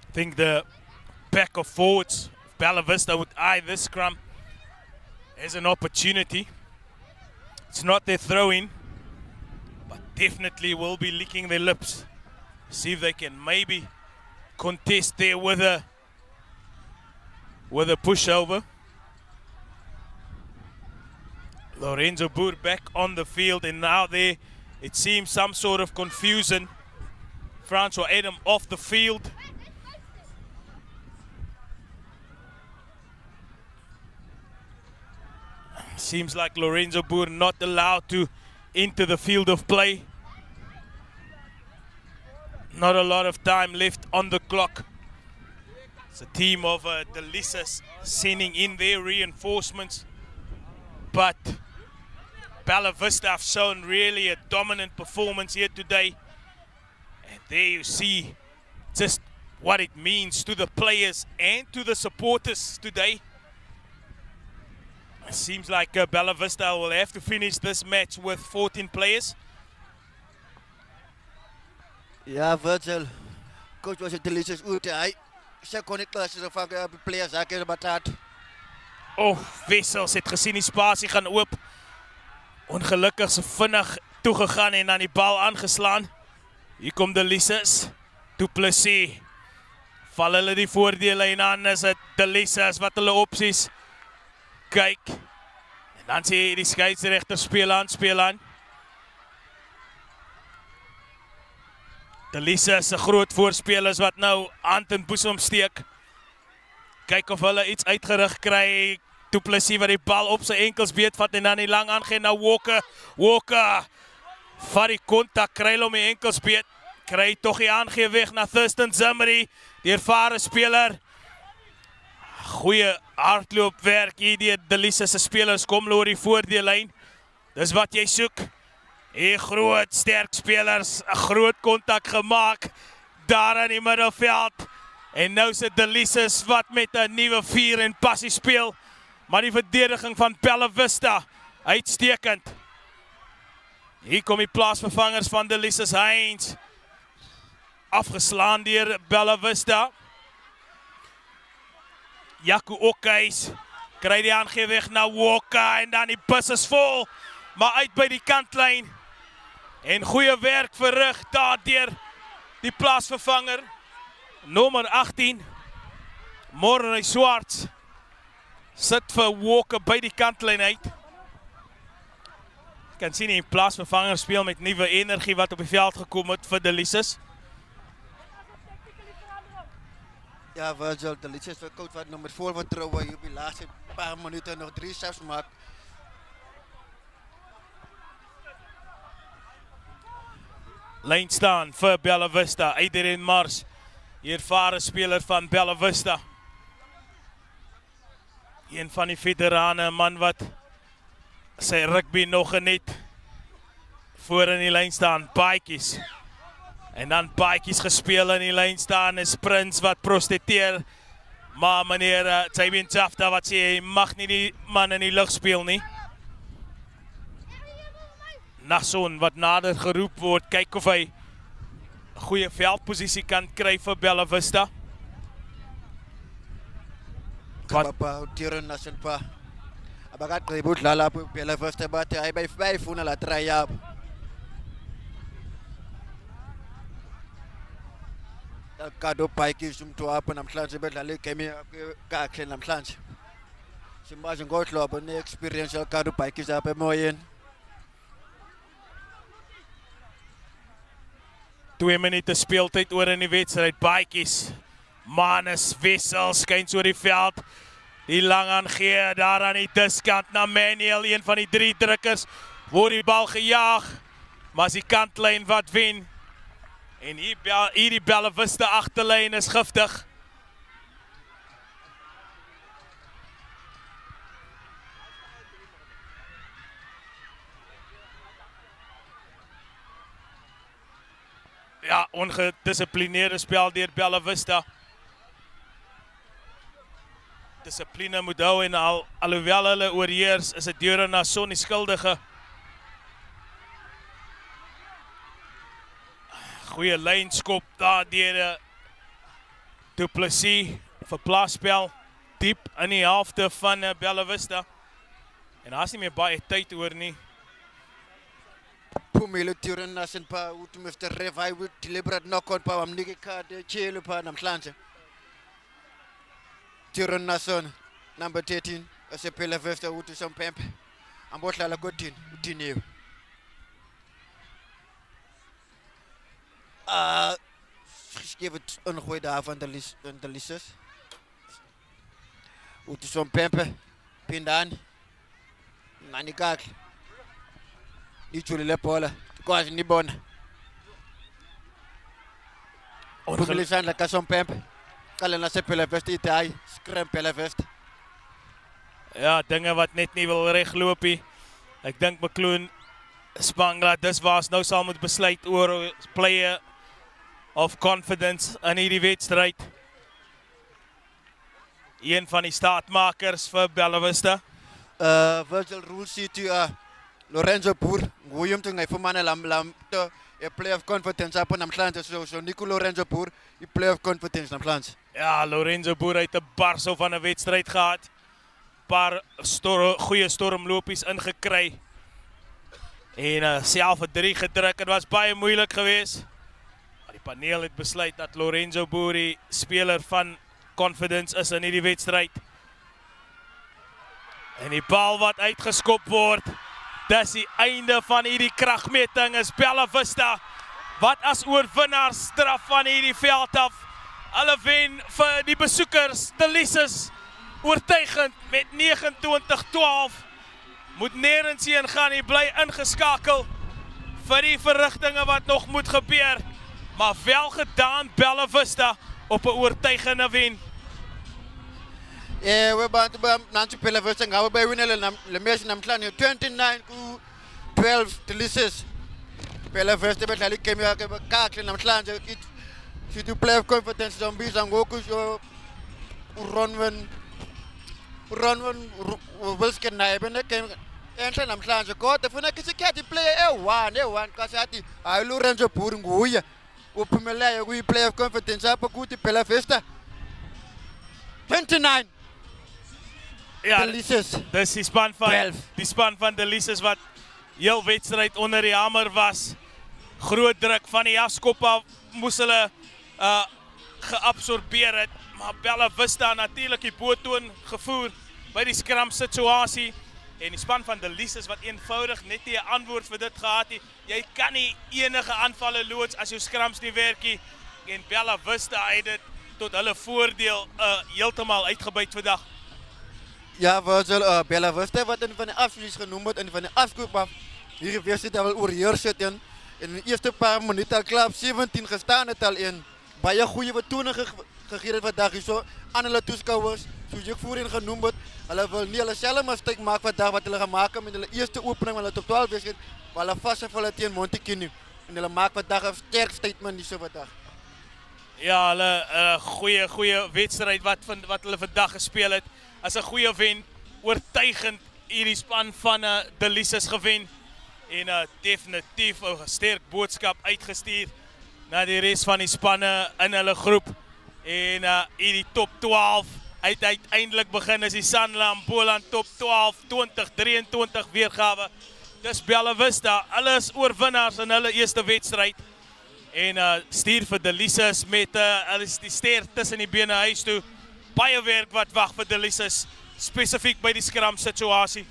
I think the pack of forwards of Bella Vista would eye this scrum as an opportunity. It's not their throw-in, but definitely will be licking their lips. See if they can maybe contest there with a pushover. Lorenzo Boer back on the field, and now there it seems some sort of confusion. Francois Adam off the field. Seems like Lorenzo Boer not allowed to enter the field of play. Not a lot of time left on the clock. It's a team of Delisa sending in their reinforcements. But Bella Vista have shown really a dominant performance here today. And there you see just what it means to the players and to the supporters today. It seems like Bella Vista will have to finish this match with 14 players. Yeah, Virgil. Coach was a delicious utai. Second classes of players I care about that. Oh, Wessels het gesien die spasie gaan oop. Ongelukkig so vinnig toegegaan en aan die bal aangeslaan. Hier kom Delisa. Du Plessis. Val hulle die voordele en aan is dit Delisa wat hulle opsies. Kyk. En dan sê die skeieregter speel aan. Delisa is 'n groot voorspelers wat nou hand in boesem steek. Kyk of hulle iets uitgerig kry. Du Plessis wat die bal op sy enkels beetvat en dan die lang aangaan na Walker. Vat die kontak, kry hom die enkels beet. Kry tog die aangee weg na Thurston Zimmery, die ervare speler. Goeie hardloopwerk hier deur Delisa se spelers kom oor die voordeellyn. Dis wat jy soek. Hier groot sterk spelers, 'n groot kontak gemaak daar in die middelveld. En nou sit Delisa wat met 'n nuwe vuur en passie speel. Maar die verdediging van Bella Vista uitstekend. Hier kom die plaasvervangers van Delisa Heinz. Afgeslaan deur Bella Vista. Jaco Okhuis kry die aangee weg na Walker en dan die bus is vol, maar uit by die kantlyn. En goeie werk verrig daar deur die plaasvervanger, nommer 18, Morne Swarts, sit vir Walker by die kantlyn uit. Jy kan sien die plaasvervanger speel met nuwe energie wat op die veld gekom het vir Delisa. Ja, Virgil, Delisa is coach wat nog met vol vertrouwen hier op die laatste paar minuten nog 3 saves maakt. Lyn staan vir Bella Vista, Adrian Mars, die ervare speler van Bella Vista. Een van die veterane, man wat sy rugby nog net voor in die lyn staan, baadjies. En dan baadjies gespeel in die lyn staan, is Prins wat prosteteer, maar meneer Tybin Tafta wat sê, hy mag nie die man in die lug speel nie. Nasson wat nader geroep word, kyk of hy 'n goeie veldposisie kan kry vir Bella Vista. Papa, Tiron Nasson pa. Abakat ribut lala po Bella Vista bate ay bay funa la traya. Kado paiki sumto apa namhlanje bedlale kemi kakhe namhlanje. Simbaje ngotlo abone experiential kado paiki zaphe emoyeni. 2 minute speeltyd oor in die wedstryd, baadjies, Manus, Wessel, skyn oor die veld, die lang aangee, daar aan die diskant na Manuel, een van die 3 drukkers, word die bal gejaag, maar as die kantlyn wat wen, en hier die Bella Vista agterlyn is giftig. Ja, ongedisciplineerde spel deur Bella Vista. Dissipline moet hou en alhoewel hulle oorheers, is dit deur na Son die skuldige. Goeie lynskop daar deur Du Plessis vir plaasspel diep in die helfte van Bella Vista. En daar is nie meer baie tyd oor nie. Pumelo Tiron Nasson pa utumefte revive deliberate knock-on pa wamnike card chelo pa namhlanje. Tiron Nasson number 13 ase Bella Vista uthi sompempe. Ambohlala kodini udiniwe. Give it ongooi daar van Delisa. Uthi sompempe pindani. Nani kakhe. Ijulile bola, kwazi nibona. Ongelisandla ka Sompempe. Kale na se Bella Vista ithi hayi, scram Bella Vista. Ja, dinge wat net nie wil regloop nie. Ek dink McCloon Spangla, dis waar ons nou sal moet besluit oor player of confidence in hierdie wedstryd. Een van die staatmakers vir Bella Vista. Virgil Rule City Lorenzo Boer, nguye umuntu ngayifumana to a play of confidence apho namhlanje so Nico Lorenzo Boer, I play of confidence namhlanje. Ja, Lorenzo Boer het 'n barso van 'n wedstryd gehad. Paar goeie stormlopies ingekry. En self 'n 3 gedruk. Dit was baie moeilik geweest. Maar die paneel het besluit dat Lorenzo Boer die speler van confidence is in hierdie wedstryd. En die bal wat uitgeskop word. Dis die einde van hierdie kragmeting is Bella Vista wat as oorwinnaar straf van hierdie veld af. Hulle wen vir die besoekers, Delisa, oortuigend met 29-12. Moet nêrens heen gaan, hy bly ingeskakel vir die verrigtinge wat nog moet gebeur. Maar wel gedaan Bella Vista op 'n oortuigende wen. We bantu nanti Bella Vista ngabe bayinele le match namhlanje 29-12 Delisa. Bella Vista bedlala igame yakhe kakhle namhlanje sithi play of confidence zombiza ngoku uRonwen Wilsken naye benegame enhle namhlanje kodwa funeka isikhethe iplayer e1 kasathi hayi Lorenzo Boer nguye uphumelele kuyi play of confidence apho kuthi Bella Vista 29 Ja, Delisa's. dis die span van 12. die span van Delisa wat heel wedstryd onder die hamer was. Groot druk van die afskop af moes hulle geabsorbeer het, maar Bella Vista natuurlik die boottoon gevoer by die skram situasie en die span van Delisa wat eenvoudig net nie 'n antwoord vir dit gehad het. Jy kan nie enige aanvalle loods as jou skrams nie werk nie en Bella Vista het dit tot hulle voordeel heeltemal uitgebuit vandag. Ja, Virgil, Bella Vista wat in van die afsluities genoem het en van die afskoop af hier weer sit wel oorheers sit en in die eerste paar minute al klaar op 17 gestaan het al in baie goeie betoning gegee het vandag hierso aan hulle toeskouers soos ek voorheen genoem het. Hulle wil nie hulle selfe mistake maak vandag wat hulle gemaak het met hulle eerste opening van hulle top 12 wedstryd waar hulle vasgeval het teen Montekini en hulle maak vandag 'n sterk statement hierso vandag. Ja, hulle goeie wedstryd wat hulle vandag gespeel het. As 'n goeie wen, oortuigend hierdie span van Delisa's gewen en definitief 'n sterk boodskap uitgestuur na die res van die spanne in hulle groep en hierdie top 12 uiteindelik begin is die Samlam Boland top 12 2023 weergawe. Dis Bella Vista, hulle is oorwinnaars in hulle eerste wedstryd en stuur vir Delisa met hulle is die ster tussen die bene huis toe. Baie werk wat wag vir Delisa spesifiek by die skram situasie.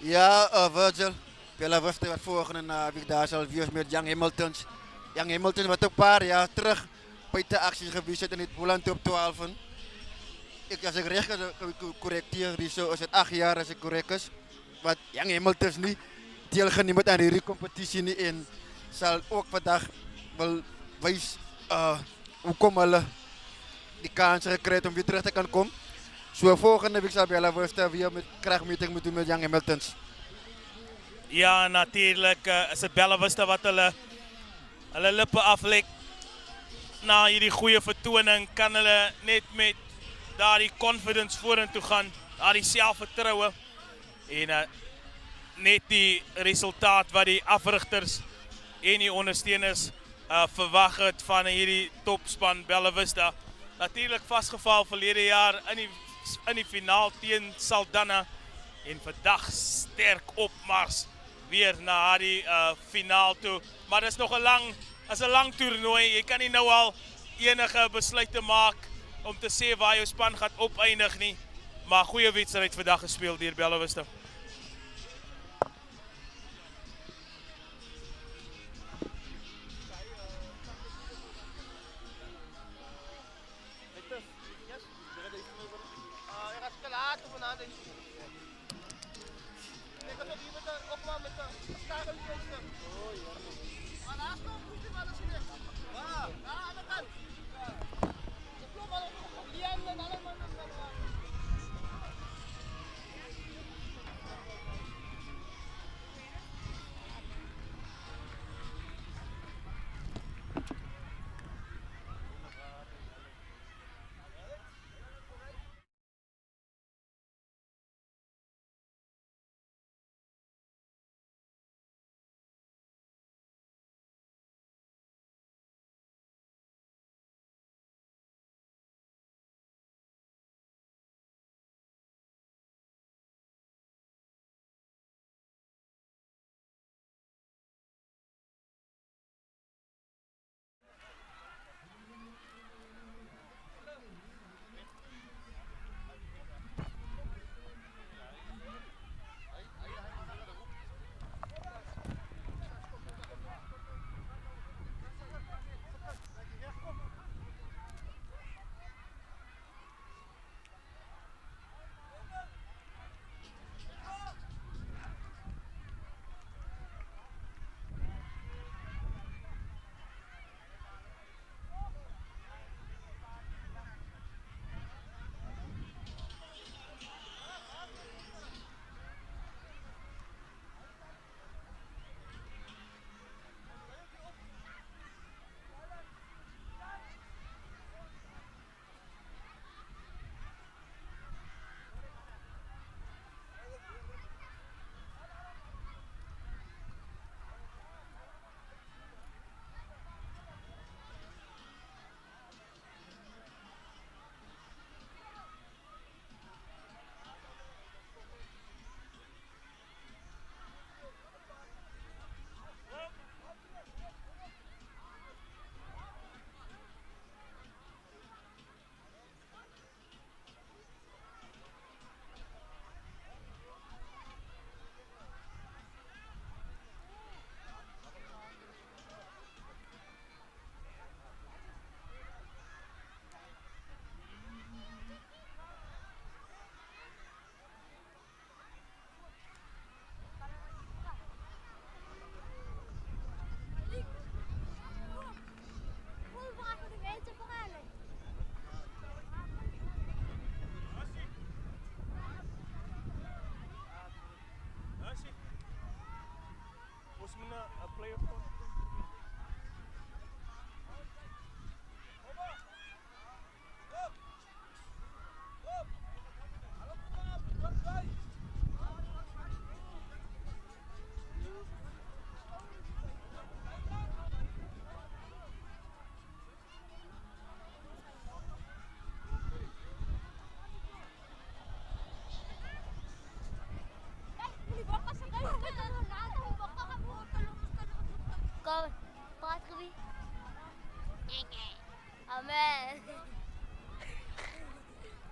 Ja, Virgil, Bella Vista wat volgende naweek daar sal wees met Young Hamiltons. Young Hamiltons wat 'n paar jaar terug buite aksie gewees het in die Boland top 12. As ek reg is, korrekteer hierso, is dit 8 jaar as ek korrek is, wat Young Hamiltons nie deelgeneem het aan hierdie kompetisie nie en sal ook vandag wil wys hoekom hulle die kans gekry het om weer terug te kan kom. So volgende week sal Bella Vista weer met kragmeting moet doen met Young Hamiltons. Ja, natuurlijk is het Bella Vista wat hulle lippe aflek. Na hierdie goeie vertoning kan hulle net met daardie confidence vorentoe gaan, daardie selfvertroue en net die resultaat wat die afrigters en die ondersteuners verwag het van hierdie topspan Bella Vista. Natuurlijk vastgeval verlede jaar in die finaal teen Saldanha en vandag sterk opmars weer na die finaal toe. Maar dit is nog 'n lang toernooi. Jy kan nie nou al enige besluite maak om te sê waar jou span gaan opeindig nie. Maar goeie wedstryd vandag gespeel deur Bella Vista.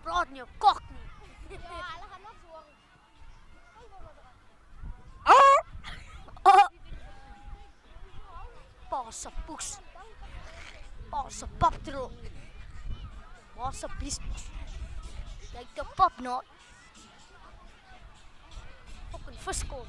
Praat nie, kok nie. Ja, hulle gaan nog so. Pa se poes. Pa se paptrol. Ma se biesbos. Kyk die pap na. Fucking viskool.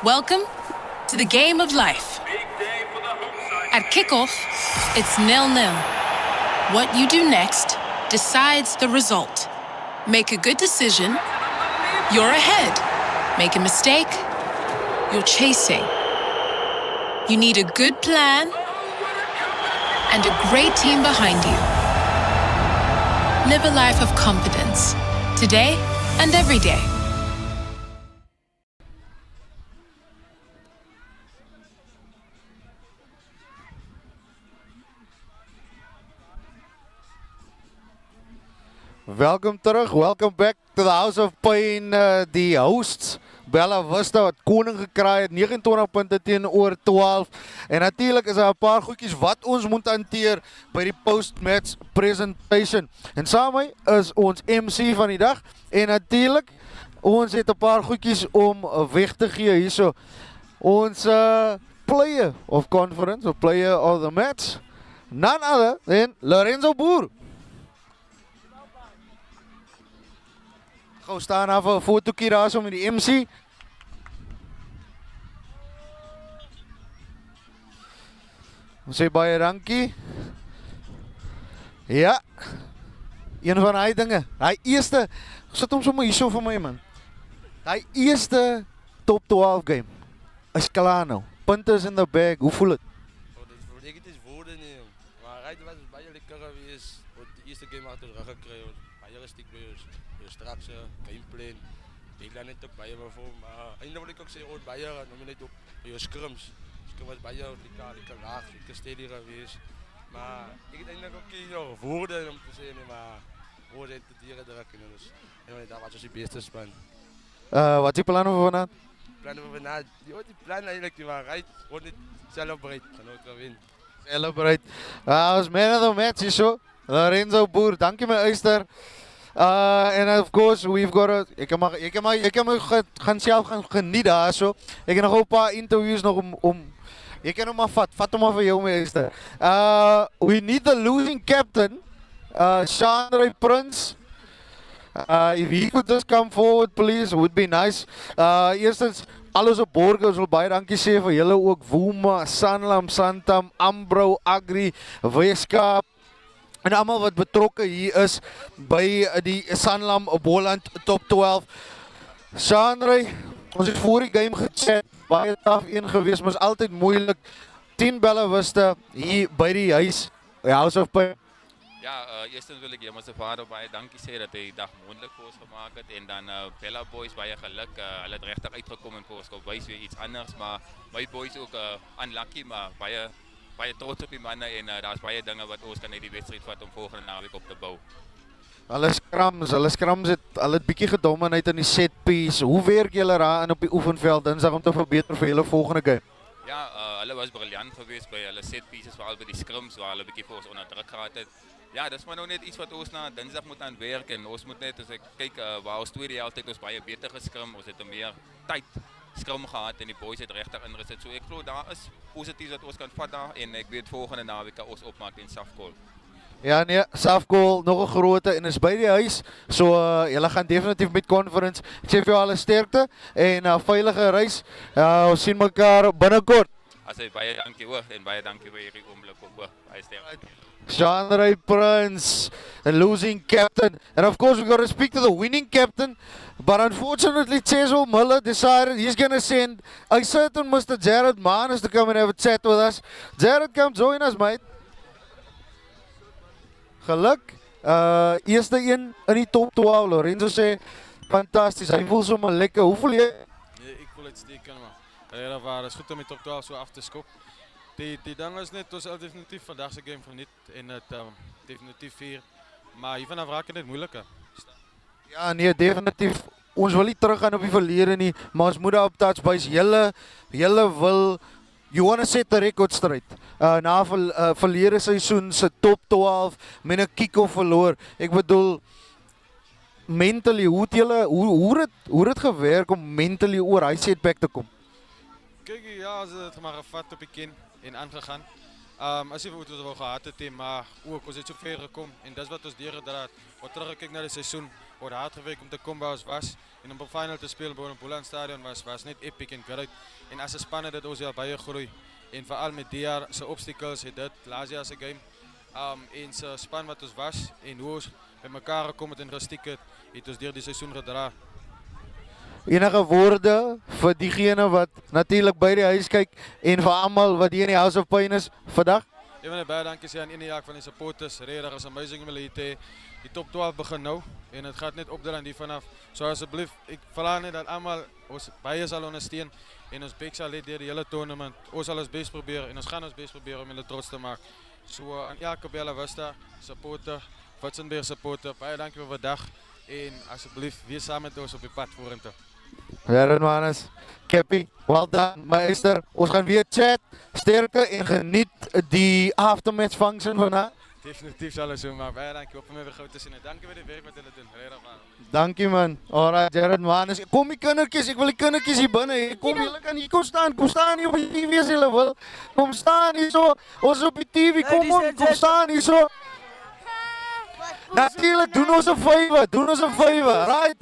Welcome to the game of life. At kickoff, it's 0-0. What you do next decides the result. Make a good decision, you're ahead. Make a mistake, you're chasing. You need a good plan and a great team behind you. Live a life of confidence, today and every day. Welcome terug, welcome back to the House of Pain. Die hosts, Bella Vista, wat koning gekraai het, 29 punte teenoor 12. En natuurlijk is daar 'n paar goedjies wat ons moet hanteer by die post-match presentation. En saam met my is ons MC van die dag. En natuurlijk, ons het 'n paar goedjies om weg te gee hierso. Ons player of conference, of player of the match, none other than Lorenzo Boer. Gou staan af 'n fotootjie daar so met die MC. Ons sê baie dankie. Ja. Een van daai dinge. Daai eerste, sit hom sommer hierso vir my man. Daai eerste top 12 game. Is klaar nou. Punte is in the bag. Hoe voel dit? Ek het iets woorde nie. Maar hy was baie lekker geweest. Die eerste game het ons gekry. Baie rustig geweest. Straks gameplan. Ik laat net ook bij je voor, maar eindelijk wil ik ook zeggen, bij je net op je scrims. Scrum was bij je lekker laag, lekker steady geweest. Maar ik heb eindelijk ook nog woorden om te zeggen, maar woorden te dieren drukken. Dus daar was dus die beste span. Wat is je plannen voor vanavond? Plannen voor vanavond? Die plan eigenlijk, die waren right, wordt niet celebrate, gaan ook winnen. Celebrate. Als man of the match is zo. Lorenzo Boer, dank je me Oyster. And of course, we've got a... Ik kan me gaan zelf gaan genieten daar zo. Ik heb nog een paar interviews nog om je kan hem maar vat hem maar voor jou meester. We need the losing captain, Chandra Prince. If he could just come forward please, would be nice. Eerstens, alles op borg, ons wil baie dankie sê vir julle ook. Woema, Samlam, Santam, Ambro, Agri, Weskaap. En allemaal wat betrokken hier is bij die Samlam Boland top 12. Chandra, ons het voor die game gechat, baie tough een geweest, maar is altijd moeilijk. 10 Bella Vista hier bij die huis, House of Pain. Ja, eerstens wil ik Jammer se vader baie dankie sê dat hy die dag moontlik vir ons gemaak het en dan Bella boys baie geluk, hulle het regtig uitgekom en vir ons kom wys weer iets anders, maar my boys ook unlucky, maar baie trots op die manne en daar's baie dinge wat ons kan uit die wedstryd vat om volgende naweek op te bou. Hulle skrams het hulle bietjie gedomineer in die set piece. Hoe werk julle daar in op die oefenveld dinsdag om te verbeter vir julle volgende game? Ja, hulle was briljant geweest by hulle set pieces, veral by die scrims waar hulle bietjie vir ons onder druk gehad het. Ja, dis maar nou net iets wat ons na dinsdag moet aan werk en ons moet net as ek kyk waar ons tweede helfte het ons baie beter geskrim, ons het 'n meer tyd skrum gehad en die boys het regtig ingesit. So ek glo daar is positief dat ons kan vat daar en ek weet volgende naweek kan ons opmaak in Safkol. Ja nee, Safkol nog 'n grootte en is by die huis. So julle gaan definitief met conference. Ek sê vir jou alle sterkte en veilige reis. Ons sien mekaar binnekort. As hy baie dankie hoor en baie dankie vir hierdie oomblik op hoor. Baie sterk. Jean-Ray Prince, the losing captain. And of course, we got to speak to the winning captain. But unfortunately, Cecil Miller decided he's going to send a certain Mr. Jared Manes to come and have a chat with us. Jared, come join us, mate. Geluk. Eerste een in die top 12. Lorenzo sê, fantastisch. Hy voel sommer lekker. Hoe voel jy? Nee, ek voel uitstekend, man. Het is goed om die top 12 so af te skop. Die ding is net, ons is definitief vandag se game verniet en het definitief 4. Maar hiervan af raak het net moeiliker. Ja nee, definitief. Ons wil nie teruggaan op die verlede nie, maar ons moet daar op touchbase. Julle wil, you want to set the record straight. Na verlede seisoen se top 12 met 'n kickoff verloor. Ek bedoel, mentally, hoe het gewerk om mentally oor hy setback te kom? Kijk, ja, ze het maar gevat op die kin en aangegaan. As jy wat ons wel gehad het, maar ook ons het so ver gekom en dis wat ons deurgedraad. Wat teruggekyk na die seisoen, wat hard gewerk om te kom waar ons was en om op final te speel by 'n Boland stadion was net epic en great. En as 'n span het dit ons al baie groei en veral met die jaar se obstacles het dit laas jaar se game en se span wat ons was en hoe ons by mekaar gekom het en gestiek het ons deur die seisoen gedra. Enige woorde vir diegene wat natuurlik by die huis kyk en vir almal wat hier in die House of Pain is vandag? Ek wil baie dankie sê aan enige van die supporters. Regtig is amazing om hulle te die top 12 begin nou en dit gaan net opdraai die vanaf. So asseblief, ek vra net dat almal ons baie sal ondersteun en ons bek sal lê deur die hele tournament. Ons sal ons bes probeer en ons gaan ons bes probeer om hulle trots te maak. So aan elke Bella Vista supporter, Watsenberg supporter, baie dankie vir vandag en asseblief wees saam met ons op die pad vorentoe. Jared Manes, Cappy, well done, meester. Ons gaan weer chat, sterkte en geniet die aftermatch function vandaag. Definitief sal ons so maar baie dankie op om weer gou te sien en dankie vir die werk wat hulle doen. Regtig waar. Dankie man. Alright, Jared Manes. Kom die kindertjies, ek wil die kindertjies hier binne. Kom julle kan hier kom staan hier op die TV as julle wil. Kom staan hier so. Ons op die TV, kom staan hier so. Natuurlijk, doen ons 'n favor, right?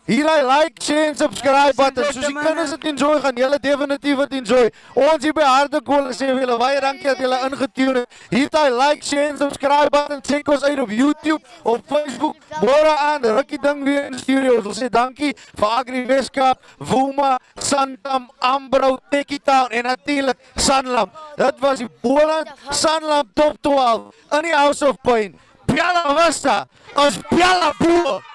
Hier hy like, share en subscribe button. Soos die kinders het enjoy, gaan julle definitief het enjoy. Ons hier by Hardekool sê vir julle baie dankie dat julle ingetune het. Hier hy like, share en subscribe button. Check ons uit op YouTube, op Facebook. Môre aan, rukkie ding weer in die studio. Ons sê dankie vir Agri Weskaap, Woema, Santam, Ambro, Tekkie Town en natuurlik Samlam. Dit was die Boland Samlam top 12 in die House of Pain. Bella Vista, ons Bella Boer.